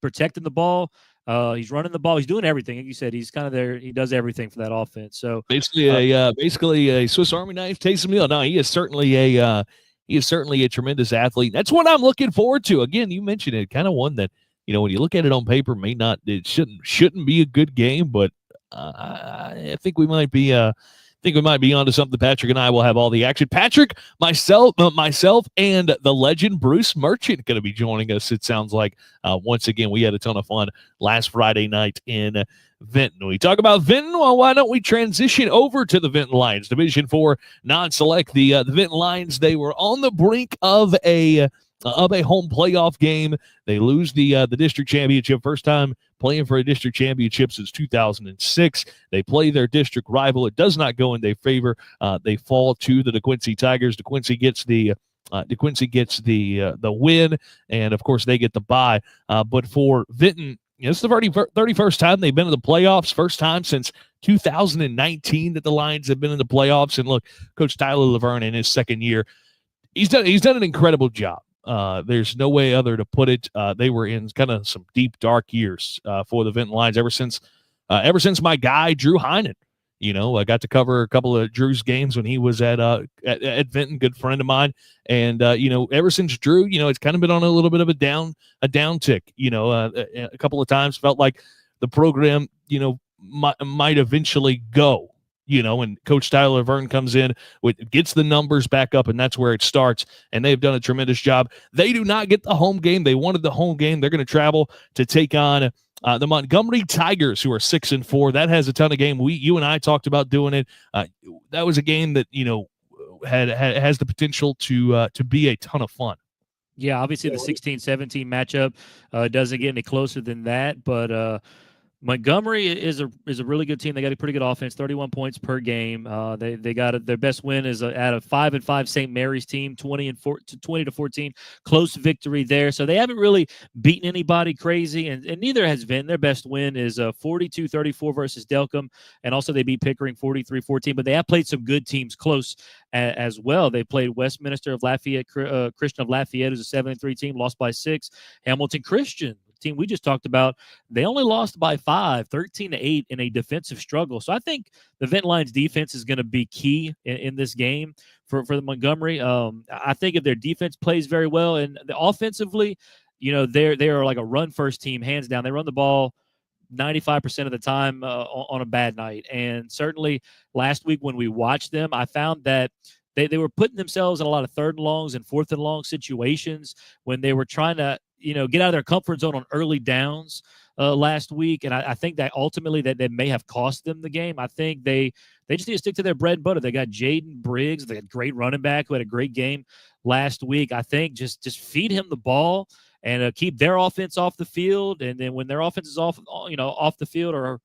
Speaker 2: protecting the ball. He's running the ball. He's doing everything. Like you said, he's kind of there. He does everything for that offense. So basically
Speaker 1: a Swiss Army knife takes a meal. No, he is certainly a tremendous athlete. That's what I'm looking forward to. Again, you mentioned it, kind of one that, when you look at it on paper, it shouldn't be a good game, but I think we might be onto something. Patrick and I will have all the action. Patrick, myself, and the legend Bruce Merchant going to be joining us. It sounds like once again we had a ton of fun last Friday night in Vinton. We talk about Vinton. Well, why don't we transition over to the Vinton Lions, Division 4 non-select? The Vinton Lions, they were on the brink of a home playoff game. They lose the district championship. First time playing for a district championship since 2006. They play their district rival. It does not go in their favor. They fall to the DeQuincy Tigers. DeQuincy gets the win, and of course they get the bye. But for Vinton, it's the 31st time they've been in the playoffs. First time since 2019 that the Lions have been in the playoffs. And look, Coach Tyler Laverne in his second year, he's done an incredible job. There's no way other to put it. They were in kind of some deep, dark years for the Vinton Lions ever since my guy Drew Heinen. I got to cover a couple of Drew's games when he was at Vinton, good friend of mine. And ever since Drew, it's kind of been on a little bit of a downtick. A couple of times felt like the program, might eventually go. and Coach Tyler Laverne comes in, gets the numbers back up, and that's where it starts. And they've done a tremendous job. They do not get the home game. They wanted the home game. They're going to travel to take on the Montgomery Tigers, who are 6-4. That has a ton of game. You and I talked about doing it. That was a game that has the potential to be a ton of fun.
Speaker 2: Yeah, obviously the 16-17 matchup doesn't get any closer than that, but Montgomery is a really good team. They got a pretty good offense, 31 points per game. They got their best win is at a 5-5 St. Mary's team, 20-14, close victory there. So they haven't really beaten anybody crazy, and neither has Vinton. Their best win is 42-34 versus Delcom, and also they beat Pickering 43-14. But they have played some good teams close as well. They played Westminster of Lafayette, Christian of Lafayette, who's a 7-3 team, lost by 6. Hamilton Christian, team we just talked about, they only lost by 5, 13-8 in a defensive struggle. So I think the Vinton Lions defense is going to be key in this game for the Montgomery. I think if their defense plays very well, and offensively, they are like a run first team, hands down. They run the ball 95% of the time on a bad night. And certainly last week when we watched them, I found that they were putting themselves in a lot of 3rd and longs and 4th and long situations when they were trying to get out of their comfort zone on early downs last week. And I think that ultimately that may have cost them the game. I think they just need to stick to their bread and butter. They got Jaden Briggs. They had a great running back who had a great game last week. I think just feed him the ball and keep their offense off the field. And then when their offense is off the field, or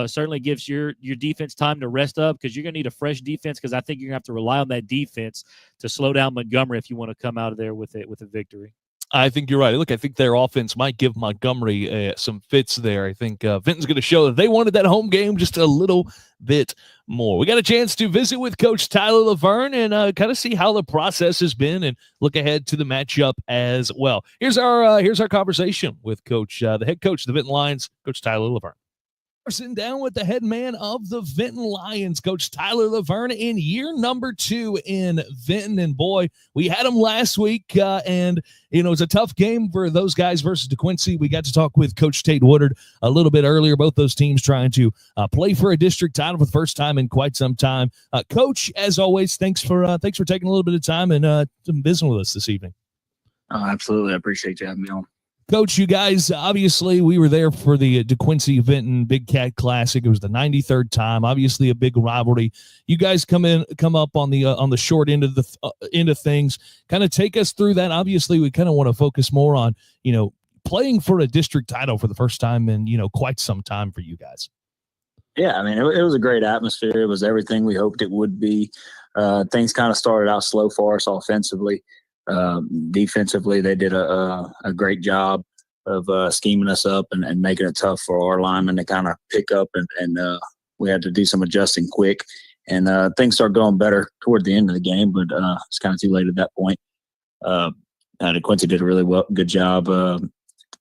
Speaker 2: certainly gives your defense time to rest up, because you're going to need a fresh defense, because I think you're going to have to rely on that defense to slow down Montgomery if you want to come out of there with a victory.
Speaker 1: I think you're right. Look, I think their offense might give Montgomery some fits there. I think Vinton's going to show that they wanted that home game just a little bit more. We got a chance to visit with Coach Tyler Laverne and kind of see how the process has been and look ahead to the matchup as well. Here's our conversation with Coach, the head coach of the Vinton Lions, Coach Tyler Laverne. Sitting down with the head man of the Vinton Lions, Coach Tyler Laverne, in year number 2 in Vinton. And boy, we had him last week, and it was a tough game for those guys versus DeQuincy. We got to talk with Coach Tate Woodard a little bit earlier. Both those teams trying to play for a district title for the first time in quite some time. Coach, as always, thanks for taking a little bit of time and visiting with us this evening.
Speaker 11: Oh, absolutely. I appreciate you having me on.
Speaker 1: Coach, you guys, obviously, we were there for the DeQuincy Vinton Big Cat Classic. It was the 93rd time. Obviously, a big rivalry. You guys come up on the short end of end of things. Kind of take us through that. Obviously, we kind of want to focus more on playing for a district title for the first time in quite some time for you guys.
Speaker 11: Yeah, I mean, it was a great atmosphere. It was everything we hoped it would be. Things kind of started out slow for us offensively. Defensively, they did a great job of scheming us up and making it tough for our linemen to kind of pick up, and we had to do some adjusting quick, and things started going better toward the end of the game, but it's kind of too late at that point. DeQuincy did a really good job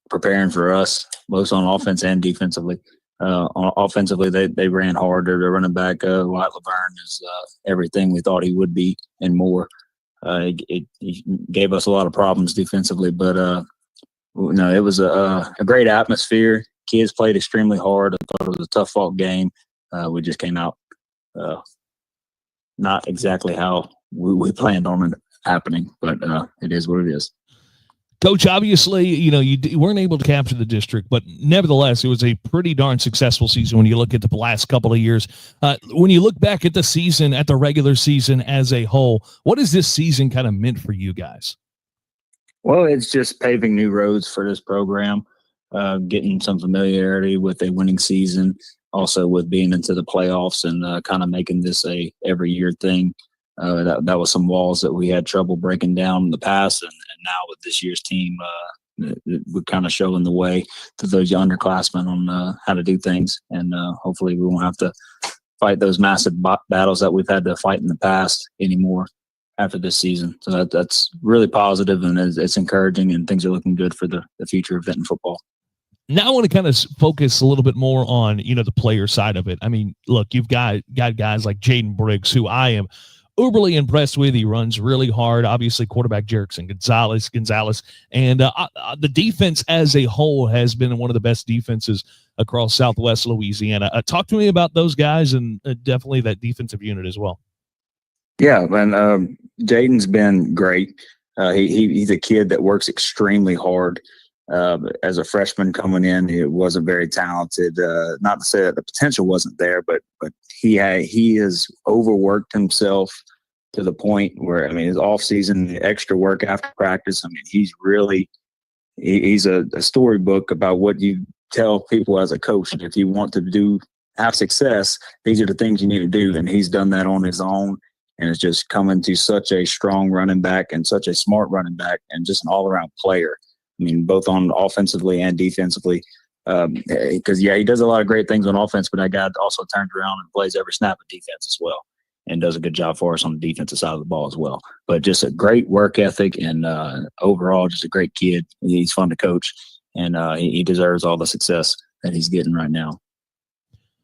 Speaker 11: preparing for us, both on offense and defensively. Offensively, they ran hard. Their running back, Wyatt Laverne, is everything we thought he would be and more. He gave us a lot of problems defensively, but it was a great atmosphere. Kids played extremely hard. I thought it was a tough-fought game. We just came out not exactly how we planned on it happening, but it is what it is.
Speaker 1: Coach, obviously, you weren't able to capture the district, but nevertheless, it was a pretty darn successful season when you look at the last couple of years. When you look back at the season, at the regular season as a whole, what has this season kind of meant for you guys?
Speaker 11: Well, it's just paving new roads for this program, getting some familiarity with a winning season, also with being into the playoffs and kind of making this a every year thing. That was some walls that we had trouble breaking down in the past, and now with this year's team, we're kind of showing the way to those underclassmen on how to do things, and hopefully we won't have to fight those massive battles that we've had to fight in the past anymore after this season. So that's really positive, and it's encouraging, and things are looking good for the future of Vinton football.
Speaker 1: Now I want to kind of focus a little bit more on the player side of it. I mean, look, you've got guys like Jaden Briggs, who I am uberly impressed with. He runs really hard. Obviously, quarterback Jerickson Gonzalez, and the defense as a whole has been one of the best defenses across Southwest Louisiana. Talk to me about those guys and definitely that defensive unit as well.
Speaker 11: Yeah, and Jaden's been great. He's a kid that works extremely hard. As a freshman coming in, he wasn't very talented. Not to say that the potential wasn't there, but he has overworked himself to the point where, I mean, his off season, the extra work after practice. I mean, he's a storybook about what you tell people as a coach. If you want to have success, these are the things you need to do. And he's done that on his own. And it's just coming to such a strong running back and such a smart running back and just an all-around player. I mean, both on offensively and defensively. Because, he does a lot of great things on offense, but that guy also turns around and plays every snap of defense as well and does a good job for us on the defensive side of the ball as well. But just a great work ethic and overall just a great kid. He's fun to coach, and he deserves all the success that he's getting right now.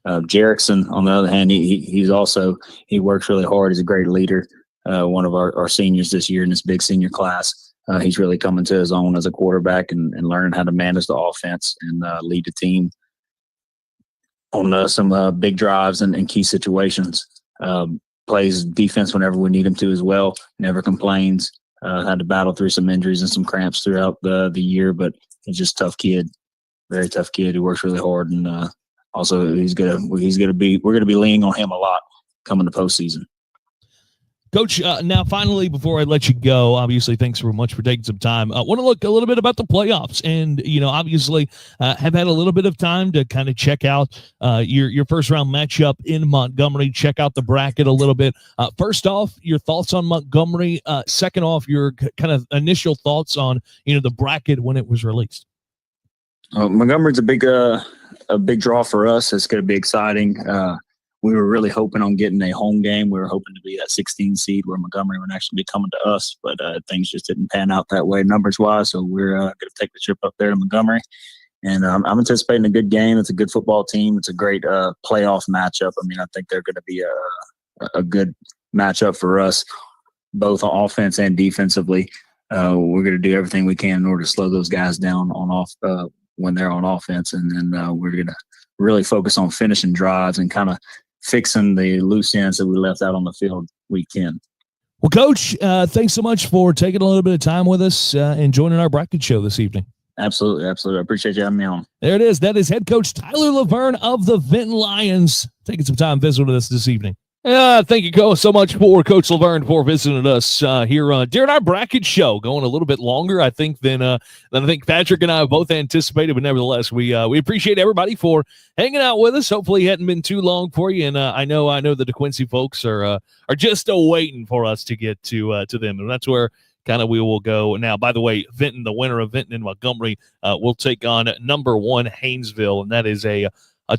Speaker 11: Jerickson, on the other hand, he works really hard. He's a great leader. One of our seniors this year in this big senior class. He's really coming to his own as a quarterback and learning how to manage the offense and lead the team on some big drives and key situations. Plays defense whenever we need him to as well. Never complains. Had to battle through some injuries and some cramps throughout the year, but he's just a tough kid. Very tough kid who works really hard, and also we're gonna be leaning on him a lot coming to postseason.
Speaker 1: Coach, now finally, before I let you go, obviously, thanks so much for taking some time. I want to look a little bit about the playoffs, and obviously, have had a little bit of time to kind of check out your first round matchup in Montgomery. Check out the bracket a little bit. First off, your thoughts on Montgomery. Second off, your kind of initial thoughts on the bracket when it was released.
Speaker 11: Montgomery's a big draw for us. It's going to be exciting. We were really hoping on getting a home game. We were hoping to be that 16 seed where Montgomery would actually be coming to us, but things just didn't pan out that way numbers-wise, so we're going to take the trip up there to Montgomery. And I'm anticipating a good game. It's a good football team. It's a great playoff matchup. I mean, I think they're going to be a good matchup for us, both on offense and defensively. We're going to do everything we can in order to slow those guys down when they're on offense, and then we're going to really focus on finishing drives and kind of fixing the loose ends that we left out on the field week 10.
Speaker 1: Well, Coach, thanks so much for taking a little bit of time with us and joining our bracket show this evening.
Speaker 11: Absolutely. I appreciate you having me on.
Speaker 1: There it is. That is head coach Tyler Laverne of the Vinton Lions taking some time visiting with us this evening. Thank you so much for Coach Laverne for visiting us here during our bracket show. Going a little bit longer, I think, than I think Patrick and I have both anticipated. But nevertheless, we appreciate everybody for hanging out with us. Hopefully, it hadn't been too long for you. And I know the DeQuincy folks are just waiting for us to get to them, and that's where kind of we will go now. By the way, Vinton, the winner of Vinton and Montgomery, will take on number 1 Haynesville, and that is a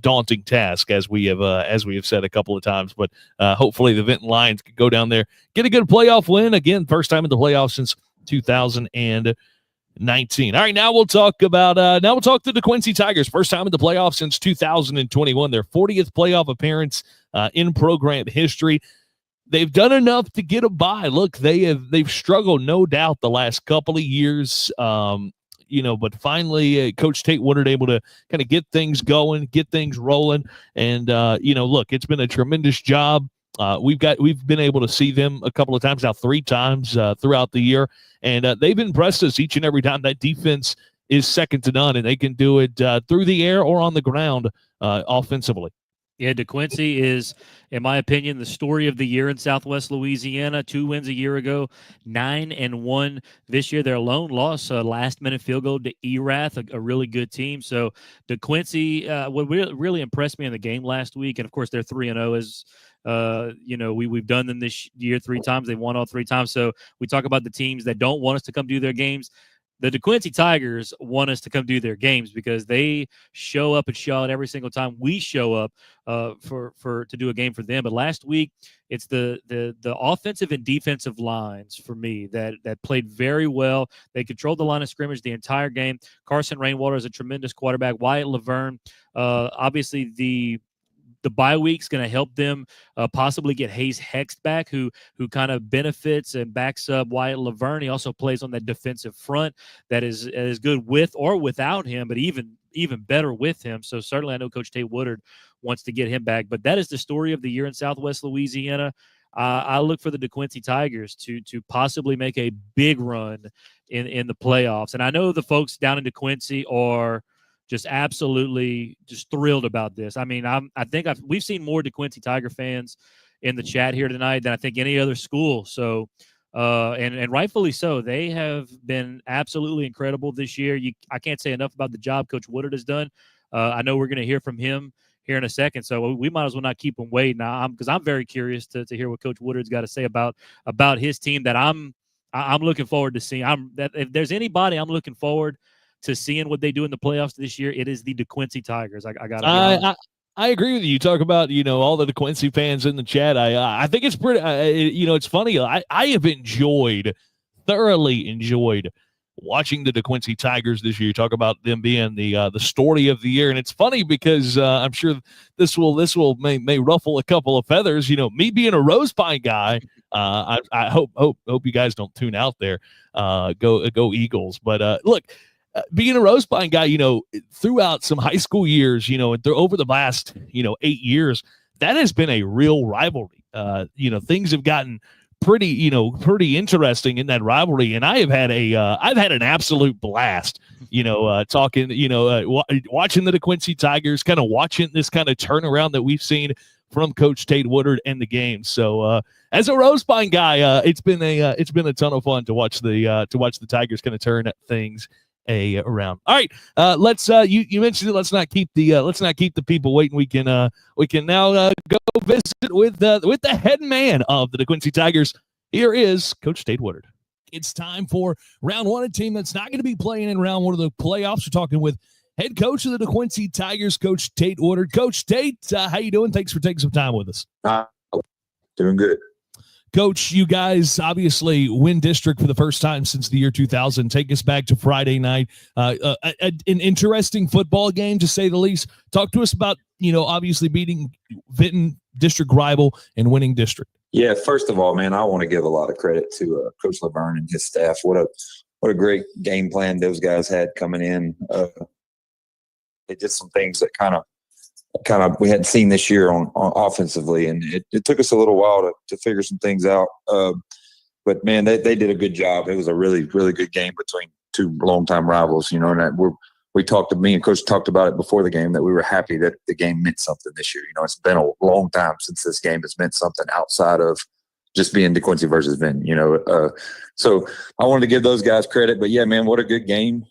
Speaker 1: daunting task, as we have said a couple of times. But hopefully the Vinton Lions can go down there, get a good playoff win. Again, first time in the playoffs since 2019. All right, now we'll talk the DeQuincy Tigers. First time in the playoffs since 2021. Their 40th playoff appearance in program history. They've done enough to get a bye. Look, they've struggled, no doubt, the last couple of years. But finally, Coach Tate Woodard able to kind of get things going, get things rolling. And, look, it's been a tremendous job. We've been able to see them a couple of times now, 3 times throughout the year. And they've impressed us each and every time. That defense is second to none, and they can do it through the air or on the ground offensively.
Speaker 2: Yeah, DeQuincy is, in my opinion, the story of the year in Southwest Louisiana. 2 wins a year ago, 9-1 this year. Their lone loss, a last-minute field goal to Erath, a really good team. So DeQuincy, what really impressed me in the game last week, and of course they're 3-0 as we've done them this year 3 times. They won all 3 times. So we talk about the teams that don't want us to come do their games. The DeQuincy Tigers want us to come do their games because they show up and show out every single time we show up to do a game for them. But last week, it's the offensive and defensive lines for me that played very well. They controlled the line of scrimmage the entire game. Carson Rainwater is a tremendous quarterback. Wyatt Laverne, obviously the the bye week's going to help them possibly get Hayes Hext back, who kind of benefits and backs up Wyatt Laverne. He also plays on that defensive front that is good with or without him, but even better with him. So certainly I know Coach Tate Woodard wants to get him back. But that is the story of the year in Southwest Louisiana. I look for the DeQuincy Tigers to possibly make a big run in the playoffs. And I know the folks down in DeQuincy are just absolutely just thrilled about this. I mean, we've seen more DeQuincy Tiger fans in the chat here tonight than I think any other school. So, and rightfully so. They have been absolutely incredible this year. I can't say enough about the job Coach Woodard has done. I know we're going to hear from him here in a second, so we might as well not keep him waiting now, because I'm very curious to hear what Coach Woodard's got to say about his team that I'm looking forward to seeing. If there's anybody I'm looking forward to seeing what they do in the playoffs this year, it is the DeQuincy Tigers. I got to be honest.
Speaker 1: I agree with you. You talk about, all the DeQuincy fans in the chat. I think it's pretty, it's funny. I have thoroughly enjoyed watching the DeQuincy Tigers this year. Talk about them being the story of the year. And it's funny because I'm sure this may ruffle a couple of feathers. Me being a Rose Pine guy, I hope you guys don't tune out there. Go Eagles. But look, being a Rose Pine guy, throughout some high school years, over the last, 8 years, that has been a real rivalry. Things have gotten pretty interesting in that rivalry, and I've had an absolute blast, talking, watching the DeQuincy Tigers, kind of watching this kind of turnaround that we've seen from Coach Tate Woodard and the game. So, as a Rose Pine guy, it's been a ton of fun to watch the Tigers kind of turn things around. All right, let's you mentioned it. Let's not keep the people waiting. We can now go visit with the head man of the DeQuincy Tigers. Here is Coach Tate Woodard. It's time for round one. A team that's not going to be playing in round one of the playoffs. We're talking with head coach of the DeQuincy Tigers, Coach Tate Woodard. Coach Tate, how you doing? Thanks for taking some time with us.
Speaker 12: Doing good.
Speaker 1: Coach, you guys obviously win district for the first time since the year 2000. Take us back to Friday night. An interesting football game, to say the least. Talk to us about, obviously beating Vinton district rival and winning district.
Speaker 12: Yeah, first of all, man, I want to give a lot of credit to Coach Laverne and his staff. What a great game plan those guys had coming in. They did some things that kind of we hadn't seen this year on offensively, and it took us a little while to figure some things out. But man, they did a good job. It was a really, really good game between two longtime rivals, and me and Coach talked about it before the game, that we were happy that the game meant something this year. It's been a long time since this game has meant something outside of just being DeQuincy versus Vinton, So I wanted to give those guys credit. But yeah, man, what a good game.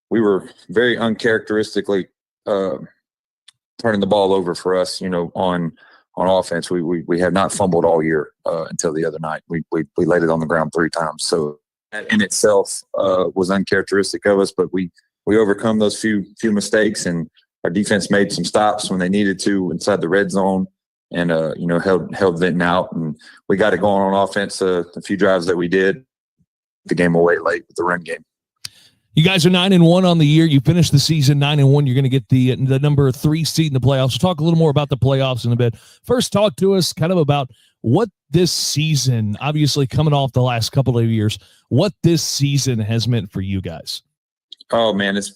Speaker 12: We were very uncharacteristically turning the ball over for us, on offense. We have not fumbled all year until the other night. We laid it on the ground 3 times. So that in itself was uncharacteristic of us, but we overcome those few mistakes, and our defense made some stops when they needed to inside the red zone, and held Vinton out, and we got it going on offense. A few drives that we did, the game away late with the run game.
Speaker 1: You guys are 9-1 on the year. You finished the season 9-1. You're going to get the number 3 seed in the playoffs. We'll talk a little more about the playoffs in a bit. First, talk to us kind of about what this season, obviously coming off the last couple of years, what this season has meant for you guys.
Speaker 12: Oh man, it's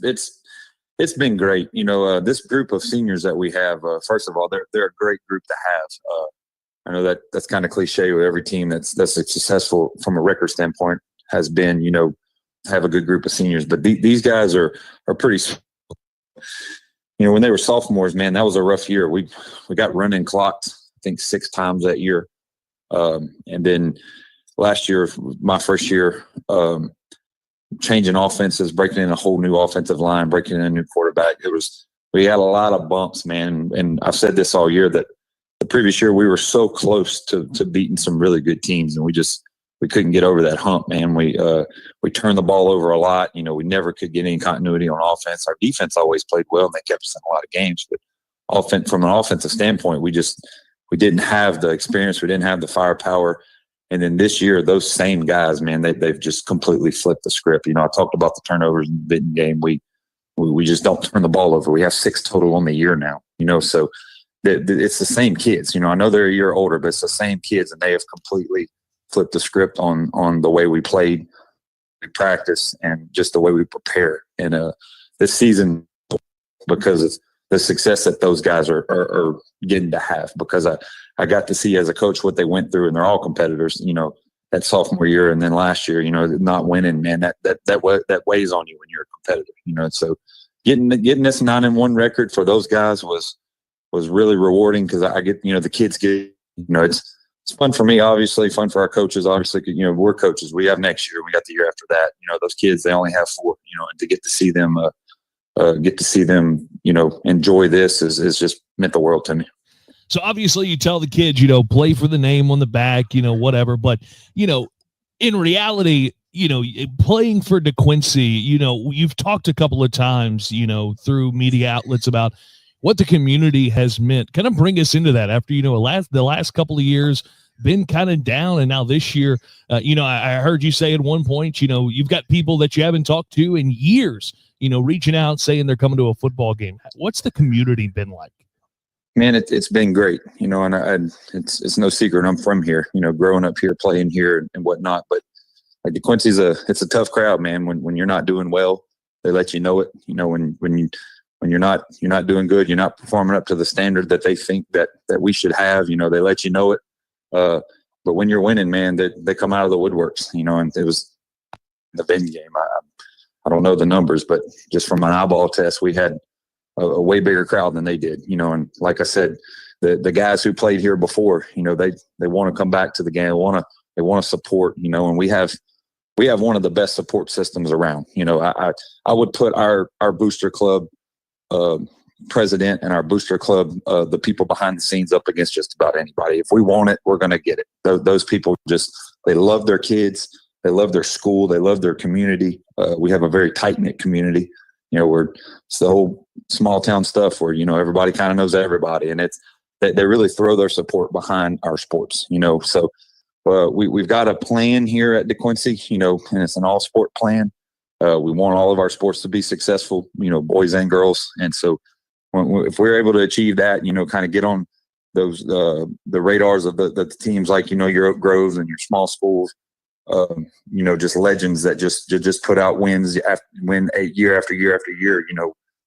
Speaker 12: been great. This group of seniors that we have. First of all, they're a great group to have. I know that's kind of cliche with every team that's successful from a record standpoint has been, have a good group of seniors, but these guys are pretty, when they were sophomores, man, that was a rough year. We got running clocked, I think 6 times that year. And then last year, my first year, changing offenses, breaking in a whole new offensive line, breaking in a new quarterback. We had a lot of bumps, man. And I've said this all year, that the previous year we were so close to beating some really good teams, and we couldn't get over that hump, man. We turned the ball over a lot. We never could get any continuity on offense. Our defense always played well, and they kept us in a lot of games. But from an offensive standpoint, we didn't have the experience. We didn't have the firepower. And then this year, those same guys, man, they've just completely flipped the script. I talked about the turnovers in the Vinton game. We just don't turn the ball over. We have 6 total on the year now. So it's the same kids. I know they're a year older, but it's the same kids, and they have completely flipped the script on the way we played, we practice, and just the way we prepare. And this season, because of the success that those guys are getting to have, because I got to see as a coach what they went through, and they're all competitors, that sophomore year and then last year, not winning, man, that weighs on you when you're a competitor, so getting this 9-1 record for those guys was really rewarding, because I get, the kids get, it's fun for me, obviously, fun for our coaches, obviously, we're coaches. We have next year, we got the year after that. Those kids, they only have 4, and to get to see them, enjoy this is just meant the world to me.
Speaker 1: So obviously you tell the kids, play for the name on the back, whatever. But, in reality, playing for DeQuincy, you've talked a couple of times, through media outlets about what the community has meant. Kind of bring us into that after, the last couple of years been kind of down. And now this year, I heard you say at one point, you've got people that you haven't talked to in years, reaching out saying they're coming to a football game. What's the community been like?
Speaker 12: Man, it's been great, and it's no secret. I'm from here, growing up here, playing here and whatnot. But like DeQuincy's it's a tough crowd, man. When you're not doing well, they let you know it. When you're not doing good, you're not performing up to the standard that they think that we should have. They let you know it. But when you're winning, man, they come out of the woodworks. And it was the Bend game. I don't know the numbers, but just from an eyeball test, we had a way bigger crowd than they did, and like I said, the guys who played here before, they want to come back to the game. They want to support, and we have one of the best support systems around. I would put our booster club president and our booster club, the people behind the scenes, up against just about anybody. If we want it, we're going to get it. Those people they love their kids. They love their school. They love their community. We have a very tight-knit community. It's the whole small town stuff where, everybody kind of knows everybody, and they really throw their support behind our sports, so we've got a plan here at DeQuincy, and it's an all sport plan. We want all of our sports to be successful, boys and girls. And so if we're able to achieve that, kind of get on those, the radars of the teams like, your Oak Groves and your small schools, just legends that just put out wins win year after year after year.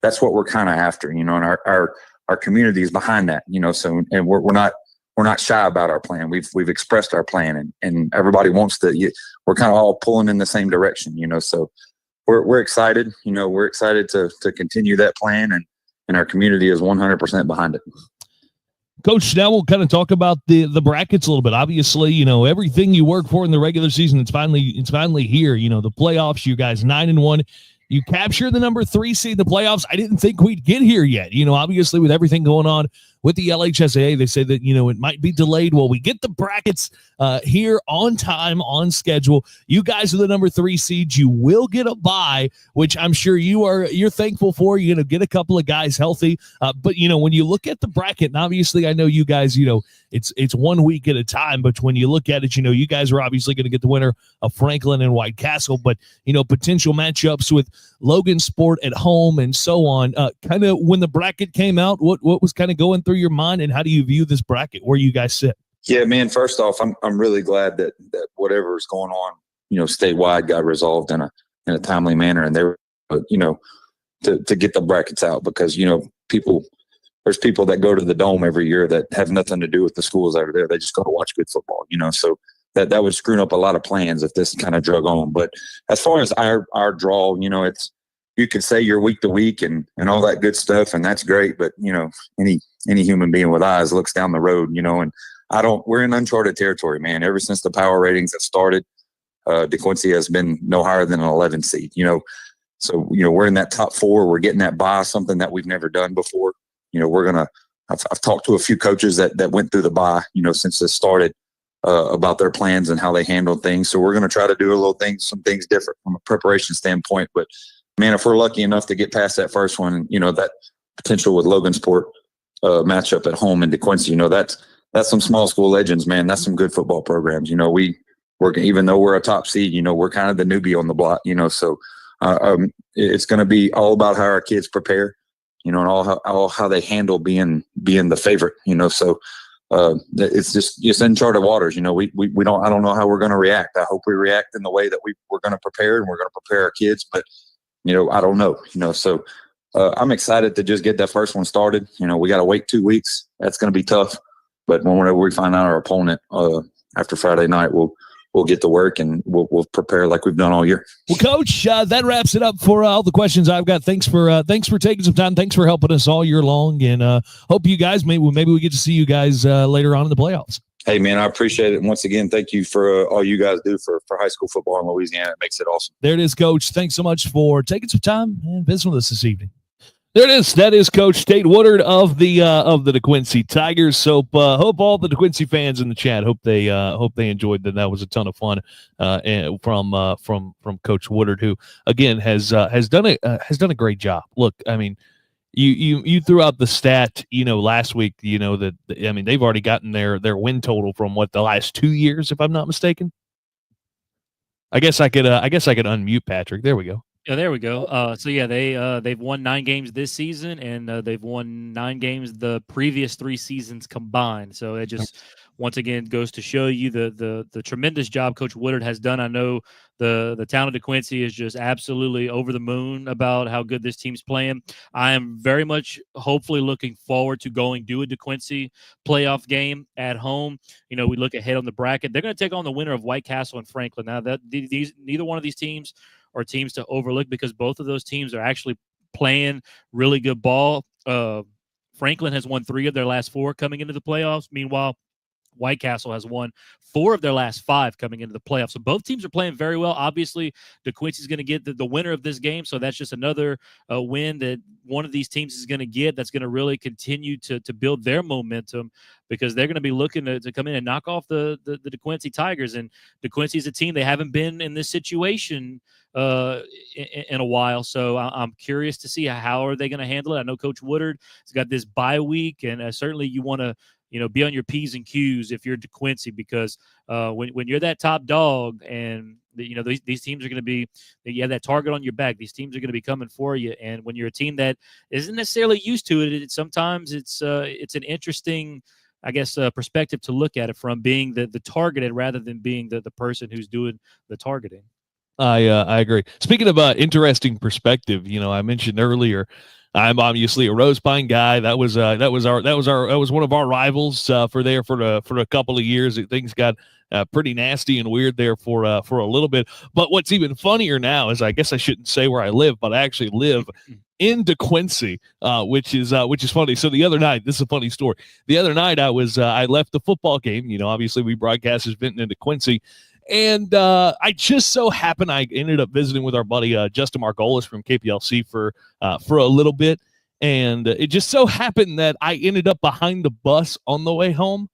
Speaker 12: That's what we're kind of after. And our community is behind that. So and we're not shy about our plan. We've expressed our plan, and everybody wants to. We're kind of all pulling in the same direction. So we're excited. We're excited to continue that plan, and our community is 100% behind it.
Speaker 1: Coach, now we'll kind of talk about the brackets a little bit. Obviously, everything you work for in the regular season, it's finally here. The playoffs, you guys 9-1. You capture the number 3 seed in the playoffs. I didn't think we'd get here yet. Obviously with everything going on with the LHSAA, they say that, it might be delayed. Well, we get the brackets here on time, on schedule. You guys are the number 3 seeds. You will get a bye, which I'm sure you're thankful for. You're going to get a couple of guys healthy. But, when you look at the bracket, and obviously I know you guys, it's 1 week at a time, but when you look at it, you guys are obviously going to get the winner of Franklin and White Castle, but, potential matchups with Logan Sport at home and so on. Kind of when the bracket came out, what was kind of going through your mind, and how do you view this bracket, where you guys sit?
Speaker 12: Yeah, man, first off, I'm really glad that whatever is going on, statewide got resolved in a timely manner, and they were, to get the brackets out, because, there's people that go to the Dome every year that have nothing to do with the schools over there. They just go to watch good football, so that would screw up a lot of plans if this kind of drug on. But as far as our draw, it's, you could say you're week to week and all that good stuff, and that's great. But any human being with eyes looks down the road, and we're in uncharted territory, man. Ever since the power ratings have started, DeQuincy has been no higher than an 11 seed, so we're in that top 4. We're getting that bye, something that we've never done before. I've talked to a few coaches that went through the bye, since this started, about their plans and how they handled things. So we're going to try to do some things different from a preparation standpoint. But man, if we're lucky enough to get past that first one, that potential with Logan Sport matchup at home in DeQuincy, that's some small school legends, man. That's some good football programs. We're, even though we're a top seed, we're kind of the newbie on the block, so it's going to be all about how our kids prepare, and all how they handle being being the favorite, so it's just uncharted waters. We don't, I don't know how we're going to react. I hope we react in the way that we're going to prepare, and we're going to prepare our kids, but I don't know, so I'm excited to just get that first one started. We got to wait 2 weeks. That's going to be tough, but whenever we find out our opponent after Friday night, we'll get to work, and we'll prepare like we've done all year.
Speaker 1: Well, Coach, that wraps it up for all the questions I've got. Thanks for taking some time. Thanks for helping us all year long, and hope you guys maybe we get to see you guys later on in the playoffs.
Speaker 12: Hey, man, I appreciate it. And once again, thank you for all you guys do for high school football in Louisiana. It makes it awesome.
Speaker 1: There it is, Coach. Thanks so much for taking some time and visiting with us this evening. There it is. That is Coach Tate Woodard of the DeQuincy Tigers. So hope all the DeQuincy fans in the chat hope they enjoyed that. That was a ton of fun and from Coach Woodard, who again has done a great job. Look, I mean, you threw out the stat last week. That they've already gotten their win total from the last 2 years, if I'm not mistaken. I guess I could unmute Patrick. There we go.
Speaker 2: Yeah, there we go. So yeah, they've won 9 games this season, and they've won 9 games the previous 3 seasons combined. So it just once again goes to show you the tremendous job Coach Woodard has done. I know the town of DeQuincy is just absolutely over the moon about how good this team's playing. I am very much hopefully looking forward to going to a DeQuincy playoff game at home. We look ahead on the bracket. They're going to take on the winner of White Castle and Franklin. Now that neither one of these teams are teams to overlook, because both of those teams are actually playing really good ball. Franklin has won 3 of their last 4 coming into the playoffs. Meanwhile, White Castle has won 4 of their last 5 coming into the playoffs. So both teams are playing very well. Obviously, DeQuincy is going to get the winner of this game, so that's just another win that one of these teams is going to get that's going to really continue to build their momentum, because they're going to be looking to come in and knock off the DeQuincy Tigers. And DeQuincy is a team, they haven't been in this situation in a while, so I'm curious to see how are they going to handle it. I know Coach Woodard has got this bye week, and certainly you want to be on your P's and Q's if you're DeQuincy, because when you're that top dog, and these teams are going to be, you have that target on your back. These teams are going to be coming for you, and when you're a team that isn't necessarily used to it, sometimes it's an interesting, I guess, perspective to look at it from, being the targeted rather than being the person who's doing the targeting.
Speaker 1: I agree. Speaking of interesting perspective, I mentioned earlier, I'm obviously a Rose Pine guy. That was one of our rivals for a couple of years. Things got pretty nasty and weird there for a little bit. But what's even funnier now is, I guess I shouldn't say where I live, but I actually live in DeQuincy, which is funny. So the other night, this is a funny story. The other night I left the football game. Obviously we broadcast is Benton and DeQuincy. And I just so happened I ended up visiting with our buddy Justin Margolis from KPLC for a little bit, and it just so happened that I ended up behind the bus on the way home,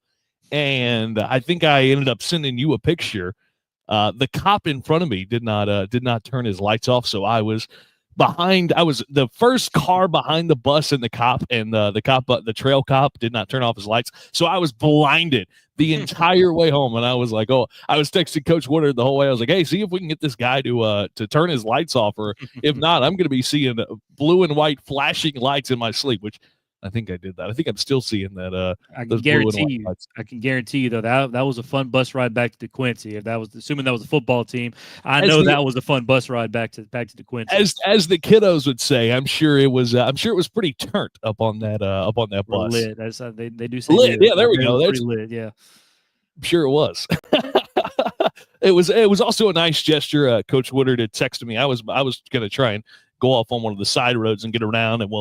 Speaker 1: and I think I ended up sending you a picture. The cop in front of me did not turn his lights off, so I was the first car behind the bus and the cop, and the trail cop did not turn off his lights, so I was blinded the entire way home. And I was like, I was texting Coach Woodard the whole way. I was like, hey, see if we can get this guy to turn his lights off, or if not, I'm going to be seeing blue and white flashing lights in my sleep, which I think I did that. I think I'm still seeing that.
Speaker 2: I can guarantee you, though, that was a fun bus ride back to DeQuincy. If that was, assuming that was a football team, that was a fun bus ride back to DeQuincy.
Speaker 1: As the kiddos would say, I'm sure it was pretty turnt up on that bus.
Speaker 2: Lit. They do say
Speaker 1: lit. Yeah, there we go.
Speaker 2: That's lit. Yeah,
Speaker 1: I'm sure it was. It was also a nice gesture. Coach Woodard had texted me. I was going to try and go off on one of the side roads and get around, and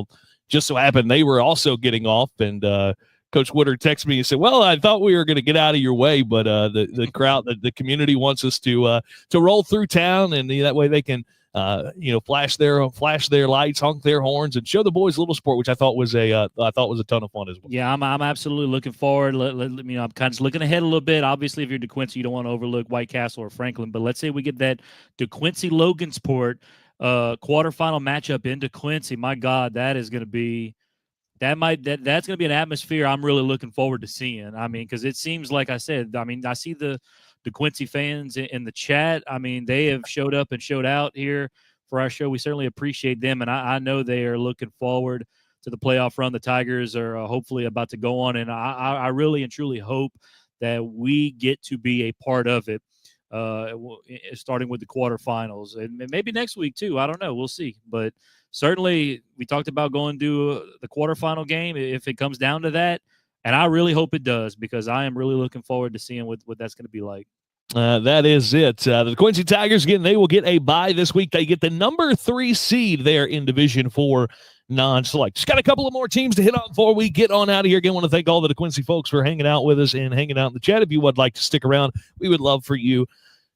Speaker 1: just so happened they were also getting off, and Coach Woodard texted me and said, well, I thought we were going to get out of your way, but the crowd, the community wants us to roll through town, and that way they can flash their lights, honk their horns, and show the boys a little sport, which I thought was a ton of fun as well.
Speaker 2: Yeah, I'm absolutely looking forward. I'm kind of looking ahead a little bit. Obviously, if you're DeQuincy, you don't want to overlook White Castle or Franklin, but let's say we get that DeQuincy Logansport quarterfinal matchup in DeQuincy. My God, that is going to be that's going to be an atmosphere I'm really looking forward to seeing. I mean, because it seems like I said, I see the DeQuincy fans in the chat. I mean, they have showed up and showed out here for our show. We certainly appreciate them, and I know they are looking forward to the playoff run the Tigers are hopefully about to go on. And I really and truly hope that we get to be a part of it, starting with the quarterfinals and maybe next week too. I don't know. We'll see. But certainly we talked about going to the quarterfinal game if it comes down to that. And I really hope it does, because I am really looking forward to seeing what that's going to be like.
Speaker 1: That is it. The Quincy Tigers, again, they will get a bye this week. They get the number 3 seed there in Division 4 non-select. Just got a couple of more teams to hit on before we get on out of here. Again, want to thank all the Quincy folks for hanging out with us and hanging out in the chat. If you would like to stick around, we would love for you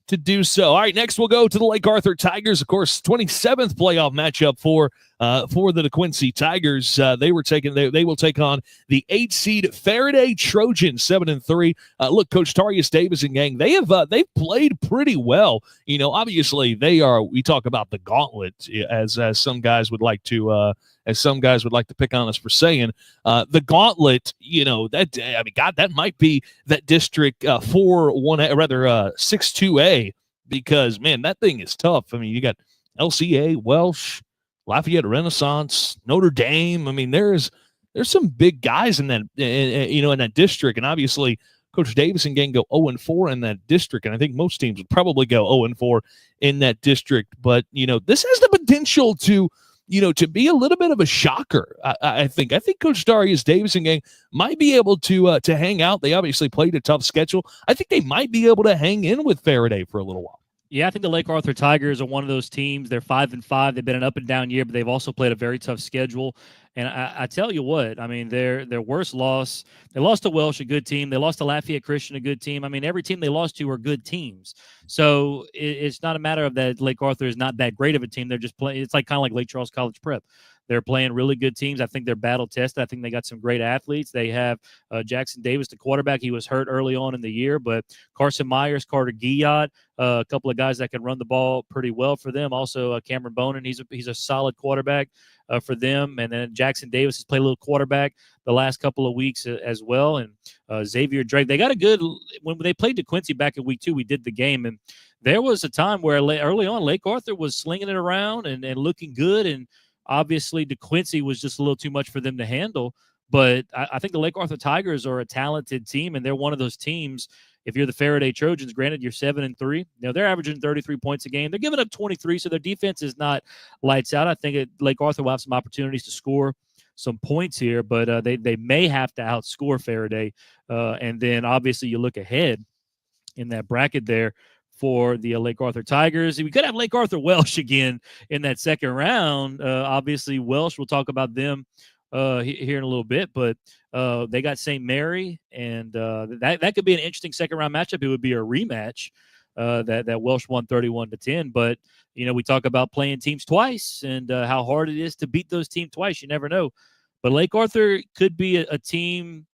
Speaker 1: to do so. All right, next we'll go to the Lake Arthur Tigers. Of course, 27th playoff matchup for the Quincy Tigers. They will take on the 8 seed Faraday Trojans, 7-3. Look, Coach Tarius Davis and gang, they've played pretty well. You know, obviously we talk about the gauntlet as some guys would like to pick on us for saying the gauntlet. You know, that might be that District 6-2A, because man, that thing is tough. I mean, you got LCA, Welsh, Lafayette Renaissance, Notre Dame. I mean, there's some big guys in that in that district, and obviously Coach Davis and gang go 0-4 in that district, and I think most teams would probably go 0-4 in that district. But you know, this has the potential to be a little bit of a shocker. I think Coach Darius Davis and gang might be able to hang out. They obviously played a tough schedule. I think they might be able to hang in with Faraday for a little while.
Speaker 2: Yeah, I think the Lake Arthur Tigers are one of those teams. They're 5-5. They've been an up and down year, but they've also played a very tough schedule. And I tell you what, I mean, their worst loss, they lost to Welsh, a good team. They lost to Lafayette Christian, a good team. I mean, every team they lost to are good teams. So it's not a matter of that Lake Arthur is not that great of a team. They're just playing. It's kind of like Lake Charles College Prep. They're playing really good teams. I think they're battle tested. I think they got some great athletes. They have Jackson Davis, the quarterback. He was hurt early on in the year, but Carson Myers, Carter Guillot, a couple of guys that can run the ball pretty well for them. Also, Cameron Bonin, he's a solid quarterback for them. And then Jackson Davis has played a little quarterback the last couple of weeks as well. And Xavier Drake, they got a good – when they played DeQuincy back in week 2, we did the game. And there was a time where early on Lake Arthur was slinging it around and looking good, and obviously DeQuincy was just a little too much for them to handle. But I think the Lake Arthur Tigers are a talented team, and they're one of those teams. If you're the Faraday Trojans, granted you're 7-3, they're averaging 33 points a game. They're giving up 23, so their defense is not lights out. I think Lake Arthur will have some opportunities to score some points here, but they may have to outscore Faraday. And then obviously you look ahead in that bracket there for the Lake Arthur Tigers. We could have Lake Arthur Welsh again in that second round. Obviously Welsh, we'll talk about them here in a little bit, but they got St. Mary, and that could be an interesting second round matchup. It would be a rematch that Welsh won 31-10. But we talk about playing teams twice and how hard it is to beat those teams twice. You never know. But Lake Arthur could be a team.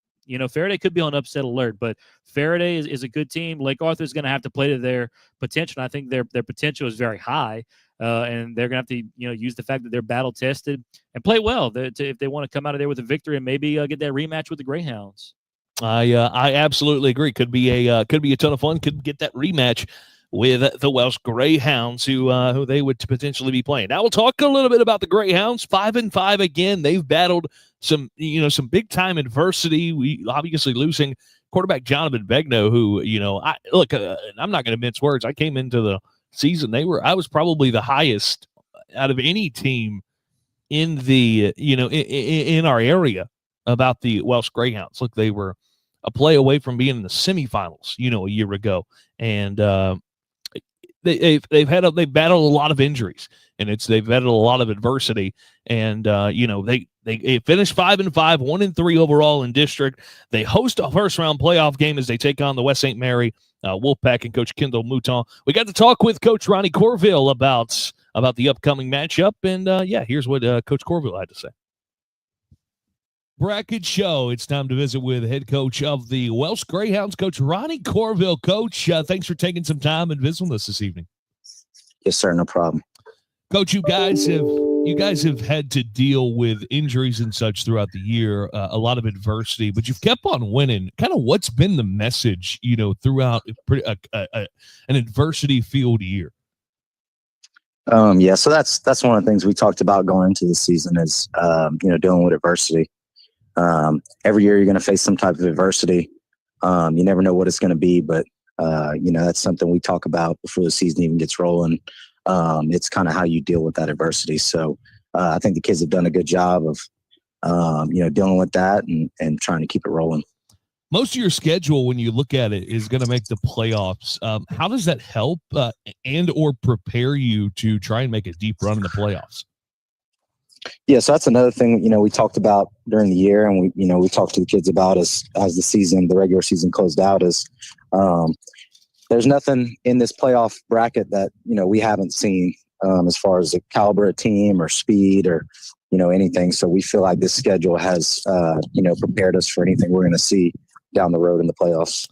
Speaker 2: Faraday could be on upset alert, but Faraday is a good team. Lake Arthur is going to have to play to their potential. I think their potential is very high. And they're going to have to, use the fact that they're battle tested and play well if they want to come out of there with a victory and maybe get that rematch with the Greyhounds.
Speaker 1: I absolutely agree. Could be a ton of fun. Could get that rematch with the Welsh Greyhounds, who they would potentially be playing. Now we'll talk a little bit about the Greyhounds. 5-5 again. They've battled some big time adversity. We obviously losing quarterback Jonathan Begno, who I'm not going to mince words. I came into the season, I was probably the highest out of any team in the in our area about the Welsh Greyhounds. Look, they were a play away from being in the semifinals a year ago, and they've battled a lot of injuries, and they've battled a lot of adversity, and they finished 5-5, 1-3 overall in district. They host a first round playoff game as they take on the West St. Mary Wolfpack and Coach Kendall Mouton. We got to talk with Coach Ronnie Corville about the upcoming matchup, and here's what Coach Corville had to say. Bracket Show. It's time to visit with head coach of the Welsh Greyhounds, Coach Ronnie Corville. Coach, thanks for taking some time and visiting with us this evening.
Speaker 11: Yes, sir. No problem.
Speaker 1: Coach, you guys have had to deal with injuries and such throughout the year, a lot of adversity, but you've kept on winning. Kind of what's been the message, throughout an adversity-filled year?
Speaker 11: Yeah, so that's one of the things we talked about going into the season is dealing with adversity. Every year you're going to face some type of adversity. You never know what it's going to be, but that's something we talk about before the season even gets rolling. It's kind of how you deal with that adversity. So I think the kids have done a good job of dealing with that and trying to keep it rolling.
Speaker 1: Most of your schedule, when you look at it, is going to make the playoffs. How does that help and or prepare you to try and make a deep run in the playoffs?
Speaker 11: Yeah, so that's another thing, we talked about during the year, and we talked to the kids about as the regular season closed out is there's nothing in this playoff bracket that, we haven't seen as far as the caliber of team or speed or, anything. So we feel like this schedule has, prepared us for anything we're going to see down the road in the playoffs.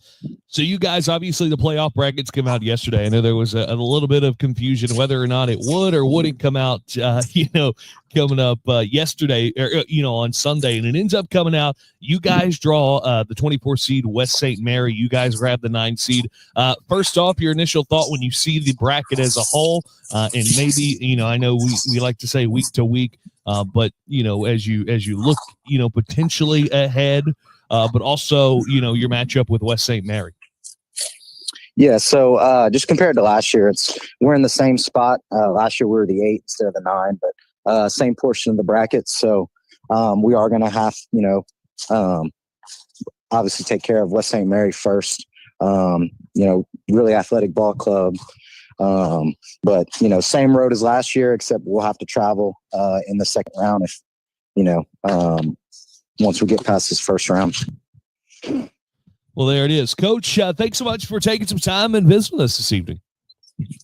Speaker 1: So you guys, obviously the playoff brackets came out yesterday. I know there was a little bit of confusion whether or not it would or wouldn't come out, coming up yesterday or, on Sunday, and it ends up coming out. You guys draw the 24 seed West St. Mary. You guys grab the 9 seed. First off, your initial thought when you see the bracket as a whole, and maybe, I know we like to say week to week, but as you look, potentially ahead, but also, your matchup with West St. Mary.
Speaker 11: Yeah, so just compared to last year, we're in the same spot. Last year we were the 8 instead of the 9, but same portion of the bracket. So we are going to have, obviously take care of West St. Mary first. Really athletic ball club. But, same road as last year, except we'll have to travel in the second round if, once we get past this first round.
Speaker 1: Well, there it is. Coach, thanks so much for taking some time and visiting with us this evening.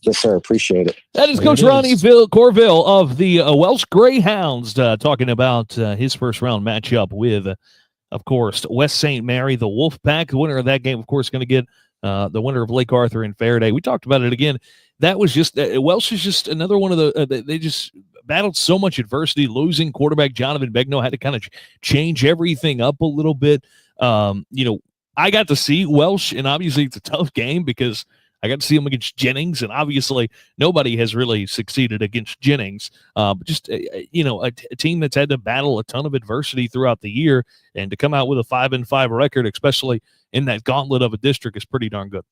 Speaker 11: Yes, sir. Appreciate it.
Speaker 1: That is Coach Ronnie Corville of the Welsh Greyhounds talking about his first round matchup with, of course, West St. Mary, the Wolfpack. The winner of that game, of course, going to get the winner of Lake Arthur and Faraday. We talked about it again. That was just Welsh is just another one of the they just battled so much adversity. Losing quarterback Jonathan Begnaud had to kind of change everything up a little bit. I got to see Welsh, and obviously it's a tough game because I got to see him against Jennings, and obviously nobody has really succeeded against Jennings. But just a team that's had to battle a ton of adversity throughout the year, and to come out with a 5-5 record, especially in that gauntlet of a district, is pretty darn good.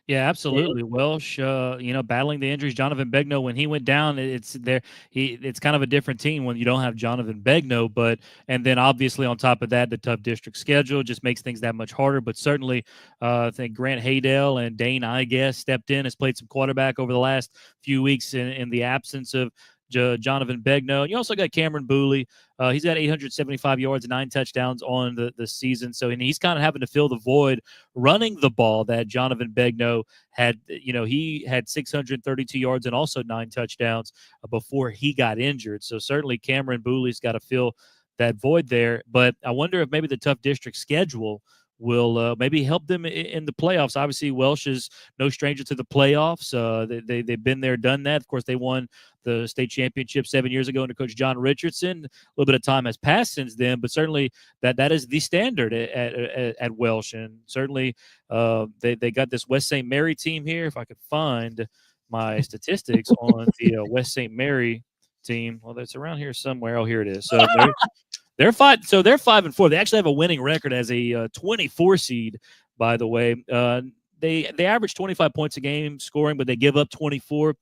Speaker 2: Yeah, absolutely. Welsh, battling the injuries. Jonathan Begnaud, when he went down, it's kind of a different team when you don't have Jonathan Begnaud. And then obviously on top of that, the tough district schedule just makes things that much harder. But certainly, I think Grant Haydale and Dane, I guess, stepped in, has played some quarterback over the last few weeks in the absence of Jonathan Begnaud. You also got Cameron Booley. He's got 875 yards and 9 touchdowns on the season. So, and he's kind of having to fill the void running the ball that Jonathan Begnaud had. He had 632 yards and also 9 touchdowns before he got injured. So certainly Cameron Booley's got to fill that void there. But I wonder if maybe the tough district schedule will maybe help them in the playoffs. Obviously, Welsh is no stranger to the playoffs. They've been there, done that. Of course, they won the state championship 7 years ago under Coach John Richardson. A little bit of time has passed since then, but certainly that is the standard at Welsh. And certainly they got this West St. Mary team here. If I could find my statistics on the West St. Mary team. Well, that's around here somewhere. Oh, here it is. So they're 5-4. They actually have a winning record as a 24 seed, by the way. They average 25 points a game scoring, but they give up 24.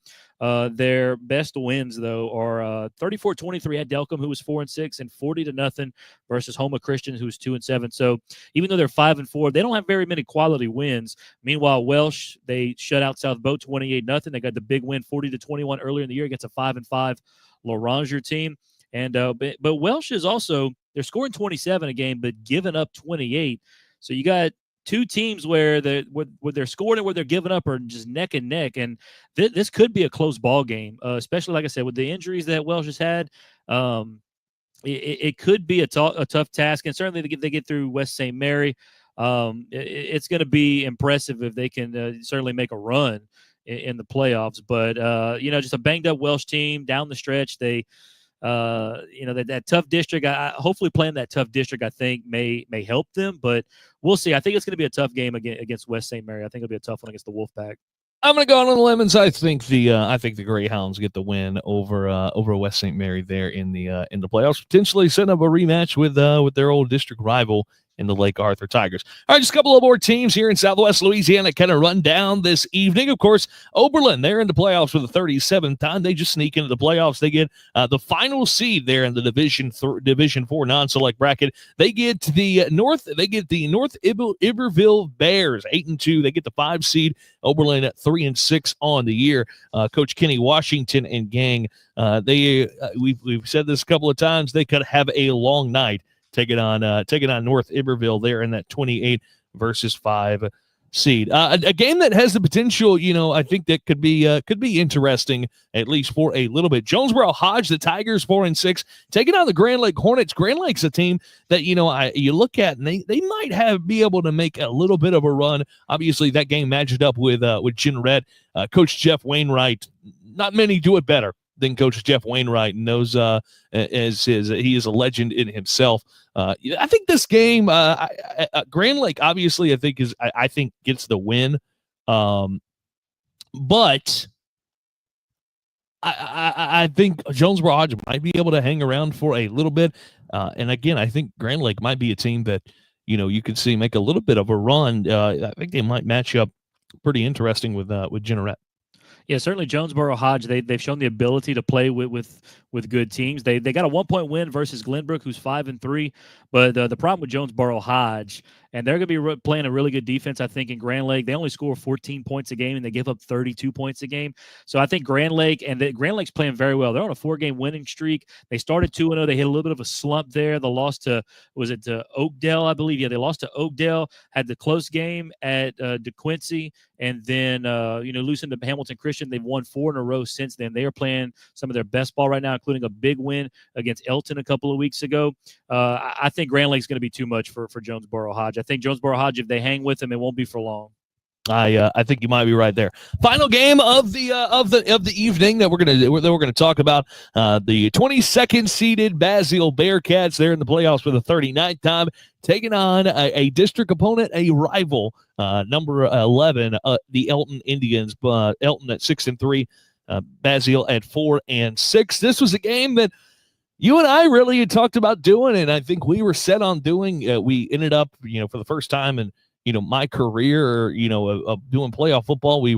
Speaker 2: Their best wins, though, are 34-23 at Delcom, who was 4-6, and 40-0 versus Homa Christian, who's 2-7. So even though they're 5-4, they don't have very many quality wins. Meanwhile, Welsh, they shut out South Boat 28-0. They got the big win 40-21 earlier in the year against a 5-5 Loranger team. And but Welsh is also, they're scoring 27 a game, but giving up 28. So you got two teams where they're scoring and where they're giving up are just neck and neck. And this could be a close ball game, especially, like I said, with the injuries that Welsh has had. It could be a tough task. And certainly they get through West St. Mary. It's going to be impressive if they can certainly make a run in the playoffs. But, just a banged up Welsh team down the stretch. They, that tough district, hopefully playing that tough district, I think may help them, but we'll see. I think it's going to be a tough game against West St. Mary. I think it'll be a tough one against the Wolfpack.
Speaker 1: I'm going to go on the lemons. I think the Greyhounds get the win over West St. Mary there in the playoffs, potentially setting up a rematch with their old district rival in the Lake Arthur Tigers. All right, just a couple of more teams here in Southwest Louisiana kind of run down this evening. Of course, Oberlin, they're in the playoffs for the 37th time. They just sneak into the playoffs. They get the final seed there in the Division 4 non-select bracket. They get the North Iberville Bears 8-2. They get the 5 seed. Oberlin at 3-6 on the year. Coach Kenny Washington and gang, we've said this a couple of times. They could have a long night taking on North Iberville there in that 28 versus 5 seed. A game that has the potential, I think that could be interesting, at least for a little bit. Jonesboro Hodge, the Tigers 4-6, taking on the Grand Lake Hornets. Grand Lake's a team that you look at and they might be able to make a little bit of a run. Obviously, that game matched up with Jeanneret. Coach Jeff Wainwright, not many do it better than Coach Jeff Wainwright, knows he is a legend in himself. I think this game, Grand Lake obviously I think gets the win, but I think Jonesboro Hodge might be able to hang around for a little bit, and again, I think Grand Lake might be a team that you could see make a little bit of a run. I think they might match up pretty interesting with Jeanneret.
Speaker 2: Yeah, certainly Jonesboro Hodge. They've shown the ability to play with good teams. They got a 1-point win versus Glenbrook, who's 5-3. But the problem with Jonesboro Hodge, and they're going to be playing a really good defense, I think, in Grand Lake. They only score 14 points a game, and they give up 32 points a game. So I think Grand Lake's playing very well. They're on a 4-game winning streak. They started 2-0. They hit a little bit of a slump there. The loss to Oakdale, I believe. Yeah, they lost to Oakdale. Had the close game at DeQuincy, and then losing to Hamilton Christian. They've won 4 in a row since then. They are playing some of their best ball right now, including a big win against Elton a couple of weeks ago. I think Grand Lake's going to be too much for Jonesboro Hodge. I think Jonesboro Hodge, if they hang with them, it won't be for long.
Speaker 1: I think you might be right there. Final game of the evening that we're gonna talk about, the 22nd seeded Basile Bearcats. They're in the playoffs for the 39th time, taking on a district opponent, a rival, number 11, the Elton Indians. Elton at 6-3, Basile at 4-6. This was a game that you and I really had talked about doing, and I think we were set on doing. We ended up, for the first time in my career, of doing playoff football, we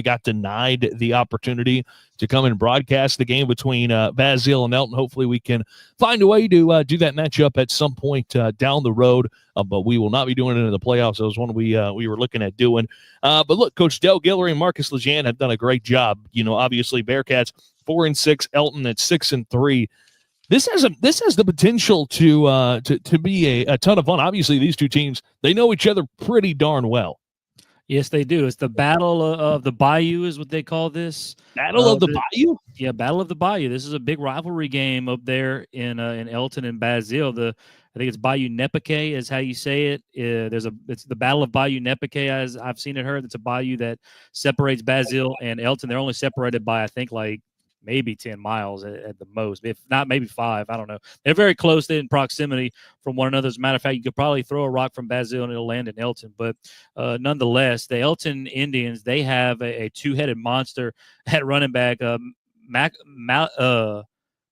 Speaker 1: got denied the opportunity to come and broadcast the game between Basile and Elton. Hopefully we can find a way to do that matchup at some point down the road, but we will not be doing it in the playoffs. It was one we were looking at doing. But look, Coach Del Guillory and Marcus Lejean have done a great job. Obviously Bearcats 4-6, Elton at 6-3. This has the potential to be a ton of fun. Obviously, these two teams, they know each other pretty darn well.
Speaker 2: Yes, they do. It's the Battle of the Bayou is what they call this.
Speaker 1: Battle of the Bayou?
Speaker 2: Yeah, Battle of the Bayou. This is a big rivalry game up there in Elton and Basile. I think it's Bayou Nepake is how you say it. It's the Battle of Bayou Nepake, as I've seen it heard. It's a bayou that separates Basile and Elton. They're only separated by, I think, maybe 10 miles at the most, if not maybe 5. I don't know. They're very close in proximity from one another. As a matter of fact, you could probably throw a rock from Basile and it'll land in Elton. But nonetheless, the Elton Indians, they have a two-headed monster at running back,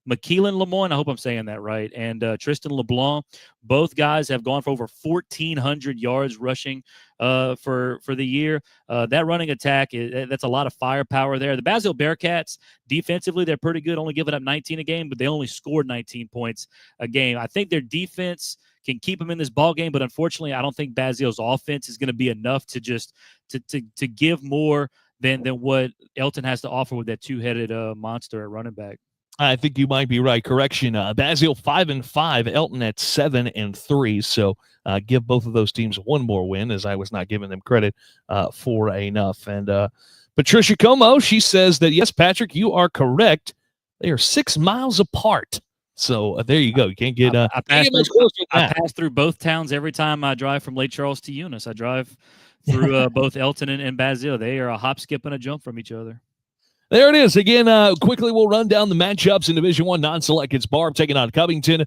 Speaker 2: McKeelan Lemoyne, I hope I'm saying that right, and Tristan LeBlanc. Both guys have gone for over 1,400 yards rushing for the year. That running attack, that's a lot of firepower there. The Basile Bearcats, defensively, they're pretty good, only giving up 19 a game, but they only scored 19 points a game. I think their defense can keep them in this ball game, but unfortunately, I don't think Basile's offense is going to be enough to just to give more than what Elton has to offer with that two-headed monster at running back.
Speaker 1: I think you might be right. Correction. Basile 5-5, Elton at 7-3. So give both of those teams one more win, as I was not giving them credit for enough. And Patricia Como, she says that, yes, Patrick, you are correct. They are 6 miles apart. So there you go. You can't get
Speaker 2: I pass through both towns every time I drive from Lake Charles to Eunice. I drive through both Elton and Basile. They are a hop, skip, and a jump from each other.
Speaker 1: There it is. Again, quickly we'll run down the matchups in Division I non-select. It's Barb taking on Covington.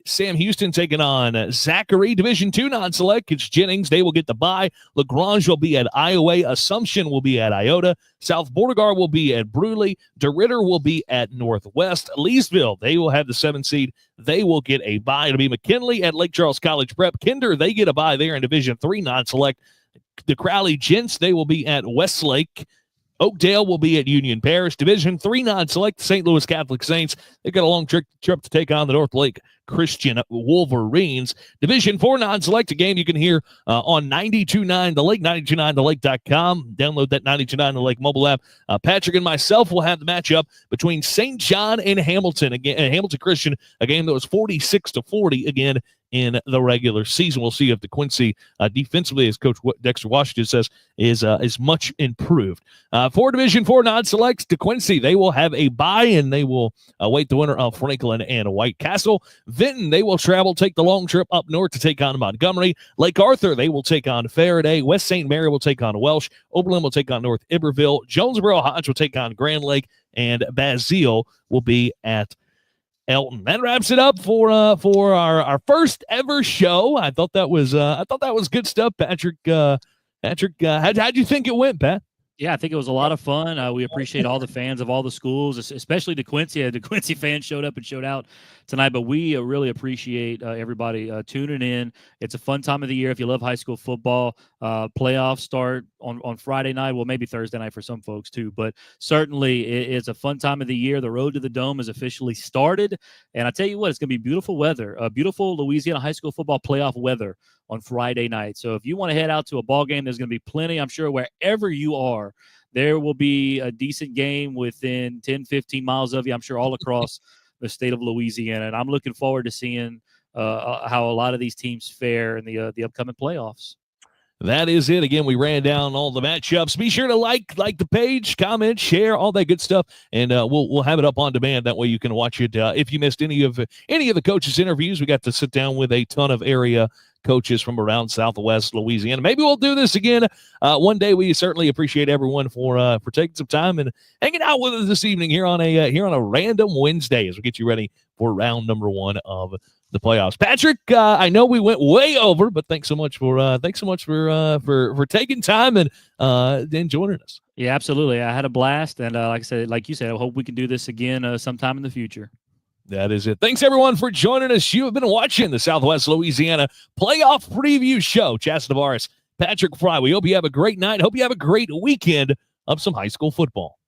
Speaker 1: Sam Houston taking on Zachary. Division II non-select. It's Jennings. They will get the bye. LaGrange will be at Iowa. Assumption will be at Iota. South Beauregard will be at Bruley. DeRitter will be at Northwest. Leesville, they will have the 7 seed. They will get a bye. It'll be McKinley at Lake Charles College Prep. Kinder, they get a bye there in Division III non-select. The Crowley Gents, they will be at Westlake. Oakdale will be at Union Parish. Division III non-select, St. Louis Catholic Saints. They've got a long trip to take on the North Lake Christian Wolverines. Division IV non-select, a game you can hear on 92.9 The Lake, 929thelake.com. Download that 92.9 The Lake mobile app. Patrick and myself will have the matchup between St. John and Hamilton. Again, Hamilton Christian, a game that was 46-40 again in the regular season. We'll see if DeQuincy defensively, as Coach Dexter Washington says, is much improved. For Division IV non-selects, DeQuincy, they will have a bye, and they will await the winner of Franklin and White Castle. Vinton, they will travel, take the long trip up north to take on Montgomery. Lake Arthur, they will take on Faraday. West St. Mary will take on Welsh. Oberlin will take on North Iberville. Jonesboro Hodge will take on Grand Lake, and Basile will be at Elton. That wraps it up for our first ever show. I thought that was good stuff, Patrick. How'd you think it went, Pat?
Speaker 2: Yeah, I think it was a lot of fun. We appreciate all the fans of all the schools, especially DeQuincy. DeQuincy fans showed up and showed out tonight, but we really appreciate everybody tuning in. It's a fun time of the year if you love high school football. Playoffs start on Friday night, well, maybe Thursday night for some folks too, but certainly it's a fun time of the year. The road to the Dome is officially started, and I tell you what, it's going to be beautiful weather, beautiful Louisiana high school football playoff weather on Friday night. So if you want to head out to a ball game, there's going to be plenty. I'm sure wherever you are, there will be a decent game within 10, 15 miles of you, I'm sure all across the state of Louisiana. And I'm looking forward to seeing how a lot of these teams fare in the upcoming playoffs.
Speaker 1: That is it. Again, we ran down all the matchups. Be sure to like the page, comment, share, all that good stuff, and we'll have it up on demand. That way you can watch it. If you missed any of the coaches' interviews, we got to sit down with a ton of area coaches from around Southwest Louisiana. Maybe we'll do this again one day. We certainly appreciate everyone for taking some time and hanging out with us this evening here on a random Wednesday as we get you ready for round number 1 of the playoffs. Patrick, I know we went way over, but thanks so much for taking time and joining us.
Speaker 2: Yeah, absolutely. I had a blast, and like you said, I hope we can do this again sometime in the future.
Speaker 1: That is it. Thanks, everyone, for joining us. You have been watching the Southwest Louisiana Playoff Preview Show. Chaston Tavares, Patrick Frey. We hope you have a great night. Hope you have a great weekend of some high school football.